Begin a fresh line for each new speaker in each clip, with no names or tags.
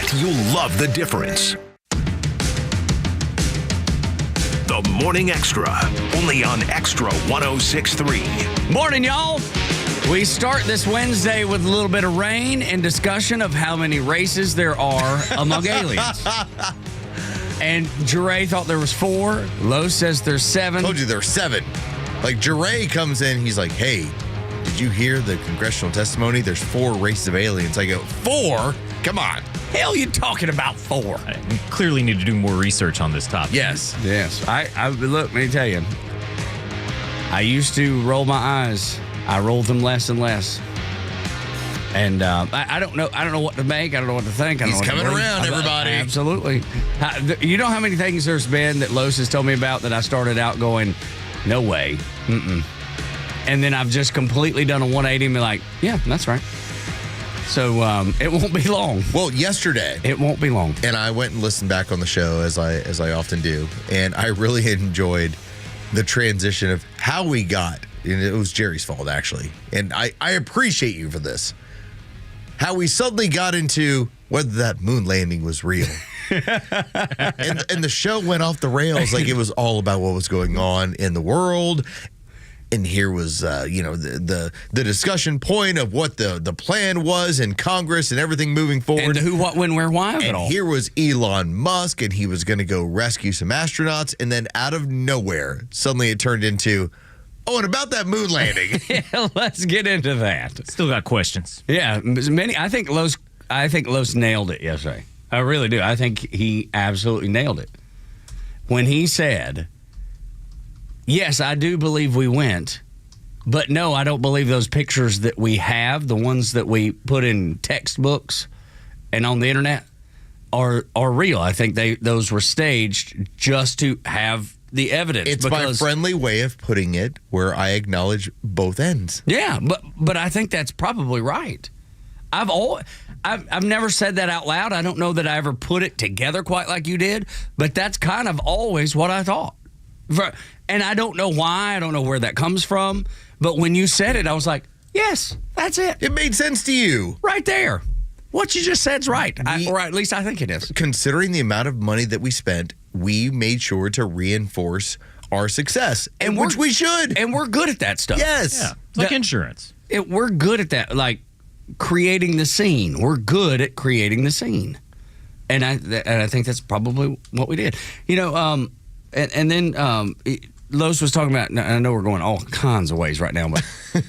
expect you'll love the difference. The Morning Extra, only on Extra 106.3.
Morning, y'all. We start this Wednesday with a little bit of rain and discussion of how many races there are among aliens. And Jure thought there was 4. Los says there's 7.
Told you there's 7. Like, Jure comes in, he's like, hey, did you hear the congressional testimony? There's 4 races of aliens. I go, 4? Come on.
Hell, you talking about 4?
I clearly need to do more research on this topic.
Yes.
I look, let me tell you. I used to roll my eyes. I rolled them less and less. And I don't know what to make. I don't know what to think.
He's coming around, everybody.
Absolutely. You know how many things there's been that Los has told me about that I started out going, no way. Mm-mm. And then I've just completely done a 180 and be like, yeah, that's right. So it won't be long.
Well, yesterday.
It won't be long.
And I went and listened back on the show as I often do. And I really enjoyed the transition of how we got. And it was Jerry's fault, actually. And I appreciate you for this. How we suddenly got into whether that moon landing was real. and the show went off the rails like it was all about what was going on in the world. And here was, the discussion point of what the plan was in Congress and everything moving forward.
And the who, what, when, where, why of it
and
all.
Here was Elon Musk, and he was going to go rescue some astronauts. And then out of nowhere, suddenly it turned into, oh, and about that moon landing.
Yeah, let's get into that.
Still got questions.
Yeah, I think Los nailed it yesterday. I really do. I think he absolutely nailed it. When he said, yes, I do believe we went, but no, I don't believe those pictures that we have, the ones that we put in textbooks and on the internet, are real. I think those were staged just to have the evidence.
It's my friendly way of putting it where I acknowledge both ends.
Yeah, but I think that's probably right. I've never said that out loud. I don't know that I ever put it together quite like you did, but that's kind of always what I thought. And I don't know why. I don't know where that comes from. But when you said it, I was like, yes, that's it.
It made sense to you.
Right there. What you just said's right. Or at least I think it is.
Considering the amount of money that we spent, we made sure to reinforce our success, and which we should.
And we're good at that stuff.
Yes.
Yeah, it's like insurance.
We're good at that, like creating the scene. We're good at creating the scene. And I think that's probably what we did. You know, and then Los was talking about, I know we're going all kinds of ways right now, but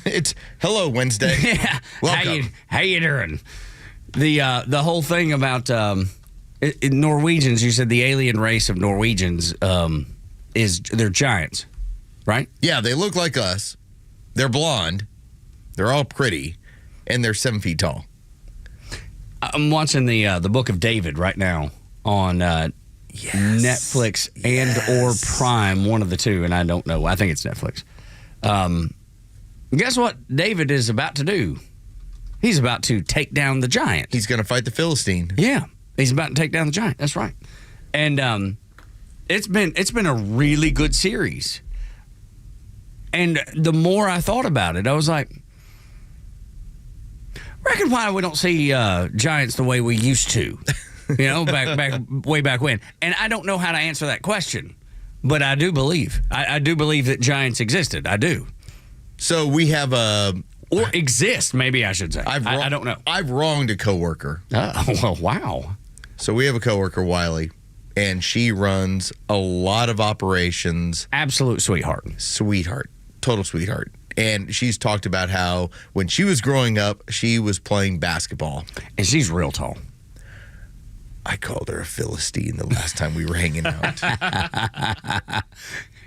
it's Hello Wednesday.
Yeah.
Welcome.
How you doing? The whole thing about Norwegians, you said the alien race of Norwegians they're giants, right?
Yeah, they look like us. They're blonde. They're all pretty, and they're 7 feet tall.
I'm watching the Book of David right now on Netflix and or Prime, one of the two, and I don't know. I think it's Netflix. Guess what David is about to do? He's about to take down the giant.
He's going to fight the Philistine.
Yeah, he's about to take down the giant. That's right. And it's been a really good series. And the more I thought about it, I was like, reckon why we don't see giants the way we used to, way back when. And I don't know how to answer that question, but I do believe. I do believe that giants existed. I do.
So we have
or exist, maybe I should say. I don't know.
I've wronged a coworker.
Well, wow.
So we have a coworker, Wiley, and she runs a lot of operations.
Absolute sweetheart.
Sweetheart. Total sweetheart. And she's talked about how when she was growing up, she was playing basketball.
And she's real tall.
I called her a Philistine the last time we were hanging out.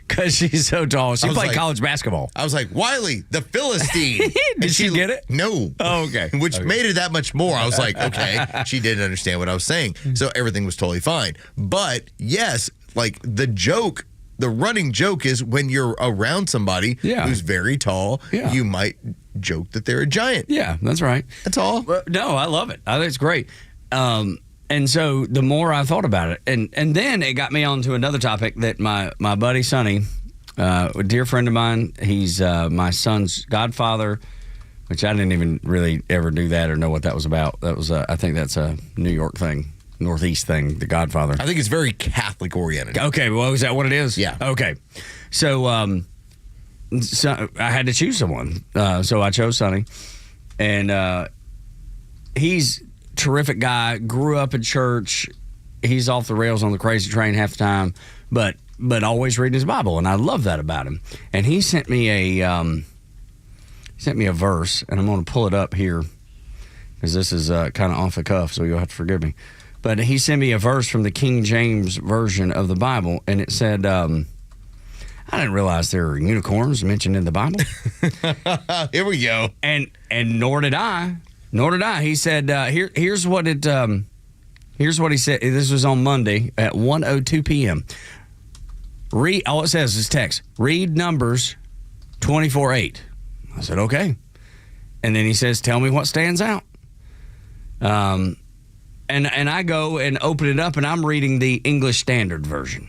Because she's so tall. She played college basketball.
I was like, Wiley, the Philistine.
Did she get it?
No.
Oh, okay.
Which made it that much more. I was like, okay, she didn't understand what I was saying. So everything was totally fine. But yes, like the running joke is when you're around somebody who's very tall, you might joke that they're a giant.
Yeah, that's right.
That's all.
No, I love it. I think it's great. And so the more I thought about it, and then it got me onto another topic that my buddy Sonny, a dear friend of mine, he's my son's godfather, which I didn't even really ever do that or know what that was about. That was, I think that's a New York thing. Northeast thing, The Godfather.
I think it's very Catholic oriented.
Okay, well, is that what it is?
Yeah.
Okay. So, so I had to choose someone. So I chose Sonny. And he's a terrific guy, grew up in church. He's off the rails on the crazy train half the time, but always reading his Bible, and I love that about him. And he sent me a verse, and I'm going to pull it up here because this is kind of off the cuff, so you'll have to forgive me. But he sent me a verse from the King James version of the Bible, and it said, I didn't realize there were unicorns mentioned in the Bible.
Here we go.
And nor did I. He said, here's what he said. This was on Monday at 1:02 p.m. All it says is text. Read Numbers 24:8. I said, okay. And then he says, tell me what stands out. And I go and open it up, and I'm reading the English Standard Version.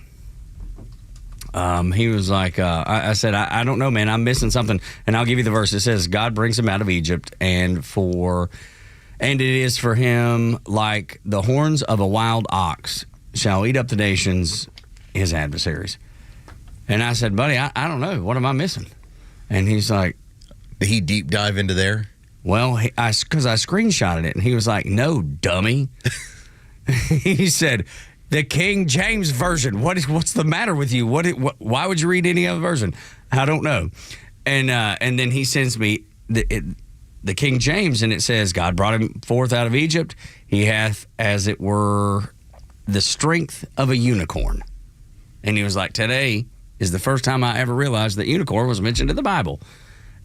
He was like, I said, I don't know, man. I'm missing something. And I'll give you the verse. It says, God brings him out of Egypt, and it is for him like the horns of a wild ox shall eat up the nations, his adversaries. And I said, buddy, I don't know. What am I missing? And he's like,
did he deep dive into there?
Well, because I screenshotted it, and he was like, no, dummy. He said, the King James Version. What's the matter with you? Why would you read any other version? I don't know. And then he sends me the King James, and it says, God brought him forth out of Egypt. He hath, as it were, the strength of a unicorn. And he was like, today is the first time I ever realized that unicorn was mentioned in the Bible.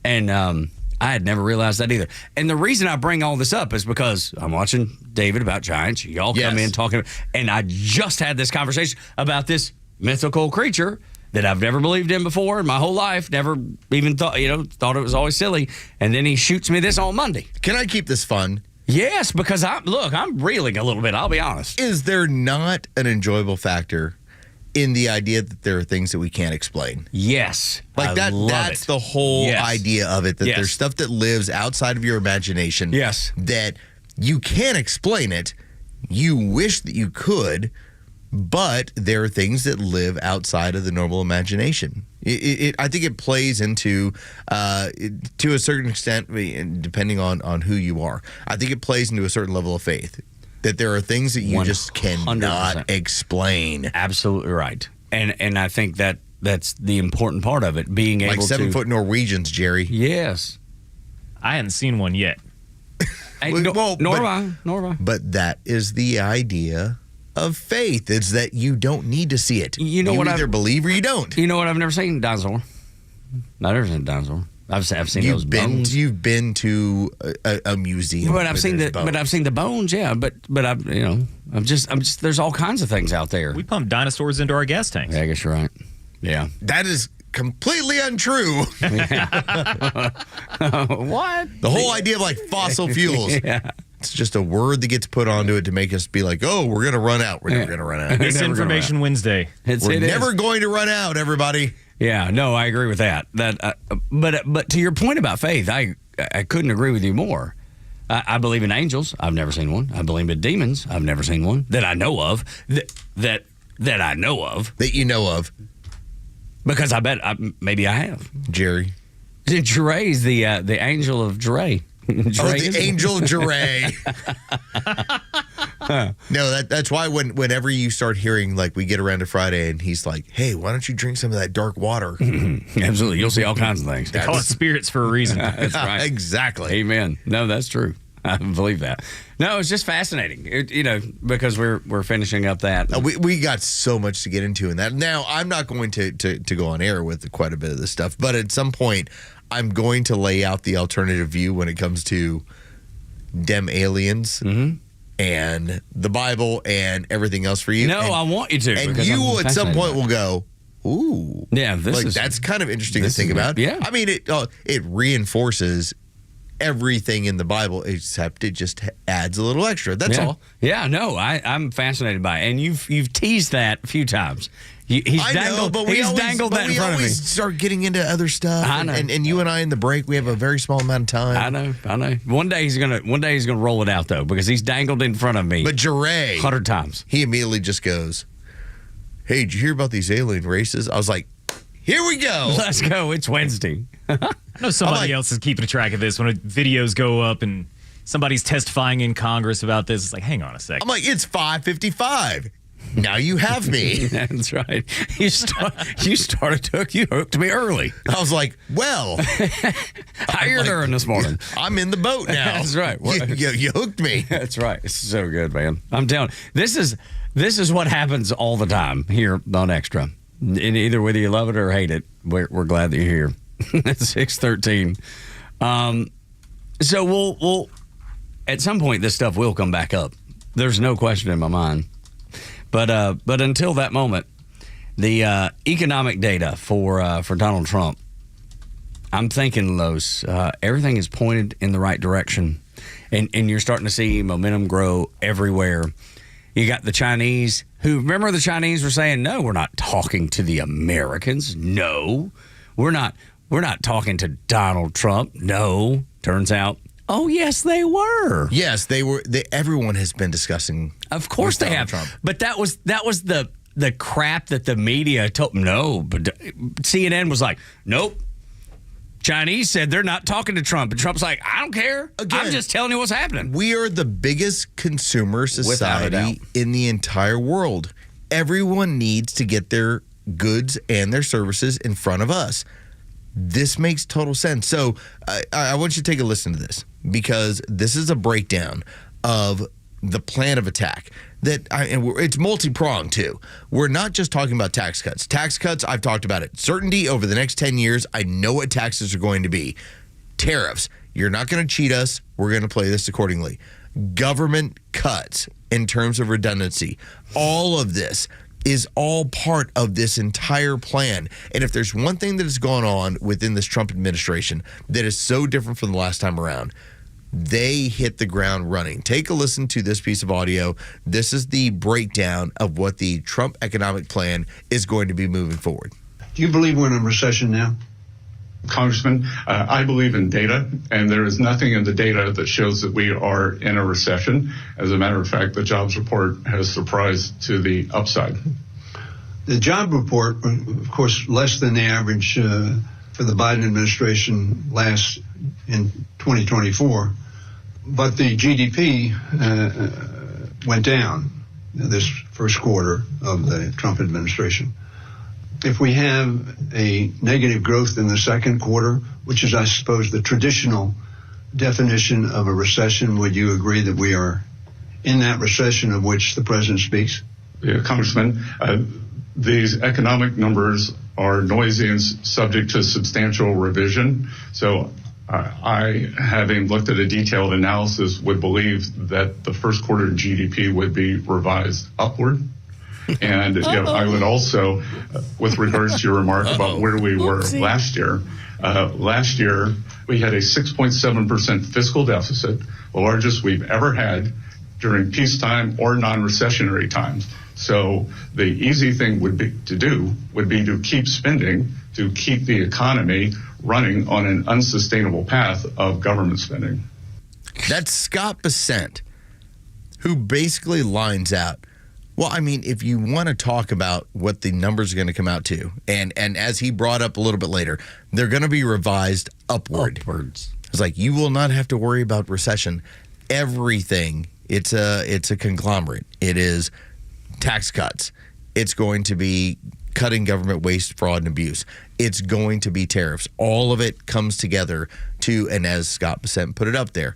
And I had never realized that either. And the reason I bring all this up is because I'm watching David about Giants. Y'all come in talking, and I just had this conversation about this mythical creature that I've never believed in before in my whole life. Never even thought it was always silly. And then he shoots me this on Monday.
Can I keep this fun?
Yes, because I'm reeling a little bit. I'll be honest.
Is there not an enjoyable factor in the idea that there are things that we can't explain?
Yes.
Like that's the whole idea of it, that there's stuff that lives outside of your imagination.
Yes.
That you can't explain it. You wish that you could, but there are things that live outside of the normal imagination. I think it plays into, to a certain extent, depending on who you are, I think it plays into a certain level of faith. That there are things that you just cannot explain.
Absolutely right. And I think that's the important part of it, being able to...
Like 7-foot Norwegians, Jerry.
Yes.
I hadn't seen one yet.
Nor have I.
But that is the idea of faith, is that you don't need to see it. You either believe or you don't.
You know what I've never seen? Dinosaur. I've never seen a dinosaur. I've seen those bones.
You've been to a museum,
but I've seen the bones. Yeah, but I'm just. There's all kinds of things out there.
We pump dinosaurs into our gas tanks.
Yeah, I guess you're right. Yeah,
that is completely untrue.
What?
The whole idea of like fossil fuels.
Yeah.
It's just a word that gets put onto it to make us be like, oh, we're going to run out. We're never going to run out.
Misinformation Wednesday.
We're never going to run out, everybody.
Yeah, no, I agree with that. But to your point about faith, I couldn't agree with you more. I believe in angels. I've never seen one. I believe in demons. I've never seen one that I know of. That I know of.
That you know of.
Because I bet maybe I have.
Jerry.
Jeray's the angel of Jeray.
The angel Jeray. No, that's why whenever you start hearing, like, we get around to Friday and he's like, hey, why don't you drink some of that dark water?
Absolutely. You'll see all kinds of things.
They call it spirits for a reason.
That's right.
Exactly.
Amen. No, that's true. I believe that. No, it's just fascinating, because we're finishing up that.
We got so much to get into in that. Now, I'm not going to go on air with quite a bit of this stuff, but at some point, I'm going to lay out the alternative view when it comes to dem aliens and the Bible and everything else for you.
No, I want you to.
And you at some point will go, ooh.
Yeah,
that's kind of interesting to think about.
Yeah.
I mean, it reinforces everything in the Bible, except it just adds a little extra. That's all.
Yeah, no, I'm fascinated by it. And you've teased that a few times. He's
I know,
dangled,
but we always,
dangled
but
that in
we
front of me.
always start getting into other stuff.
I know.
And you and I in the break, we have a very small amount of time.
I know. One day he's gonna roll it out though, because he's dangled in front of me.
But Jeray,
100 times.
he immediately just goes, "Hey, did you hear about these alien races?" I was like, "Here we go."
Let's go. It's Wednesday.
I know somebody
like-
else is keeping track of this when videos go up and somebody's testifying in Congress about this. It's like, hang on a second.
I'm like, "It's 5:55. Now you have me."
That's right. You hooked me early.
I was like, "Well,
I heard her this morning.
I'm in the boat now."
That's right.
You hooked me.
That's right. It's so good, man. I'm telling you, this is what happens all the time here on Extra. And either whether you love it or hate it, we're glad that you're here. It's 6:13. So we'll at some point this stuff will come back up. There's no question in my mind. But until that moment, the economic data for Donald Trump, I'm thinking, Los, everything is pointed in the right direction, and you're starting to see momentum grow everywhere. You got the Chinese who, remember the Chinese were saying, no, we're not talking to the Americans. No, we're not talking to Donald Trump. No, turns out, oh, yes, they were.
Yes, they were. Everyone has been discussing.
Of course they have.
Trump.
But that was the crap that the media told. No, but CNN was like, nope. Chinese said they're not talking to Trump. And Trump's like, I don't care.
Again,
I'm just telling you what's happening.
We are the biggest consumer
Without a
society
doubt.
in the entire world. Everyone needs to get their goods and their services in front of us. This makes total sense. So I want you to take a listen to this, because this is a breakdown of the plan of attack. It's multi-pronged too. We're not just talking about tax cuts. Tax cuts, I've talked about it. Certainty over the next 10 years, I know what taxes are going to be. Tariffs, you're not going to cheat us. We're going to play this accordingly. Government cuts in terms of redundancy. All of this is all part of this entire plan. And if there's one thing that has gone on within this Trump administration that is so different from the last time around, they hit the ground running. Take a listen to this piece of audio. This is the breakdown of what the Trump economic plan is going to be moving forward.
Do you believe we're in a recession now?
Congressman, I believe in data, and there is nothing in the data that shows that we are in a recession. As a matter of fact, the jobs report has surprised to the upside.
The job report, of course, less than the average for the Biden administration last in 2024, but the GDP went down this first quarter of the Trump administration. If we have a negative growth in the second quarter, which is, I suppose, the traditional definition of a recession, would you agree that we are in that recession of which the president speaks?
Yeah, Congressman, these economic numbers are noisy and subject to substantial revision. So I, having looked at a detailed analysis, would believe that the first quarter GDP would be revised upward. And I would also, with regards to your remark about where we were last year we had a 6.7% fiscal deficit, the largest we've ever had during peacetime or non-recessionary times. So the easy thing would be to keep spending, to keep the economy running on an unsustainable path of government spending.
That's Scott Bessent, who basically lines out, well, I mean, if you want to talk about what the numbers are going to come out to, and as he brought up a little bit later, they're going to be revised upwards. It's like, you will not have to worry about recession. Everything, it's a conglomerate. It is tax cuts. It's going to be cutting government waste, fraud, and abuse. It's going to be tariffs. All of it comes together to, and as Scott Bessent put it up there,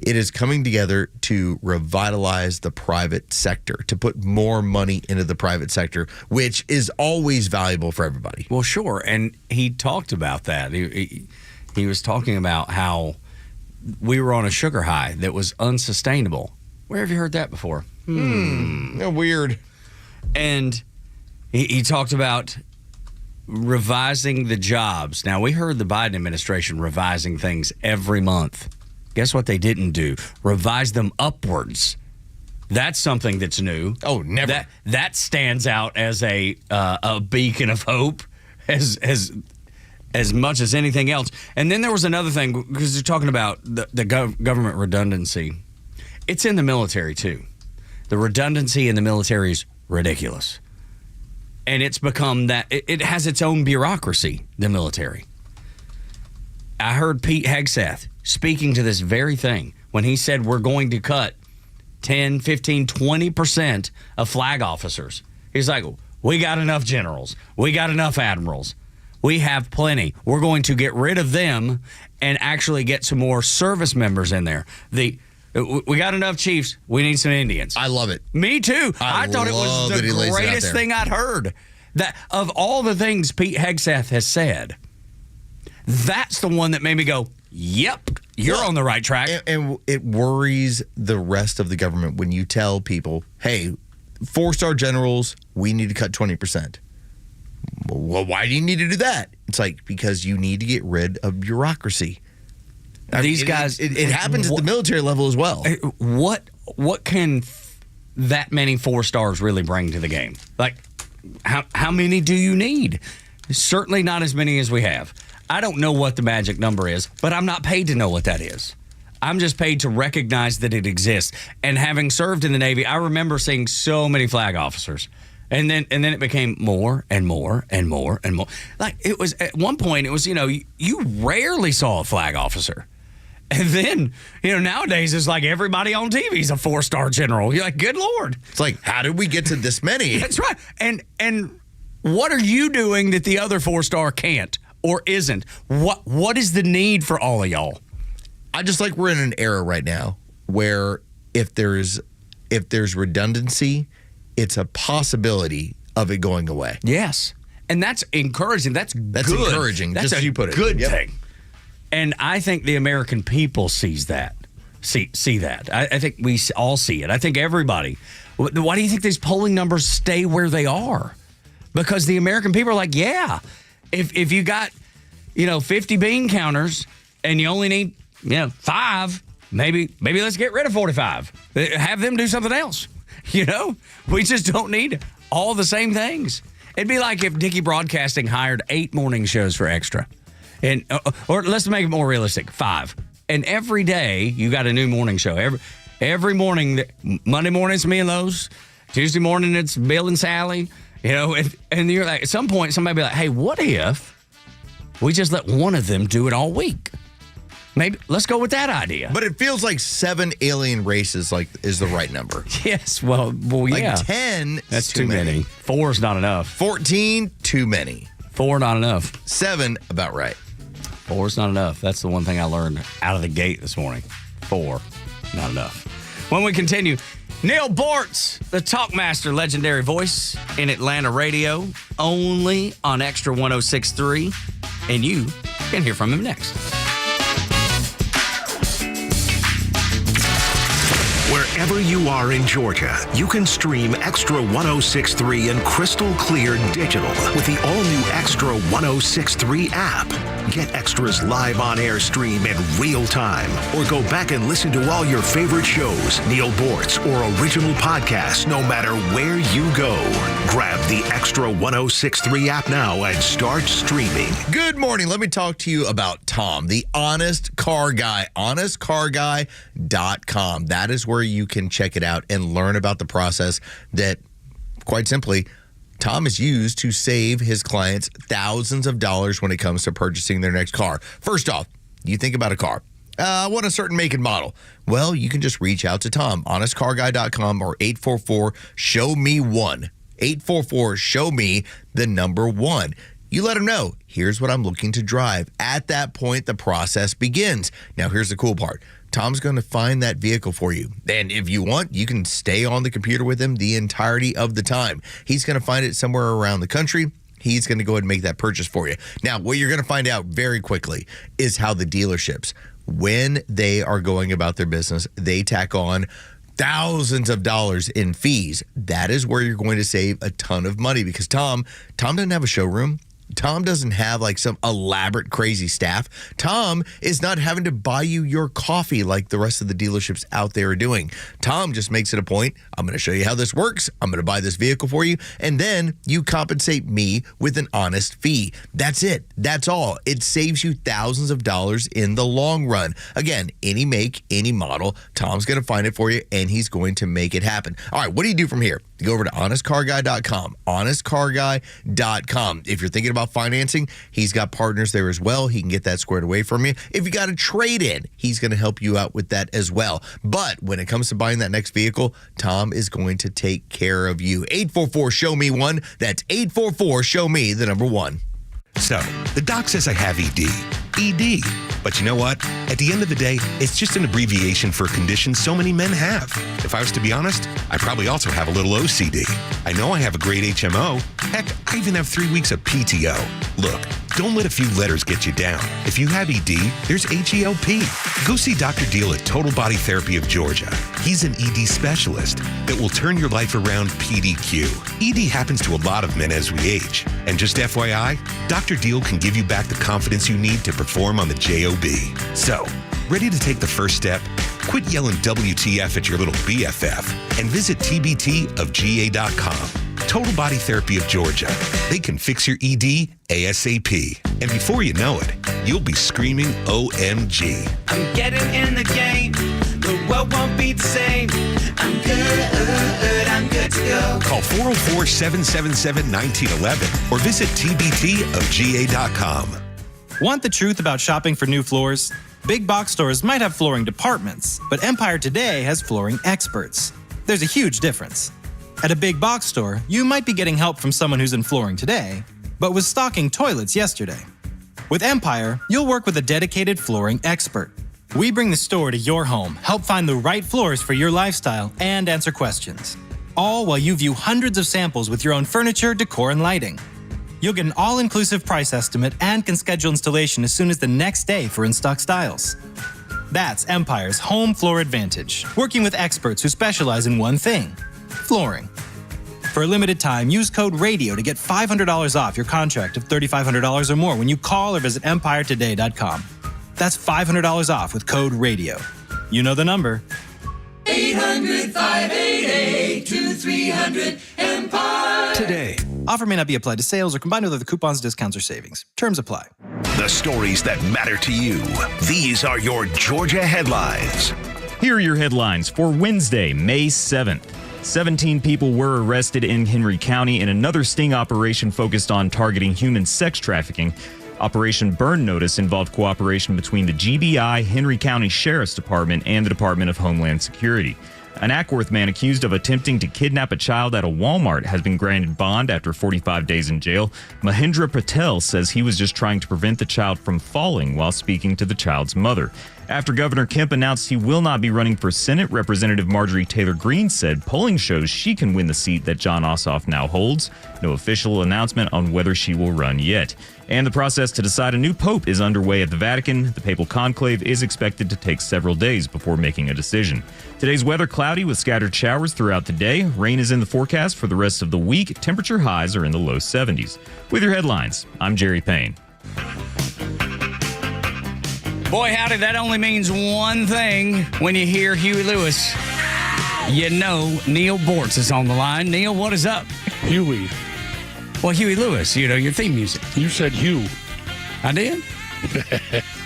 it is coming together to revitalize the private sector, to put more money into the private sector, which is always valuable for everybody.
Well, sure. And he talked about that. He was talking about how we were on a sugar high that was unsustainable. Where have you heard that before?
Weird.
And he talked about revising the jobs. Now, we heard the Biden administration revising things every month. Guess what they didn't do? Revise them upwards. That's something that's new.
Oh, never.
That stands out as a beacon of hope as much as anything else. And then there was another thing, because you're talking about the government redundancy. It's in the military, too. The redundancy in the military is ridiculous. And it's become that it has its own bureaucracy, the military. I heard Pete Hegseth speaking to this very thing when he said we're going to cut 10, 15, 20% of flag officers. He's like, we got enough generals. We got enough admirals. We have plenty. We're going to get rid of them and actually get some more service members in there. We got enough chiefs. We need some Indians.
I love it.
Me too. I thought it was the greatest thing I'd heard. That of all the things Pete Hegseth has said, that's the one that made me go, yep, you're on the right track.
And it worries the rest of the government when you tell people, hey, 4-star generals, we need to cut 20%. Well, why do you need to do that? It's like, because you need to get rid of bureaucracy.
These guys...
It happens at the military level as well.
What can that many 4 stars really bring to the game? Like, how many do you need? Certainly not as many as we have. I don't know what the magic number is, but I'm not paid to know what that is. I'm just paid to recognize that it exists. And having served in the Navy, I remember seeing so many flag officers. And then it became more and more and more and more. Like, it was at one point, it was, you rarely saw a flag officer. And then, nowadays it's like everybody on TV is a 4-star general. You're like, good Lord.
It's like, how did we get to this many?
That's right. And what are you doing that the other 4-star can't or isn't? What is the need for all of y'all?
I just like we're in an era right now where if there's redundancy, it's a possibility of it going away.
Yes. And that's encouraging. That's good.
Encouraging,
that's
just as you put it.
Good thing. And I think the American people sees that. See that. I think we all see it. I think everybody. Why do you think these polling numbers stay where they are? Because the American people are like, yeah, if you got, 50 bean counters and you only need, 5, maybe let's get rid of 45. Have them do something else. We just don't need all the same things. It'd be like if Dickey Broadcasting hired 8 morning shows for Extra. And or let's make it more realistic, 5. And every day you got a new morning show. Every morning, Monday morning it's me and Los. Tuesday morning it's Bill and Sally. And you're like, at some point somebody be like, hey, what if we just let one of them do it all week? Maybe let's go with that idea.
But it feels like 7 alien races is the right number.
Yes, well, yeah.
10,
that's too many. 4 is not enough.
14, too many.
4, not enough.
7, about right.
4 is not enough. That's the one thing I learned out of the gate this morning. 4, not enough. When we continue, Neil Bortz, the Talkmaster, legendary voice in Atlanta radio, only on Extra 106.3, and you can hear from him next.
Wherever you are in Georgia, you can stream Extra 106.3 and crystal clear digital with the all-new Extra 106.3 app. Get Extra's live on-air stream in real time, or go back and listen to all your favorite shows, Neil Bortz, or original podcasts, no matter where you go. Grab the Extra 106.3 app now and start streaming.
Good morning. Let me talk to you about Tom, the honest car guy, honestcarguy.com. That is where you can check it out and learn about the process that, quite simply, Tom has used to save his clients thousands of dollars when it comes to purchasing their next car. First off, you think about a car. I want a certain make and model. Well, you can just reach out to Tom, honestcarguy.com, or 844-SHOW-ME-1. 844-SHOW-ME, the number 1. You let him know, here's what I'm looking to drive. At that point, the process begins. Now, here's the cool part. Tom's going to find that vehicle for you. And if you want, you can stay on the computer with him the entirety of the time. He's going to find it somewhere around the country. He's going to go ahead and make that purchase for you. Now, what you're going to find out very quickly is how the dealerships, when they are going about their business, they tack on thousands of dollars in fees. That is where you're going to save a ton of money, because Tom doesn't have a showroom. Tom doesn't have like some elaborate, crazy staff. Tom is not having to buy you your coffee like the rest of the dealerships out there are doing. Tom just makes it a point. I'm going to show you how this works. I'm going to buy this vehicle for you. And then you compensate me with an honest fee. That's it. That's all. It saves you thousands of dollars in the long run. Again, any make, any model, Tom's going to find it for you, and he's going to make it happen. All right, what do you do from here? You go over to honestcarguy.com, honestcarguy.com. If you're thinking about financing, he's got partners there as well. He can get that squared away from you. If you got a trade-in, he's going to help you out with that as well. But when it comes to buying that next vehicle, Tom is going to take care of you. 844-SHOW-ME-1. That's 844-SHOW-ME, the number 1.
So, the doc says I have ED. ED. But you know what? At the end of the day, it's just an abbreviation for a condition so many men have. If I was to be honest, I probably also have a little OCD. I know I have a great HMO. Heck, I even have 3 weeks of PTO. Look, don't let a few letters get you down. If you have ED, there's HELP. Go see Dr. Deal at Total Body Therapy of Georgia. He's an ED specialist that will turn your life around PDQ. ED happens to a lot of men as we age. And just FYI, Dr. Deal can give you back the confidence you need to perform on the JOB. So, ready to take the first step? Quit yelling WTF at your little BFF and visit tbtofga.com. Total Body Therapy of Georgia. They can fix your ED ASAP. And before you know it, you'll be screaming OMG.
I'm getting in the game. The world won't be the same. I'm good to go.
Call 404-777-1911 or visit tbtofga.com.
Want the truth about shopping for new floors? Big box stores might have flooring departments, but Empire Today has flooring experts. There's a huge difference. At a big box store, you might be getting help from someone who's in flooring today, but was stocking toilets yesterday. With Empire, you'll work with a dedicated flooring expert. We bring the store to your home, help find the right floors for your lifestyle, and answer questions. All while you view hundreds of samples with your own furniture, decor, and lighting. You'll get an all-inclusive price estimate and can schedule installation as soon as the next day for in-stock styles. That's Empire's Home Floor Advantage, working with experts who specialize in one thing: flooring. For a limited time, use code RADIO to get $500 off your contract of $3,500 or more when you call or visit EmpireToday.com. That's $500 off with code RADIO. You know the number.
800-588-2300
Today,
Offer may not be applied to sales or combined with other coupons, discounts, or savings. Terms apply.
the stories that matter to you. These are your Georgia headlines.
Here are your headlines for Wednesday, May 7th. 17 people were arrested in Henry County in another sting operation focused on targeting human sex trafficking. Operation Burn Notice involved cooperation between the GBI, Henry County Sheriff's Department, and the Department of Homeland Security. An Ackworth man accused of attempting to kidnap a child at a Walmart has been granted bond after 45 days in jail. Mahendra Patel says he was just trying to prevent the child from falling while speaking to the child's mother. After Governor Kemp announced he will not be running for Senate, Representative Marjorie Taylor Greene said polling shows she can win the seat that John Ossoff now holds. No official announcement on whether she will run yet. And the process to decide a new pope is underway at the Vatican. The papal conclave is expected to take several days before making a decision. Today's weather cloudy with scattered showers throughout the day. Rain is in the forecast for the rest of the week. Temperature highs are in the low 70s. With your headlines, I'm Jerry Payne.
Boy, howdy, that only means one thing when you hear Huey Lewis. You know Neil Bortz is on the line. Neil, what is up?
Huey.
Well, Huey Lewis, you know, your theme music.
You said Hugh.
I did?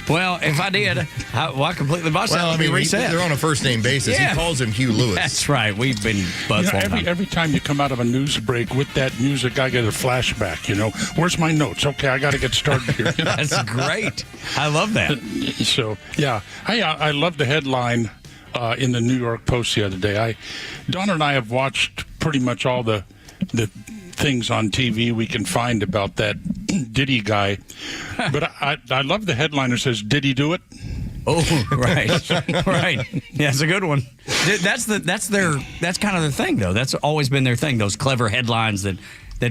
Well, if I did, I completely bought
Well, I mean,
reset.
they're on a first-name basis.
Yeah.
He calls him Hugh Lewis.
That's right. We've been buzzing.
Every time you come out of a news break with that music, I get a flashback, you know. Where's my notes? Okay, I got to get started here. You know?
That's great. I love that.
So, yeah. I love the headline in the New York Post the other day. Donna and I have watched pretty much all the things on TV we can find about that Diddy guy. But I love the headline that says, "Did he do it?"
Oh, right. Right. Yeah, it's a good one. That's kind of the thing, though. That's always been their thing, those clever headlines that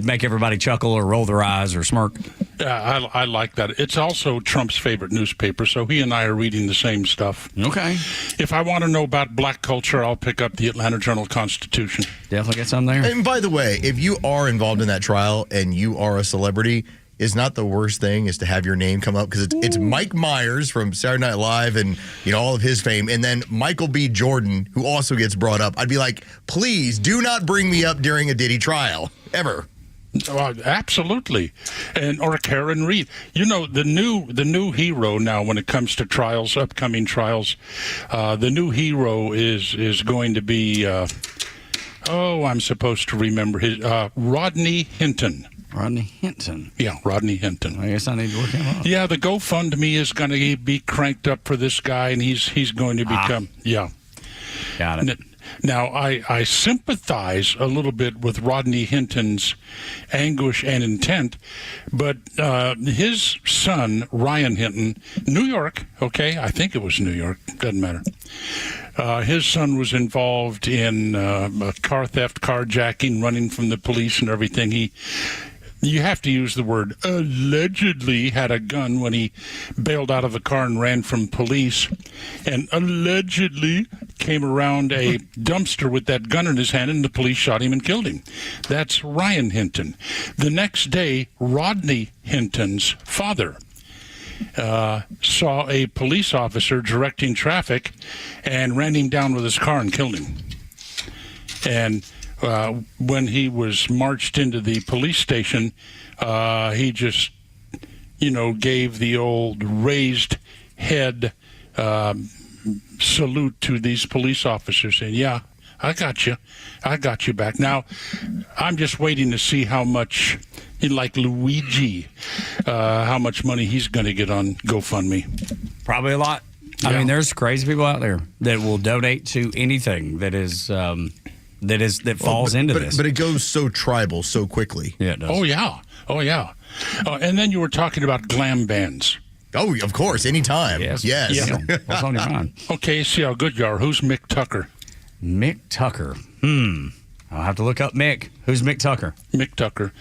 make everybody chuckle or roll their eyes or smirk.
I like that. It's also Trump's favorite newspaper, so he and I are reading the same stuff.
Okay.
If I want to know about black culture, I'll pick up the Atlanta Journal-Constitution.
Definitely get some there.
And by the way, if you are involved in that trial and you are a celebrity, is not the worst thing is to have your name come up because it's Mike Myers from Saturday Night Live and all of his fame, and then Michael B. Jordan, who also gets brought up. I'd be like, please do not bring me up during a Diddy trial ever.
Absolutely, or Karen Reed. The new hero now when it comes to trials, upcoming trials. The new hero is going to be. I'm supposed to remember his Rodney Hinton.
Rodney Hinton.
Yeah, Rodney Hinton.
I guess I need to look him up.
Yeah, the GoFundMe is going to be cranked up for this guy, and he's going to become. Yeah.
Got it.
Now, I sympathize a little bit with Rodney Hinton's anguish and intent, but his son, Ryan Hinton, New York, okay, I think it was New York, doesn't matter. His son was involved in car theft, carjacking, running from the police and everything. You have to use the word allegedly had a gun when he bailed out of the car and ran from police, and allegedly came around a dumpster with that gun in his hand, and the police shot him and killed him. That's Ryan Hinton. The next day, Rodney Hinton's father saw a police officer directing traffic and ran him down with his car and killed him. And when he was marched into the police station, he just, gave the old raised head salute to these police officers, saying, yeah, I got you back. Now, I'm just waiting to see how much, like Luigi, how much money he's going to get on GoFundMe.
Probably a lot. Yeah. I mean, there's crazy people out there that will donate to anything that falls into this.
But it goes so tribal so quickly.
Yeah, it does.
Oh, yeah. And then you were talking about glam bands.
Oh, of course, anytime. Yes.
Yeah. What's on your mind?
Okay, see how good you are. Who's Mick Tucker?
Mick Tucker. I'll have to look up Mick. Who's Mick Tucker?
Mick Tucker.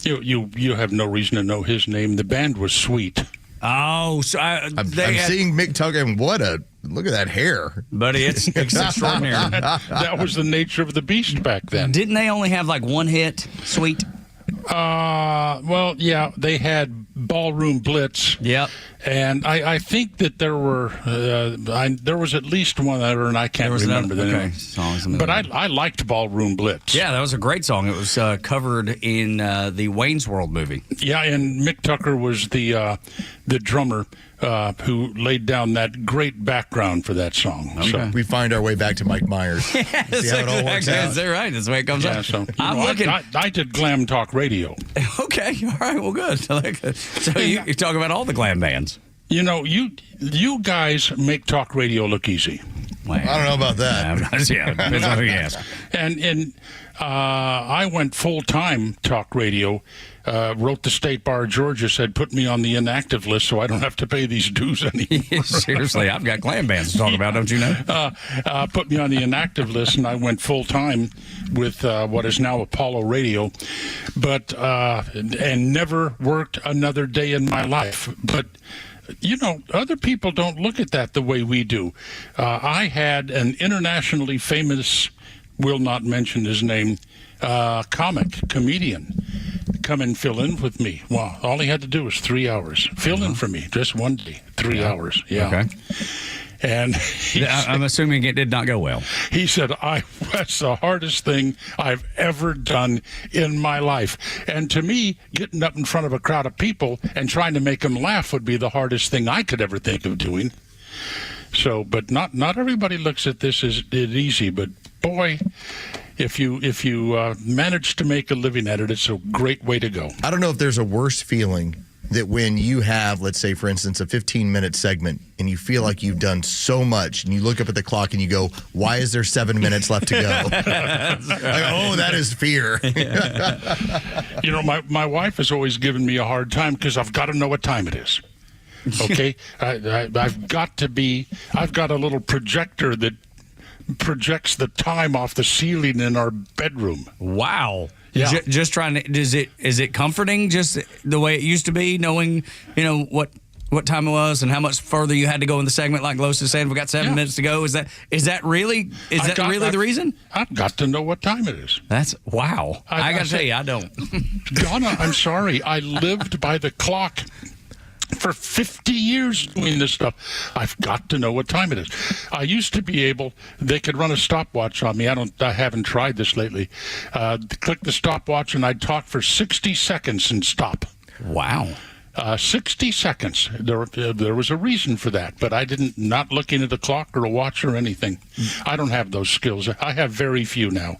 You have no reason to know his name. The band was Sweet.
Oh, so
I'm seeing Mick Tucker, and look at that hair.
Buddy, it's extraordinary.
That was the nature of the beast back then.
Didn't they only have like one hit, Sweet?
Well, yeah, they had Ballroom Blitz.
Yep.
And I think that there was at least one other, and I can't remember the name.
Songs.
But I liked Ballroom Blitz.
Yeah, that was a great song. It was covered in the Wayne's World movie.
Yeah, and Mick Tucker was the drummer who laid down that great background for that song.
Okay.
So
we find our way back to Mike Myers.
See how it all works out. Is that right? That's the way it comes out.
So,
I
did glam talk radio.
Okay, all right, well, good. So you talk about all the glam bands.
You guys make talk radio look easy.
Well, I don't know about that.
Yeah, depends on who you ask.
And I went full-time talk radio, wrote the State Bar of Georgia, said put me on the inactive list so I don't have to pay these dues anymore.
Seriously, I've got glam bands to talk about, don't you know?
Put me on the inactive list, and I went full-time with what is now Apollo Radio, and never worked another day in my life. But other people don't look at that the way we do. I had an internationally famous, will not mention his name, comedian come and fill in with me. Well, all he had to do was 3 hours. Fill in for me, just one day, 3 hours. Yeah.
Okay.
And
I'm assuming it did not go well.
He said, that's the hardest thing I've ever done in my life. And to me, getting up in front of a crowd of people and trying to make them laugh would be the hardest thing I could ever think of doing. So, but not everybody looks at this as easy. But boy, if you manage to make a living at it, it's a great way to go.
I don't know if there's a worse feeling that when you have, let's say, for instance, a 15-minute segment and you feel like you've done so much and you look up at the clock and you go, why is there 7 minutes left to go? That is fear.
My wife has always given me a hard time because I've got to know what time it is. Okay? I've got a little projector that projects the time off the ceiling in our bedroom.
Wow.
Yeah.
Just trying to, is it comforting just the way it used to be, knowing, what what time it was and how much further you had to go in the segment, like Los is saying? We got 7 minutes to go. Is that really the reason?
I've got to know what time it is.
That's wow. I got to tell you, I don't.
Donna, I'm sorry. I lived by the clock for 50 years doing this stuff. I've got to know what time it is. I used to be able, they could run a stopwatch on me. I haven't tried this lately. Click the stopwatch and I'd talk for 60 seconds and stop.
Wow.
60 seconds. There was a reason for that, but I not looking at a clock or a watch or anything. I don't have those skills. I have very few now.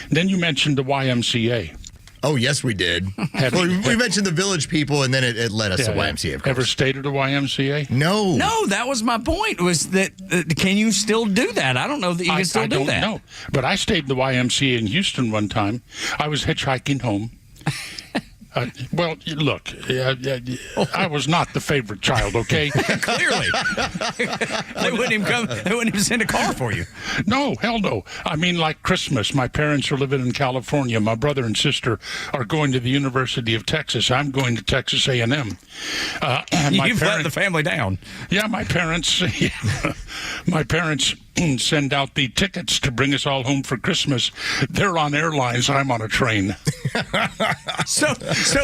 Then you mentioned the YMCA.
Oh, yes, we did. We mentioned the Village People, and then it led us to YMCA. Of course.
Ever stayed at a YMCA?
No.
No, that was my point, was that can you still do that? I don't know that you can still do that.
I don't know. But I stayed at the YMCA in Houston one time. I was hitchhiking home. Well, look, I was not the favorite child, okay?
Clearly. They wouldn't even send a car for you.
No, hell no. I mean, like Christmas. My parents are living in California. My brother and sister are going to the University of Texas. I'm going to Texas A&M.
You've let the family down.
Yeah, my parents send out the tickets to bring us all home for Christmas. They're on airlines. I'm on a train.
So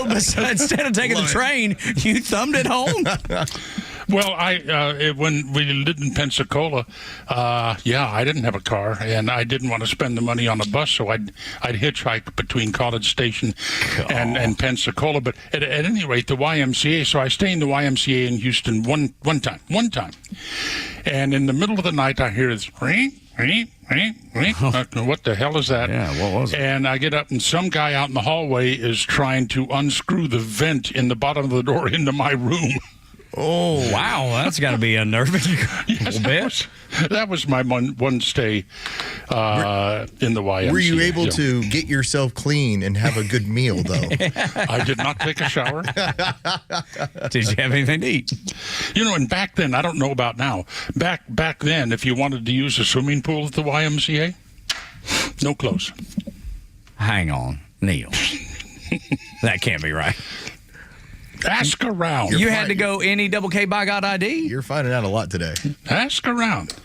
instead of taking the train, you thumbed it home?
Well, when we lived in Pensacola, I didn't have a car, and I didn't want to spend the money on a bus, so I'd hitchhike between College Station and Pensacola. But at any rate, the YMCA. So I stayed in the YMCA in Houston one time, and in the middle of the night, I hear this ring. What the hell is that?
Yeah, what was it?
And I get up, and some guy out in the hallway is trying to unscrew the vent in the bottom of the door into my room.
Oh, wow. That's got to be unnerving.
Yes, that was my one stay in the YMCA.
Were you able to get yourself clean and have a good meal, though?
I did not take a shower.
Did you have anything to eat?
And back then, I don't know about now, back then, if you wanted to use a swimming pool at the YMCA, no clothes.
Hang on, Neil. That can't be right.
Ask around.
You had to go any double K by God ID?
You're finding out a lot today.
Ask around.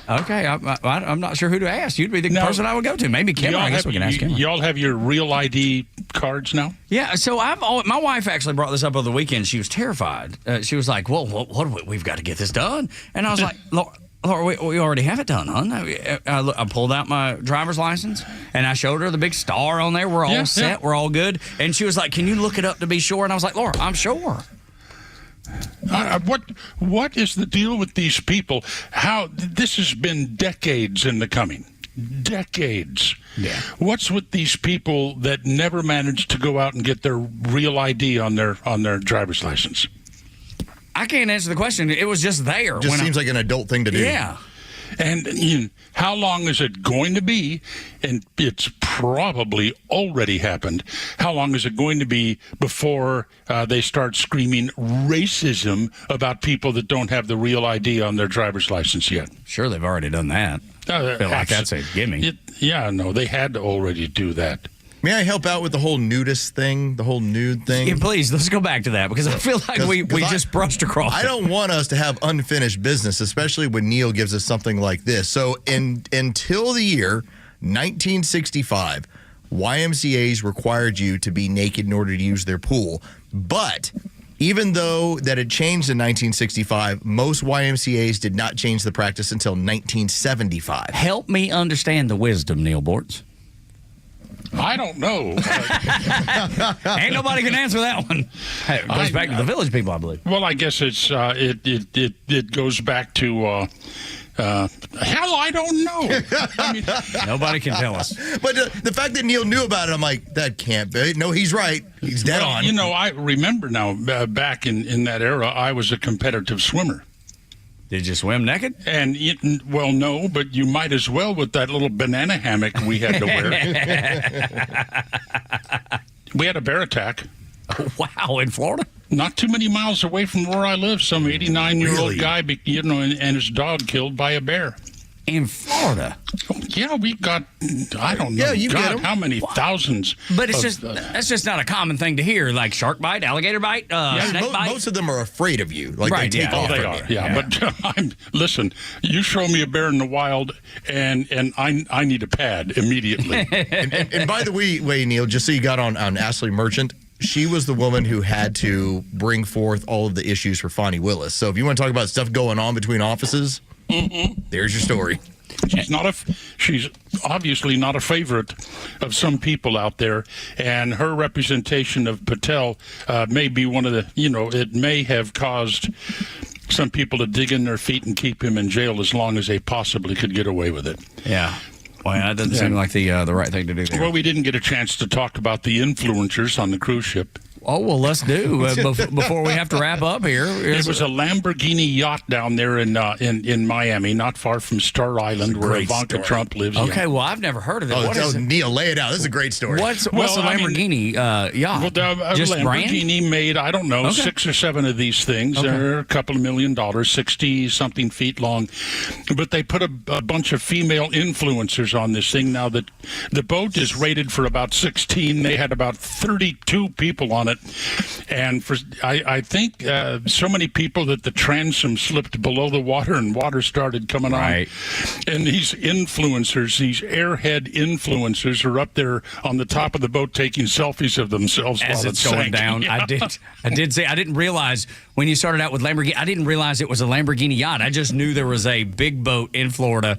Okay, I'm not sure who to ask. You'd be the person I would go to. Maybe Kim. I guess we can ask him.
Y'all have your real ID cards now?
Yeah. So my wife actually brought this up over the weekend. She was terrified. She was like, "Well, we've got to get this done." And I was like, Laura, we already have it done, hon. I pulled out my driver's license, and I showed her the big star on there. We're all set. Yeah. We're all good. And she was like, can you look it up to be sure? And I was like, Laura, I'm sure.
What is the deal with these people? How this has been decades in the coming. Decades.
Yeah.
What's with these people that never managed to go out and get their real ID on their driver's license?
I can't answer the question. It was just there.
Just seems like an adult thing to do.
Yeah.
And how long is it going to be? And it's probably already happened. How long is it going to be before they start screaming racism about people that don't have the real ID on their driver's license yet?
Sure, they've already done that. I feel like that's a gimme.
They had to already do that.
May I help out with the whole nudist thing, the whole nude thing?
Yeah, please, let's go back to that because I feel like we just brushed across
I don't want us to have unfinished business, especially when Neil gives us something like this. So until the year 1965, YMCAs required you to be naked in order to use their pool. But even though that had changed in 1965, most YMCAs did not change the practice until 1975.
Help me understand the wisdom, Neil Bortz.
I don't know.
Ain't nobody can answer that one. It goes back to the Village People, I believe.
Well, I guess it's it goes back to hell. I don't know. I mean,
nobody can tell us.
But the fact that Neil knew about it, I'm like, that can't be. No, he's right. He's dead on.
I remember now. Back in that era, I was a competitive swimmer.
Did you swim naked?
And no, but you might as well with that little banana hammock we had to wear. We had a bear attack.
Oh, wow, in Florida?
Not too many miles away from where I live. Some 89-year-old guy, and his dog killed by a bear.
in Florida.
Yeah, we got, I don't know,
Yeah, you get 'em.
how many thousands.
But it's
of,
that's just not a common thing to hear, like shark bite, alligator bite, snake bite.
Most of them are afraid of you. Like
Right,
they take
yeah.
off
Oh, they
from
are,
you.
yeah. But listen, you show me a bear in the wild, and I need a pad immediately.
And by the way, Neil, just so you got on Ashley Merchant, she was the woman who had to bring forth all of the issues for Fonnie Willis. So if you want to talk about stuff going on between offices, there's your story.
She's obviously not a favorite of some people out there, and her representation of Patel may be one of the, it may have caused some people to dig in their feet and keep him in jail as long as they possibly could get away with it.
Yeah. Well, that doesn't seem like the right thing to do there.
Well, we didn't get a chance to talk about the influencers on the cruise ship.
Oh, well, let's do before we have to wrap up here.
It was a Lamborghini yacht down there in Miami, not far from Star Island, where
great
Ivanka
story.
Trump lives.
Okay, well, I've never heard of it. What is it?
Neil, lay it out. This is a great story.
What's the
Well, I mean,
Lamborghini yacht?
Well, the
Just
Lamborghini made, I don't know, 6 or 7 of these things.
Okay.
They're a couple of $1 million, 60-something feet long. But they put a bunch of female influencers on this thing. Now, the boat is rated for about 16. They had about 32 people on it. And I think so many people that the transom slipped below the water and water started coming
Right.
on. And these influencers, these airhead influencers, are up there on the top of the boat taking selfies of themselves
As
while
it's going
sank.
down.
Yeah.
I did say I didn't realize when you started out with Lamborghini. I didn't realize it was a Lamborghini yacht. I just knew there was a big boat in Florida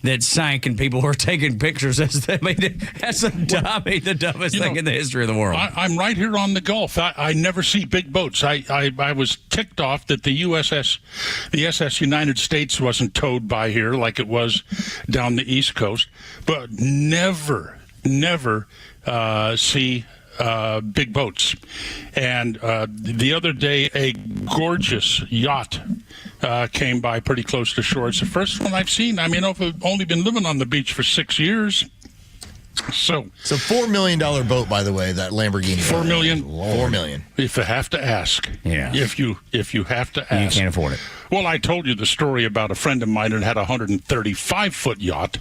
that sank and people were taking pictures as they made it. That's the dumbest thing in the history of the world.
I'm right here on the Gulf. I never see big boats. I was ticked off that the SS United States wasn't towed by here like it was down the East Coast, but never see big boats. And the other day, a gorgeous yacht came by pretty close to shore. It's the first one I've seen. I mean, I've only been living on the beach for 6 years. So
It's a $4 million boat, by the way, that Lamborghini.
$4 million.
$4 million.
If you have to ask.
Yeah.
If you have to
You
ask.
can't afford it.
Well, I told you the story about a friend of mine that had a 135-foot yacht.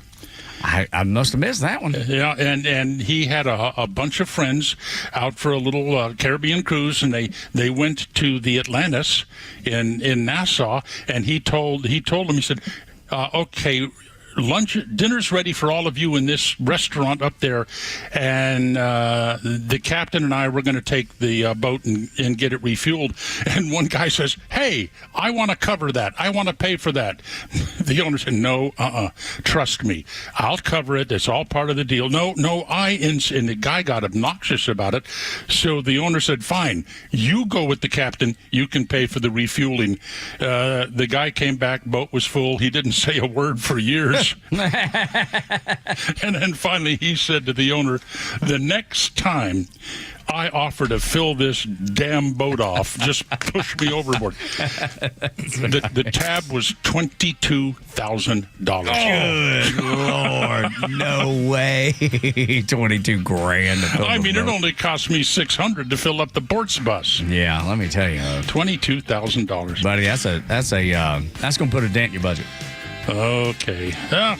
I must have missed that one.
Yeah, and he had a bunch of friends out for a little Caribbean cruise, and they went to the Atlantis in Nassau, and he told them, he said, okay, dinner's ready for all of you in this restaurant up there, and the captain and I were going to take the boat and get it refueled. And one guy says, hey, I want to cover that. I want to pay for that. The owner said, no, trust me. I'll cover it. It's all part of the deal. No, and the guy got obnoxious about it. So the owner said, fine, you go with the captain. You can pay for the refueling. The guy came back. Boat was full. He didn't say a word for years. And then finally he said to the owner, the next time I offer to fill this damn boat off, just push me overboard. The tab was $22,000.
Good Lord, no way. 22 grand. To fill
I mean,
the
it
boat.
only cost me $600 to fill up the ports bus.
Yeah, let me tell you,
$22,000.
buddy. That's gonna put a dent in your budget.
Okay.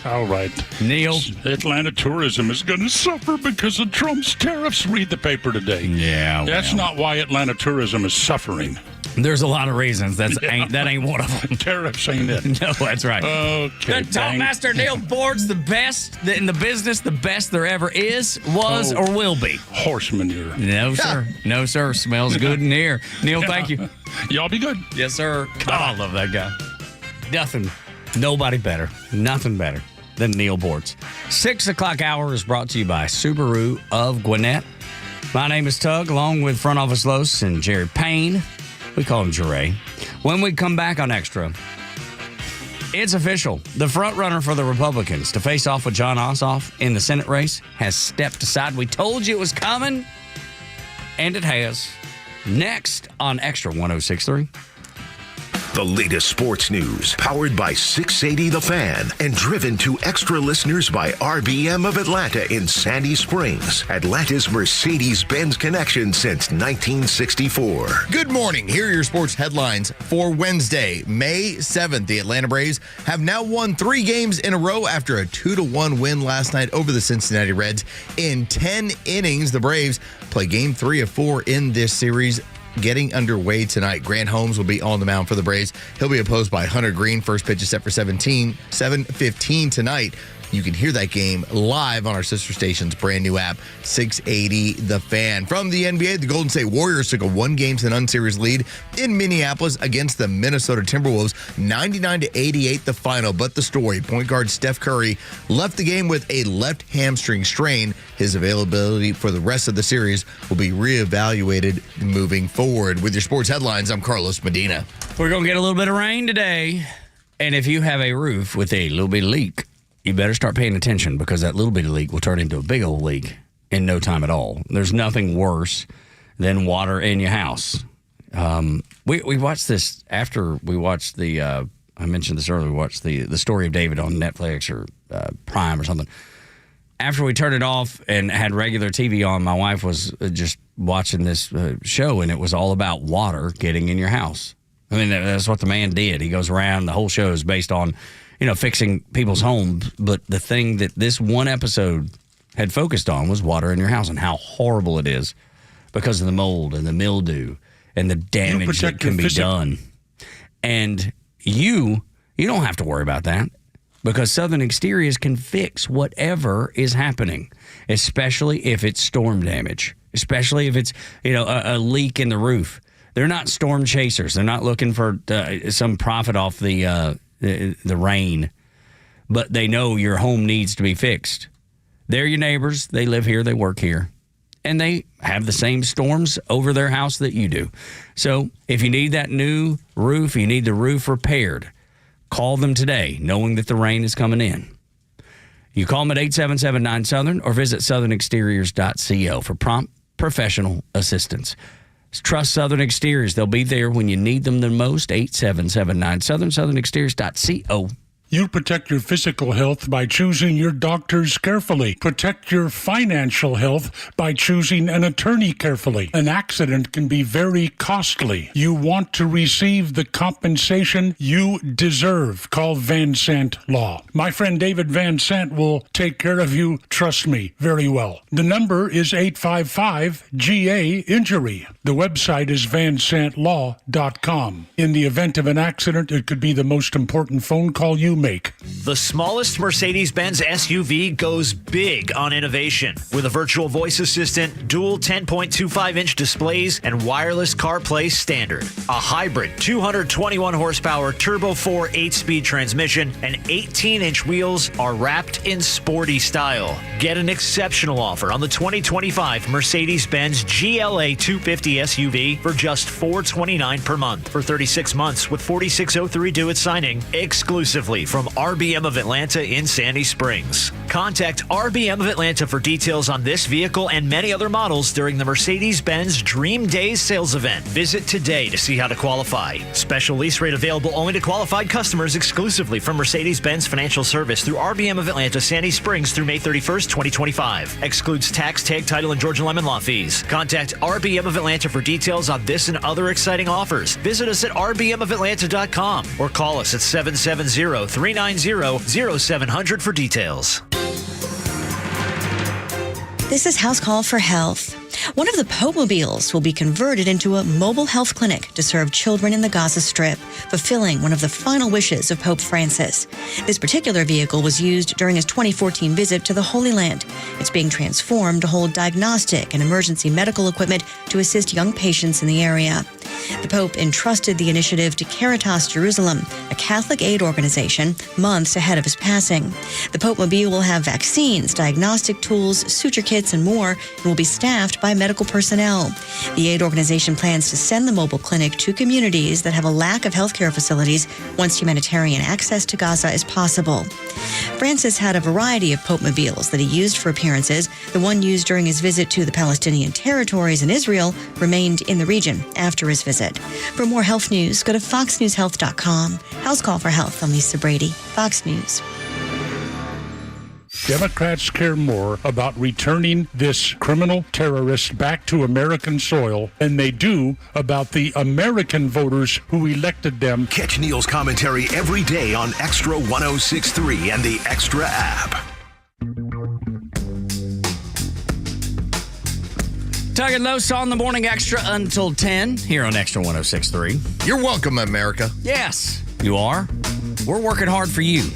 All right.
Neil.
Atlanta tourism is going to suffer because of Trump's tariffs. Read the paper today.
Yeah,
That's
well.
not why Atlanta tourism is suffering.
There's a lot of reasons. That ain't one of them.
Tariffs ain't it.
No, that's right.
Okay.
The Top Master Neil Board's the best in the business, the best there ever is, was, or will be.
Horse manure.
No, sir. No, sir. Smells good in here. Neil, thank you.
Y'all be good.
Yes, sir. God, I love that guy. Nobody better. Nothing better than Neil Boards. 6 o'clock hour is brought to you by Subaru of Gwinnett. My name is Tug, along with Front Office Los and Jerry Payne. We call him Jerry. When we come back on Extra, it's official. The front runner for the Republicans to face off with John Ossoff in the Senate race has stepped aside. We told you it was coming, and it has. Next on Extra 106.3.
The latest sports news, powered by 680 The Fan, and driven to extra listeners by RBM of Atlanta in Sandy Springs, Atlanta's Mercedes-Benz connection since 1964.
Good morning. Here are your sports headlines for Wednesday, May 7th. The Atlanta Braves have now won 3 games in a row after a 2-1 win last night over the Cincinnati Reds. In 10 innings, the Braves play game 3 of 4 in this series, getting underway tonight. Grant Holmes will be on the mound for the Braves. He'll be opposed by Hunter Green. First pitch is set for 7:15 tonight. You can hear that game live on our sister station's brand new app, 680 The Fan. From the NBA, the Golden State Warriors took a 1-game-to-none series lead in Minneapolis against the Minnesota Timberwolves, 99-88 the final. But the story, point guard Steph Curry left the game with a left hamstring strain. His availability for the rest of the series will be reevaluated moving forward. With your sports headlines, I'm Carlos Medina.
We're going to get a little bit of rain today. And if you have a roof with a little bit of leak, you better start paying attention, because that little bit of leak will turn into a big old leak in no time at all. There's nothing worse than water in your house. We watched this after we watched the, I mentioned this earlier, we watched the Story of David on Netflix or Prime or something. After we turned it off and had regular TV on, my wife was just watching this show, and it was all about water getting in your house. I mean, that's what the man did. He goes around, the whole show is based on, fixing people's homes. But the thing that this one episode had focused on was water in your house and how horrible it is because of the mold and the mildew and the damage that can be done. And you don't have to worry about that, because Southern Exteriors can fix whatever is happening, especially if it's storm damage, especially if it's, a leak in the roof. They're not storm chasers. They're not looking for some profit off the rain, but they know your home needs to be fixed. They're your neighbors. They live here. They work here. And they have the same storms over their house that you do. So if you need that new roof, you need the roof repaired, call them today, knowing that the rain is coming in. You call them at 8779-SOUTHERN or visit southernexteriors.co for prompt professional assistance. Trust Southern Exteriors. They'll be there when you need them the most. 8779-SOUTHERN, southernexteriors.co.
You protect your physical health by choosing your doctors carefully. Protect your financial health by choosing an attorney carefully. An accident can be very costly. You want to receive the compensation you deserve. Call Van Sant Law. My friend David Van Sant will take care of you, trust me, very well. The number is 855-GA-INJURY. The website is vansantlaw.com. In the event of an accident, it could be the most important phone call you make.
The smallest Mercedes-Benz SUV goes big on innovation. With a virtual voice assistant, dual 10.25-inch displays, and wireless CarPlay standard. A hybrid 221 horsepower Turbo 4 8-speed transmission and 18-inch wheels are wrapped in sporty style. Get an exceptional offer on the 2025 Mercedes-Benz GLA 250 SUV for just $429 per month for 36 months with 4603 due at signing, exclusively from RBM of Atlanta in Sandy Springs. Contact RBM of Atlanta for details on this vehicle and many other models during the Mercedes-Benz Dream Days sales event. Visit today to see how to qualify. Special lease rate available only to qualified customers exclusively from Mercedes-Benz Financial Service through RBM of Atlanta, Sandy Springs through May 31st, 2025. Excludes tax, tag, title, and Georgia Lemon law fees. Contact RBM of Atlanta for details on this and other exciting offers. Visit us at rbmofatlanta.com or call us at 770-390-0700 for details.
This is House Call for Health. One of the Pope-mobiles will be converted into a mobile health clinic to serve children in the Gaza Strip, fulfilling one of the final wishes of Pope Francis. This particular vehicle was used during his 2014 visit to the Holy Land. It's being transformed to hold diagnostic and emergency medical equipment to assist young patients in the area. The Pope entrusted the initiative to Caritas Jerusalem, a Catholic aid organization, months ahead of his passing. The Pope-mobile will have vaccines, diagnostic tools, suture kits, and more, and will be staffed by medical personnel. The aid organization plans to send the mobile clinic to communities that have a lack of healthcare facilities once humanitarian access to Gaza is possible. Francis had a variety of Pope-mobiles that he used for appearances. The one used during his visit to the Palestinian territories in Israel remained in the region after his visit. For more health news, go to foxnewshealth.com. House Call for Health. I'm Lisa Brady, Fox News.
Democrats care more about returning this criminal terrorist back to American soil than they do about the American voters who elected them.
Catch Neil's commentary every day on Extra 106.3 and the Extra app.
Tug and Los on the Morning Extra until 10 here on Extra 106.3.
You're welcome, America.
Yes, you are. We're working hard for you.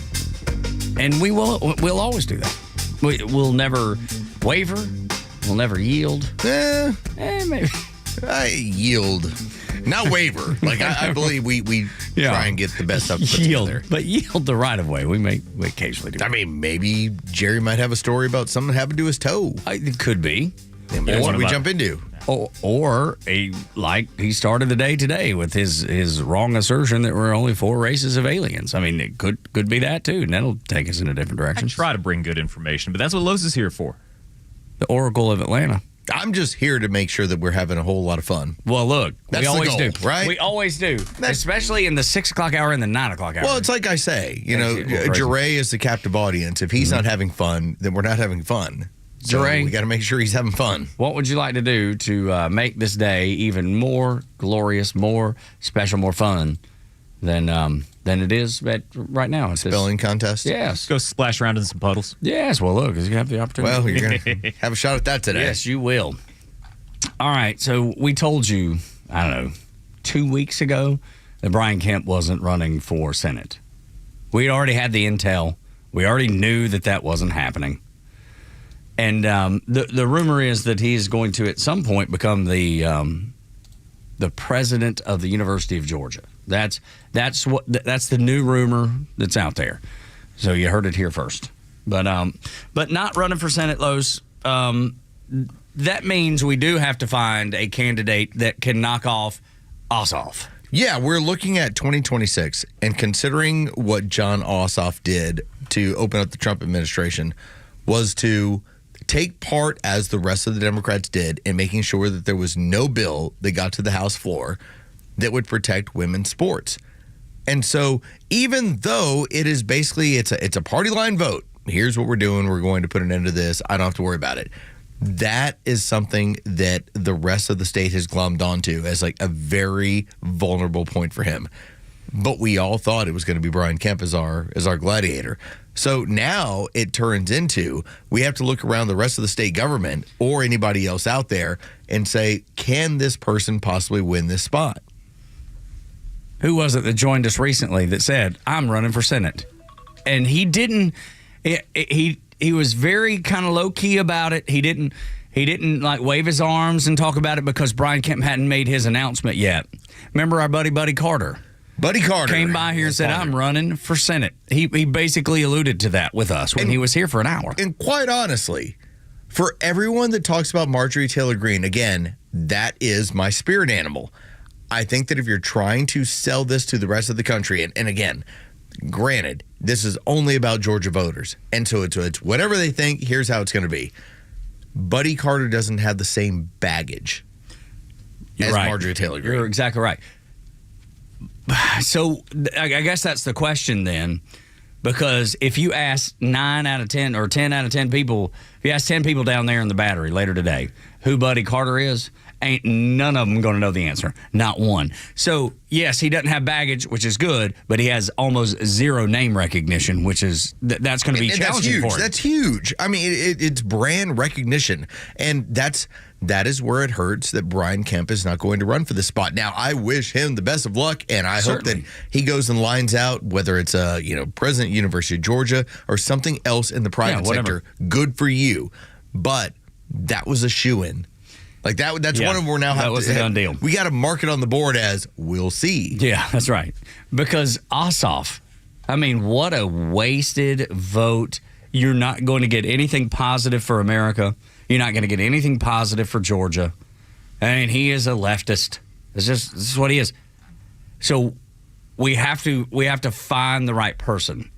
And we'll always do that. We'll never waver. We'll never yield. Maybe.
I yield. Not waver. Like, I believe we try and get the best stuff put together.
But yield the right of way. We occasionally do.
I mean, maybe Jerry might have a story about something that happened to his toe.
It could be.
And that's what we jump into.
Or he started the day today with his wrong assertion that we're only 4 races of aliens. I mean, it could be that too, and that'll take us in a different direction.
I try to bring good information, but that's what Los is here for.
The Oracle of Atlanta.
I'm just here to make sure that we're having a whole lot of fun.
Well, look,
that's
we always
the goal,
do,
right?
We always do, especially in the 6 o'clock hour and the 9 o'clock hour.
Well, it's like I say, Jerry is the captive audience. If he's not having fun, then we're not having fun. So
Jerry,
we got to make sure he's having fun.
What would you like to do to make this day even more glorious, more special, more fun than it is right now? It's
spelling contest?
Yes.
Go splash around in some puddles.
Yes. Well, look, you have the opportunity.
Well, you're going to have a shot at that today.
Yes, you will. All right. So we told you, I don't know, 2 weeks ago that Brian Kemp wasn't running for Senate. We already had the intel. We already knew that wasn't happening. And the rumor is that he is going to, at some point, become the president of the University of Georgia. That's the new rumor that's out there. So you heard it here first. But not running for Senate, Los. That means we do have to find a candidate that can knock off Ossoff.
Yeah, we're looking at 2026, and considering what John Ossoff did to open up the Trump administration was to take part, as the rest of the Democrats did, in making sure that there was no bill that got to the House floor that would protect women's sports. And so even though it is basically, it's a party line vote, here's what we're doing, we're going to put an end to this, I don't have to worry about it. That is something that the rest of the state has glommed onto as like a very vulnerable point for him. But we all thought it was going to be Brian Kemp as our gladiator. So now it turns into we have to look around the rest of the state government or anybody else out there and say, can this person possibly win this spot?
Who was it that joined us recently that said, I'm running for Senate? And he didn't, he was very kind of low key about it. He didn't like wave his arms and talk about it because Brian Kemp hadn't made his announcement yet. Remember our Buddy Carter?
Buddy Carter
came by here and said, I'm running for Senate. He basically alluded to that with us when he was here for an hour.
And quite honestly, for everyone that talks about Marjorie Taylor Greene, again, that is my spirit animal. I think that if you're trying to sell this to the rest of the country, and again, granted, this is only about Georgia voters. And so it's whatever they think, here's how it's going to be. Buddy Carter doesn't have the same baggage as Marjorie Taylor Greene.
You're exactly right. So I guess that's the question then, because if you ask 9 out of 10 or 10 out of 10 people, if you ask 10 people down there in the Battery later today who Buddy Carter is, ain't none of them going to know the answer. Not one. So, yes, he doesn't have baggage, which is good, but he has almost zero name recognition, which is that's going to be challenging for him.
That's huge. I mean, it's brand recognition, and that is where it hurts that Brian Kemp is not going to run for this spot. Now, I wish him the best of luck, and I hope that he goes and lines out, whether it's President University of Georgia or something else in the private sector. Good for you. But that was a shoo-in. Like that's one of them we're now
that was a done deal.
We got to mark it on the board as we'll see.
Yeah, that's right. Because Ossoff, I mean, what a wasted vote. You're not going to get anything positive for America. You're not going to get anything positive for Georgia. I mean, he is a leftist. This is what he is. So we have to find the right person.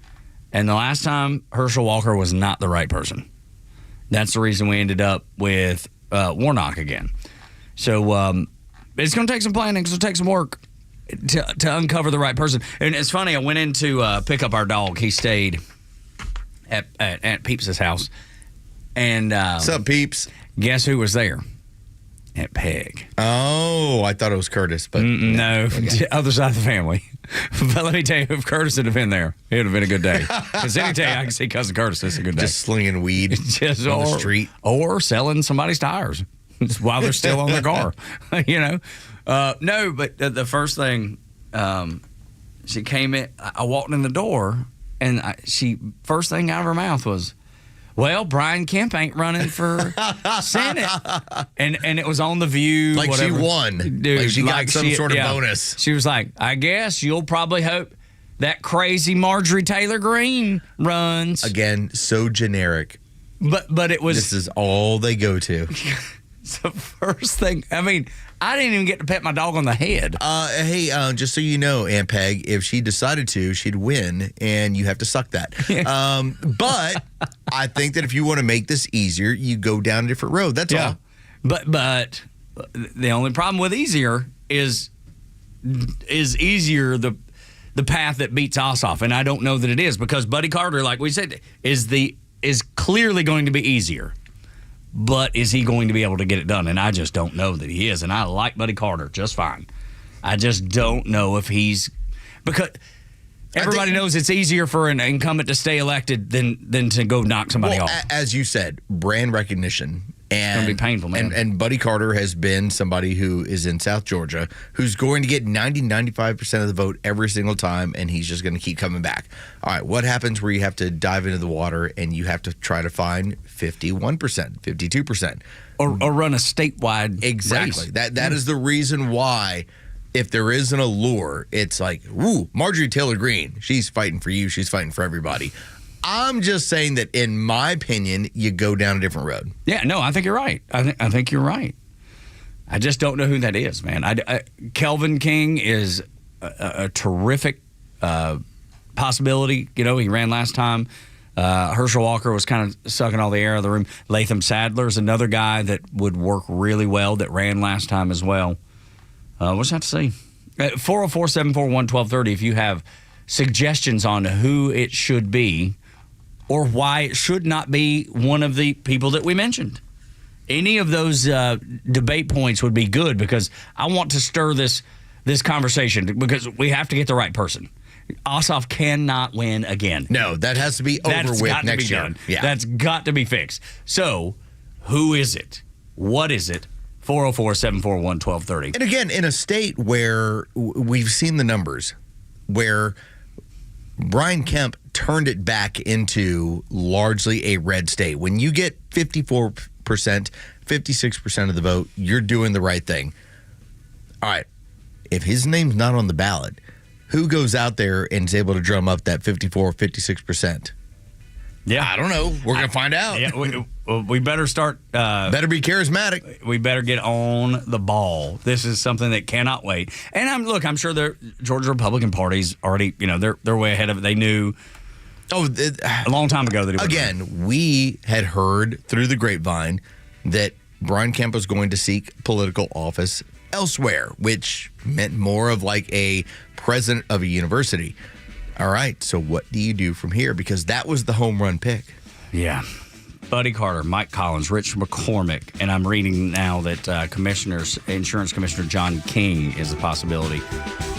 And the last time, Herschel Walker was not the right person. That's the reason we ended up with Warnock again. So it's going to take some planning. It's going to take some work to uncover the right person. And it's funny, I went in to pick up our dog. He stayed at Aunt Peeps' house. And
what's up, Peeps?
Guess who was there? Aunt Peg.
Oh, I thought it was Curtis, but
no, other side of the family. But let me tell you, if Curtis had been there, it would have been a good day. Because any day I can see Cousin Curtis, it's a good day.
Just slinging weed
just
on the street.
Or selling somebody's tires while they're still on their car. No, but the first thing, she came in, I walked in the door, and first thing out of her mouth was, well, Brian Kemp ain't running for Senate. And it was on The View.
Like
whatever.
she won.
Dude,
like she got some sort of bonus.
She was like, I guess you'll probably hope that crazy Marjorie Taylor Greene runs.
Again, so generic.
But it was...
This is all they go to.
It's the first thing. I mean, I didn't even get to pet my dog on the head.
Hey, just so you know, Aunt Peg, if she decided to, she'd win, and you have to suck that. But I think that if you want to make this easier, you go down a different road. That's all.
But the only problem with easier is easier the path that beats Ossoff, and I don't know that it is, because Buddy Carter, like we said, is clearly going to be easier. But is he going to be able to get it done? And I just don't know that he is. And I like Buddy Carter just fine. I just don't know if he's... Because everybody knows it's easier for an incumbent to stay elected than to go knock somebody off.
As you said, brand recognition. And,
it's going to be painful, man.
And Buddy Carter has been somebody who is in South Georgia who's going to get 95% of the vote every single time, and he's just going to keep coming back. All right, what happens where you have to dive into the water and you have to try to find 51%, 52%?
Or run a statewide
Exactly.
race.
That is the reason why, if there is an allure, it's like, ooh, Marjorie Taylor Greene, she's fighting for you, she's fighting for everybody. I'm just saying that, in my opinion, you go down a different road.
Yeah, no, I think you're right. I think you're right. I just don't know who that is, man. Kelvin King is a terrific possibility. You know, he ran last time. Herschel Walker was kind of sucking all the air out of the room. Latham Sadler is another guy that would work really well that ran last time as well. We'll just have to see. 404-741-1230 if you have suggestions on who it should be, or why it should not be one of the people that we mentioned. Any of those debate points would be good, because I want to stir this conversation, because we have to get the right person. Ossoff cannot win again.
No, that has to be over with next year.
Done. Yeah. That's got to be fixed. So, who is it? What is it? 404-741-1230.
And again, in a state where we've seen the numbers, where Brian Kemp turned it back into largely a red state. When you get 54%, 56% of the vote, you're doing the right thing. All right, if his name's not on the ballot, who goes out there and is able to drum up that 54, 56%?
Yeah,
I don't know. We're going to find out.
Yeah, we better start.
Better be charismatic.
We better get on the ball. This is something that cannot wait. And I'm sure the Georgia Republican Party's already, they're way ahead of it. They knew a long time ago that it would.
Again, we had heard through the grapevine that Brian Kemp was going to seek political office elsewhere, which meant more of like a president of a university. All right, so what do you do from here? Because that was the home run pick.
Yeah. Buddy Carter, Mike Collins, Rich McCormick, and I'm reading now that Insurance Commissioner John King is a possibility.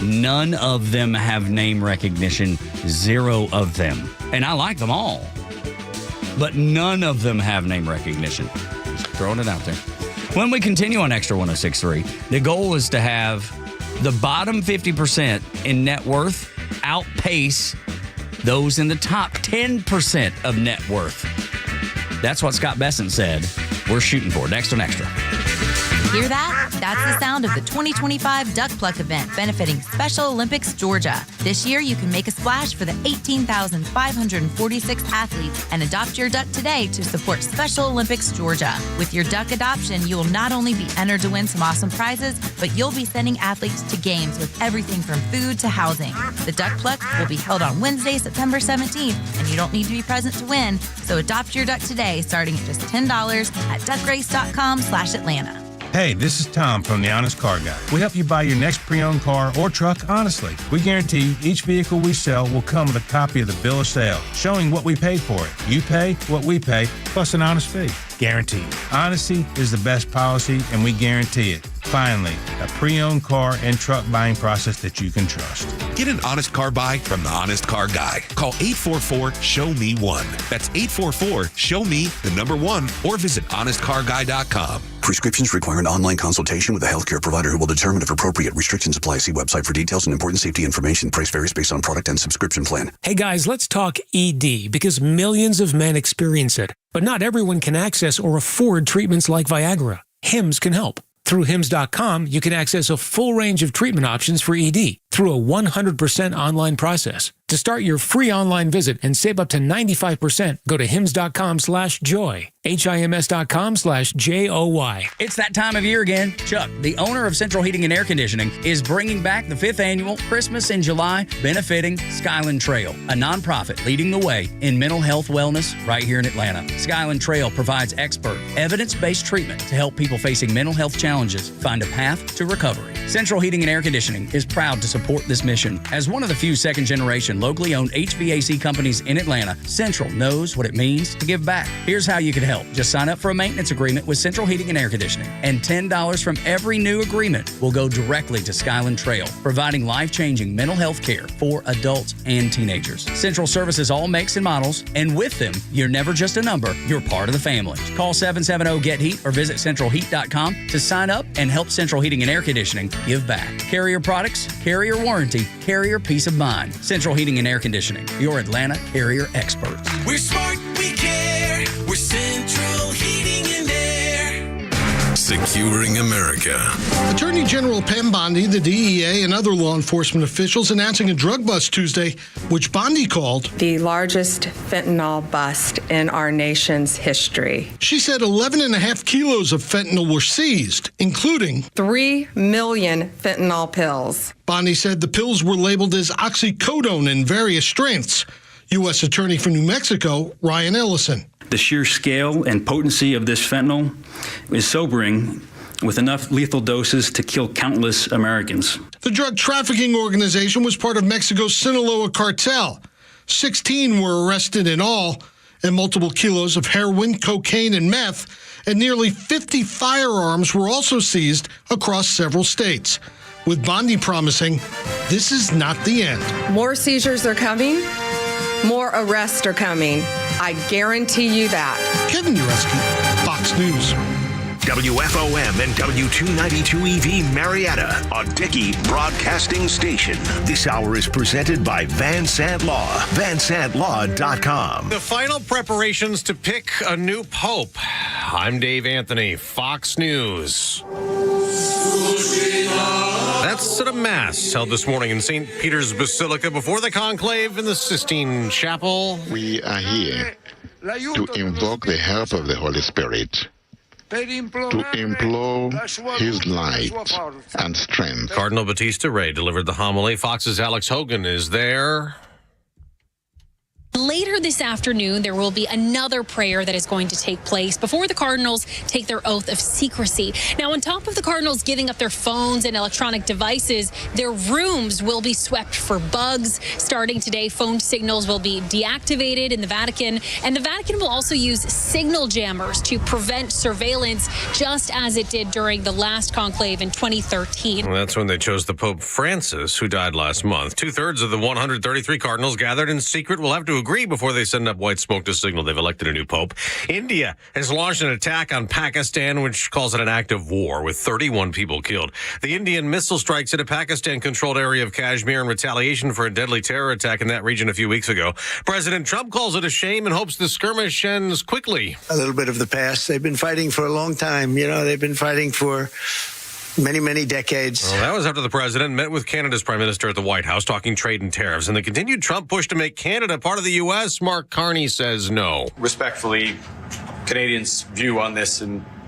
None of them have name recognition, 0 of them. And I like them all, but none of them have name recognition. Just throwing it out there. When we continue on Extra 106.3, the goal is to have the bottom 50% in net worth outpace those in the top 10% of net worth. That's what Scott Bessent said we're shooting for. Next on Extra.
Hear that? That's the sound of the 2025 Duck Pluck event benefiting Special Olympics Georgia. This year, you can make a splash for the 18,546 athletes and adopt your duck today to support Special Olympics Georgia. With your duck adoption, you will not only be entered to win some awesome prizes, but you'll be sending athletes to games with everything from food to housing. The Duck Pluck will be held on Wednesday, September 17th, and you don't need to be present to win. So adopt your duck today, starting at just $10 at duckrace.com/Atlanta.
Hey, this is Tom from The Honest Car Guy. We help you buy your next pre-owned car or truck honestly. We guarantee each vehicle we sell will come with a copy of the bill of sale, showing what we paid for it. You pay what we pay, plus an honest fee. Guaranteed. Honesty is the best policy, and we guarantee it. Finally, a pre-owned car and truck buying process that you can trust.
Get an honest car buy from the Honest Car Guy. Call 844-SHOW-ME-1. That's 844-SHOW-ME-1 or visit honestcarguy.com.
Prescriptions require an online consultation with a healthcare provider who will determine if appropriate. Restrictions apply. See website for details and important safety information. Price varies based on product and subscription plan.
Hey guys, let's talk ED because millions of men experience it. But not everyone can access or afford treatments like Viagra. Hims can help. Through Hims.com, you can access a full range of treatment options for ED through a 100% online process. To start your free online visit and save up to 95%, go to hims.com/joy. HIMS.com/JOY.
It's that time of year again. Chuck, the owner of Central Heating and Air Conditioning, is bringing back the 5th annual Christmas in July benefiting Skyland Trail, a nonprofit leading the way in mental health wellness right here in Atlanta. Skyland Trail provides expert, evidence-based treatment to help people facing mental health challenges find a path to recovery. Central Heating and Air Conditioning is proud to support this mission. As one of the few second-generation locally owned HVAC companies in Atlanta, Central knows what it means to give back. Here's how you can help. Just sign up for a maintenance agreement with Central Heating and Air Conditioning, and $10 from every new agreement will go directly to Skyland Trail, providing life-changing mental health care for adults and teenagers. Central services all makes and models, and with them, you're never just a number, you're part of the family. Call 770-GET-HEAT or visit centralheat.com to sign up and help Central Heating and Air Conditioning give back. Carrier products, carrier warranty, carrier peace of mind. Central Heating and Air Conditioning, your Atlanta carrier experts.
We're smart, we care. We're Central Heating and Air.
Securing America.
Attorney General Pam Bondi, the DEA, and other law enforcement officials announcing a drug bust Tuesday, which Bondi called
the largest fentanyl bust in our nation's history.
She said 11.5 kilos of fentanyl were seized, including
3 million fentanyl pills.
Bondi said the pills were labeled as oxycodone in various strengths. U.S. Attorney for New Mexico, Ryan Ellison.
The sheer scale and potency of this fentanyl is sobering, with enough lethal doses to kill countless Americans.
The drug trafficking organization was part of Mexico's Sinaloa cartel. 16 were arrested in all, and multiple kilos of heroin, cocaine, and meth, and nearly 50 firearms were also seized across several states, with Bondi promising this is not the end.
More seizures are coming. More arrests are coming. I guarantee you that.
Kevin Ureski, Fox News.
WFOM and W292EV Marietta, a Dickey Broadcasting Station. This hour is presented by Van Sant Law, vansantlaw.com.
The final preparations to pick a new pope. I'm Dave Anthony, Fox News. That's at a mass held this morning in St. Peter's Basilica before the conclave in the Sistine Chapel.
We are here to invoke the help of the Holy Spirit, to implore his light and strength.
Cardinal Batista Ray delivered the homily. Fox's Alex Hogan is there.
Later this afternoon, there will be another prayer that is going to take place before the Cardinals take their oath of secrecy. Now, on top of the Cardinals giving up their phones and electronic devices, their rooms will be swept for bugs. Starting today, phone signals will be deactivated in the Vatican, and the Vatican will also use signal jammers to prevent surveillance, just as it did during the last conclave in 2013.
Well, that's when they chose the Pope Francis, who died last month. 2/3 of the 133 cardinals gathered in secret will have to agree agree before they send up white smoke to signal they've elected a new pope. India has launched an attack on Pakistan, which calls it an act of war, with 31 people killed. The Indian missile strikes hit a Pakistan-controlled area of Kashmir in retaliation for a deadly terror attack in that region a few weeks ago. President Trump calls it a shame and hopes the skirmish ends quickly.
A little bit of the past. They've been fighting for a long time. They've been fighting for many, many decades.
Well, that was after the president met with Canada's prime minister at the White House talking trade and tariffs. And the continued Trump push to make Canada part of the U.S., Mark Carney says no.
Respectfully, Canadians' view on this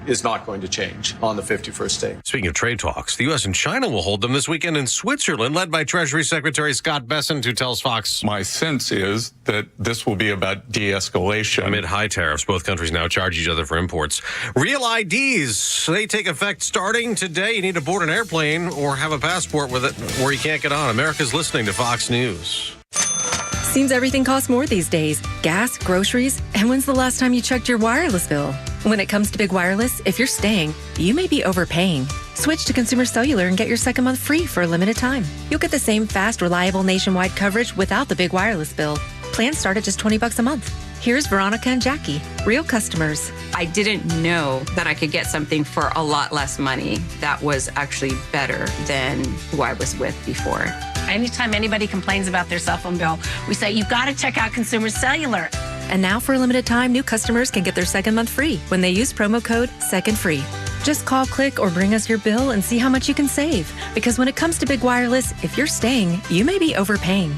is not going to change on the 51st state.
Speaking of trade talks, the U.S. and China will hold them this weekend in Switzerland, led by Treasury Secretary Scott Bessent, who tells Fox.
My sense is that this will be about de-escalation.
Amid high tariffs, both countries now charge each other for imports. Real IDs, they take effect starting today. You need to board an airplane or have a passport with it or you can't get on. America's listening to Fox News.
Seems everything costs more these days. Gas, groceries, and when's the last time you checked your wireless bill? When it comes to big wireless, if you're staying, you may be overpaying. Switch to Consumer Cellular and get your second month free for a limited time. You'll get the same fast, reliable nationwide coverage without the big wireless bill. Plans start at just $20 a month. Here's Veronica and Jackie, real customers.
I didn't know that I could get something for a lot less money that was actually better than who I was with before.
Anytime anybody complains about their cell phone bill, we say, you've got to check out Consumer Cellular.
And now for a limited time, new customers can get their second month free when they use promo code SECONDFREE. Just call, click, or bring us your bill and see how much you can save. Because when it comes to big wireless, if you're staying, you may be overpaying.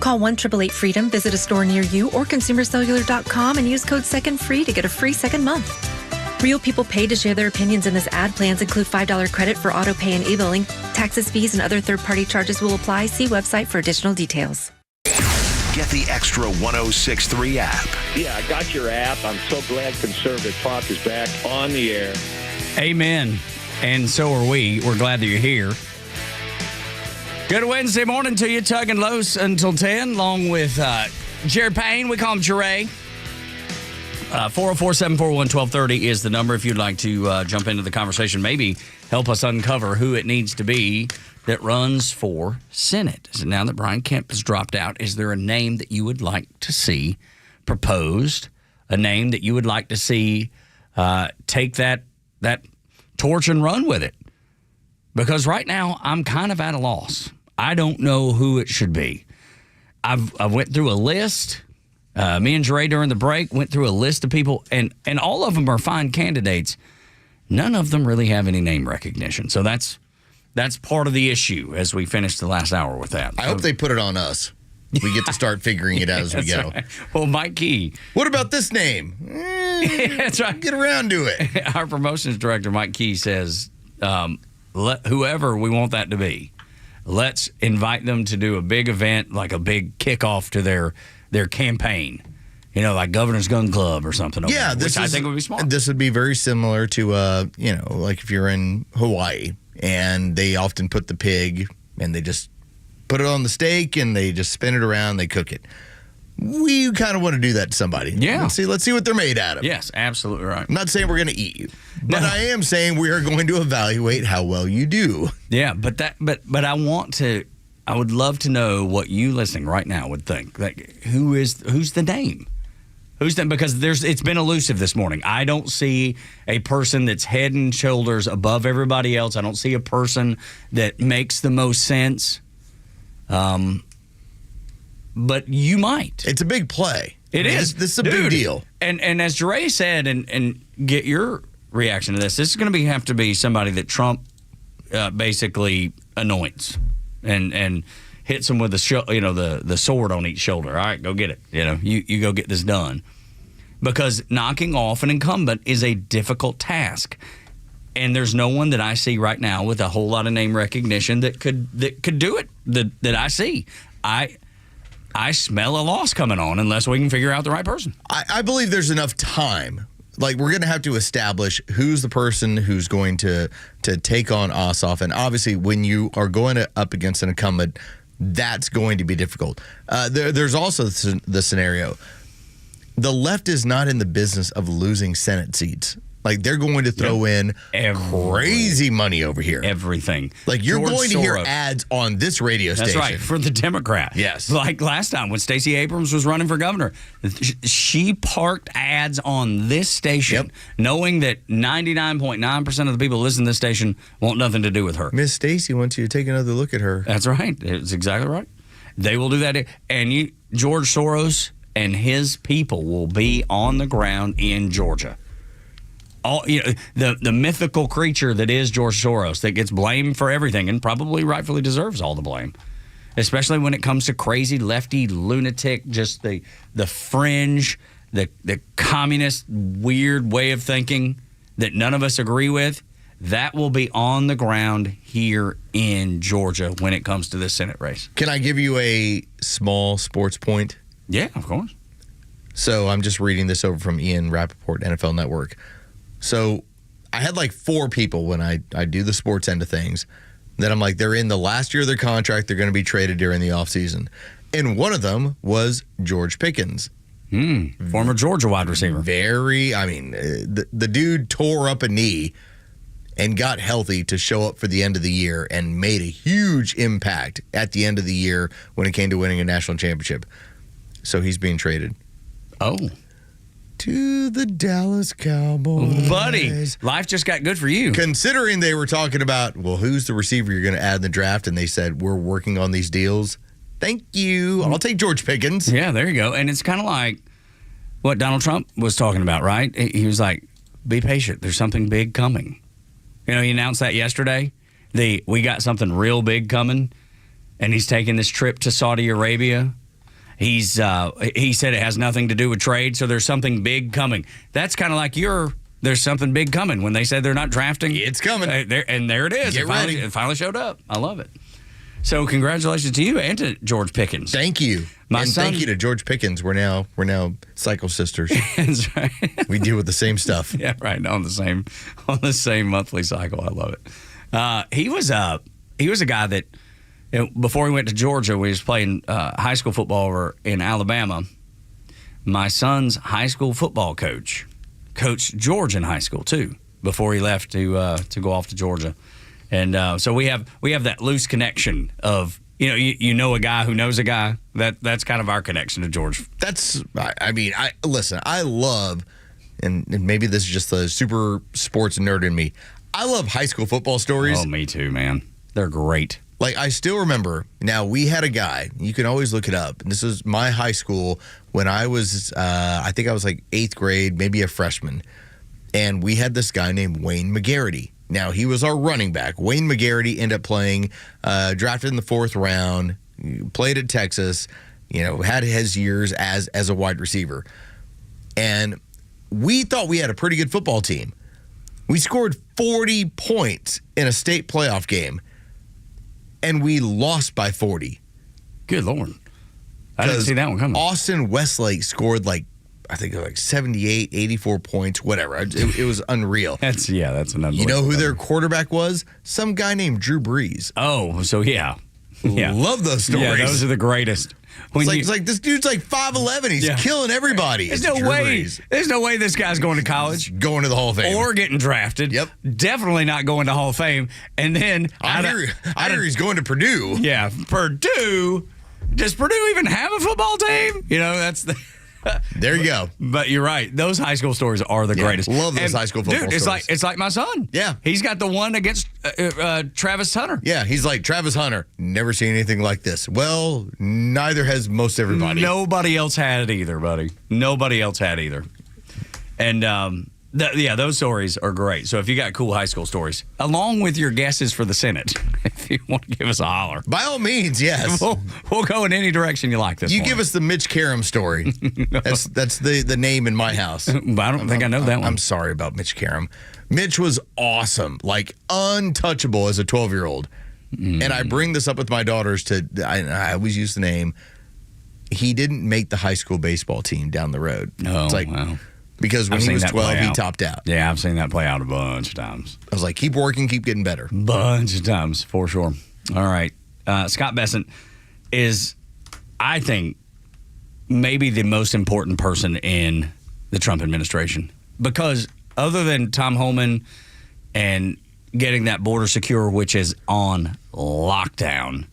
Call 1-888-FREEDOM, visit a store near you, or consumercellular.com and use code SECONDFREE to get a free second month. Real people paid to share their opinions in this ad. Plans include $5 credit for auto pay and e-billing. Taxes, fees, and other third-party charges will apply. See website for additional details.
Get the Extra 106.3 app.
Yeah, I got your app. I'm so glad Conservative Talk is back on the air.
Amen. And so are we. We're glad that you're here. Good Wednesday morning to you. Tug and Los until 10, along with Jared Payne. We call him Jeray. 404-741-1230 is the number if you'd like to jump into the conversation. Maybe help us uncover who it needs to be that runs for Senate. So now that Brian Kemp has dropped out, is there a name that you would like to see proposed? A name that you would like to see take that torch and run with it? Because right now, I'm kind of at a loss. I don't know who it should be. I've went through a list. Me and Jeray during the break went through a list of people, and all of them are fine candidates. None of them really have any name recognition. So that's part of the issue as we finish the last hour with that.
I hope they put it on us. We get to start figuring it out as we go.
Right. Well, Mike Key.
What about this name?
That's right.
Get around to it.
Our promotions director, Mike Key, says, whoever we want that to be, let's invite them to do a big event, like a big kickoff to their campaign. Like Governor's Gun Club or something.
Yeah,
which I think would be smart.
This would be very similar to, like if you're in Hawaii and they often put the pig and they just put it on the stake and they just spin it around, they cook it. We kind of want to do that to somebody.
Yeah.
Let's see what they're made out of.
Yes, absolutely right.
I'm not saying we're going to eat you, but I am saying we are going to evaluate how well you do.
Yeah, but I would love to know what you listening right now would think. Like, who's the name? Because it's been elusive this morning. I don't see a person that's head and shoulders above everybody else. I don't see a person that makes the most sense. But you might.
It's a big play.
It is.
This is a big deal.
And as Jeray said, and get your reaction to this, this is going to have to be somebody that Trump basically anoints and hits them with the sword on each shoulder. All right, go get it. You go get this done. Because knocking off an incumbent is a difficult task. And there's no one that I see right now with a whole lot of name recognition that could do it that I see. I smell a loss coming on unless we can figure out the right person.
I believe there's enough time. Like, we're going to have to establish who's the person who's going to take on Ossoff. And obviously, when you are going up against an incumbent, that's going to be difficult. There's also the scenario. The left is not in the business of losing Senate seats. Like, they're going to throw in crazy money over here.
Everything.
Like, you're
George
going to hear
Soros.
ads on this radio station.
That's right, for the Democrat.
Yes.
Like last time when Stacey Abrams was running for governor, she parked ads on this station, knowing that 99.9% of the people who listen to this station want nothing to do with her.
Miss Stacey wants you to take another look at her.
That's right. It's exactly right. They will do that. And George Soros and his people will be on the ground in Georgia. The mythical creature that is George Soros that gets blamed for everything and probably rightfully deserves all the blame, especially when it comes to crazy lefty lunatic, just the fringe, the communist weird way of thinking that none of us agree with. That will be on the ground here in Georgia when it comes to this Senate race.
Can I give you a small sports point?
Yeah, of course.
So I'm just reading this over from Ian Rappaport, NFL Network. So I had like 4 people when I do the sports end of things that I'm like, they're in the last year of their contract. They're going to be traded during the offseason. And one of them was George Pickens.
Former Georgia wide receiver.
The dude tore up a knee and got healthy to show up for the end of the year and made a huge impact at the end of the year when it came to winning a national championship. So he's being traded.
Oh.
To the Dallas Cowboys.
Buddy, life just got good for you.
Considering they were talking about, well, who's the receiver you're going to add in the draft? And they said, we're working on these deals. Thank you. I'll take George Pickens.
Yeah, there you go. And it's kind of like what Donald Trump was talking about, right? He was like, be patient. There's something big coming. He announced that yesterday. We got something real big coming. And he's taking this trip to Saudi Arabia. He said it has nothing to do with trade, so there's something big coming. That's kind of like there's something big coming. When they said they're not drafting,
it's coming.
And there it is. It finally showed up. I love it. So congratulations to you and to George Pickens.
Thank you. Thank you to George Pickens. We're now cycle sisters.
That's right.
We deal with the same stuff.
Yeah, right. On the same monthly cycle. I love it. He was a guy that, before he went to Georgia, we was playing high school football over in Alabama. My son's high school football coach coached George in high school too, before he left to go off to Georgia. And so we have that loose connection of you know a guy who knows a guy. That's kind of our connection to George.
I love, and maybe this is just the super sports nerd in me. I love high school football stories.
Oh, me too, man. They're great.
Like, I still remember, now we had a guy, you can always look it up. This was my high school when I was, I think I was like 8th grade, maybe a freshman. And we had this guy named Wayne McGarity. Now, he was our running back. Wayne McGarity ended up playing, drafted in the 4th round, played at Texas, had his years as a wide receiver. And we thought we had a pretty good football team. We scored 40 points in a state playoff game. And we lost by 40.
Good Lord. I didn't see that one coming.
Austin Westlake scored like 78, 84 points, whatever. It was unreal.
That's another.
You know who their quarterback was? Some guy named Drew Brees.
Oh, so yeah.
Love those stories.
Yeah, those are the greatest.
It's like this dude's like 5'11". He's killing everybody.
There's no way this guy's going to college.
Going to the Hall of Fame.
Or getting drafted.
Yep.
Definitely not going to Hall of Fame. And then
I hear he's going to Purdue.
Yeah, Purdue. Does Purdue even have a football team? That's the...
There you go.
But you're right. Those high school stories are the greatest.
Love those high school football stories.
It's like my son.
Yeah.
He's got the one against Travis Hunter.
Yeah, he's like, Travis Hunter, never seen anything like this. Well, neither has most everybody.
Nobody else had it either, buddy. Nobody else had either. And those stories are great. So if you got cool high school stories, along with your guesses for the Senate, if you want to give us a holler.
By all means, yes.
We'll go in any direction you like this
You
morning.
give us the Mitch Karam story. That's the name in my house.
But I don't think I know that one.
I'm sorry about Mitch Karam. Mitch was awesome, like untouchable as a 12-year-old. And I bring this up with my daughters I always use the name. He didn't make the high school baseball team down the road.
No,
it's like,
wow.
Because when he was 12, he topped out.
Yeah, I've seen that play out a bunch of times.
I was like, keep working, keep getting better.
Bunch of times, for sure. All right. Scott Bessent is, I think, maybe the most important person in the Trump administration. Because other than Tom Homan and getting that border secure, which is on lockdown,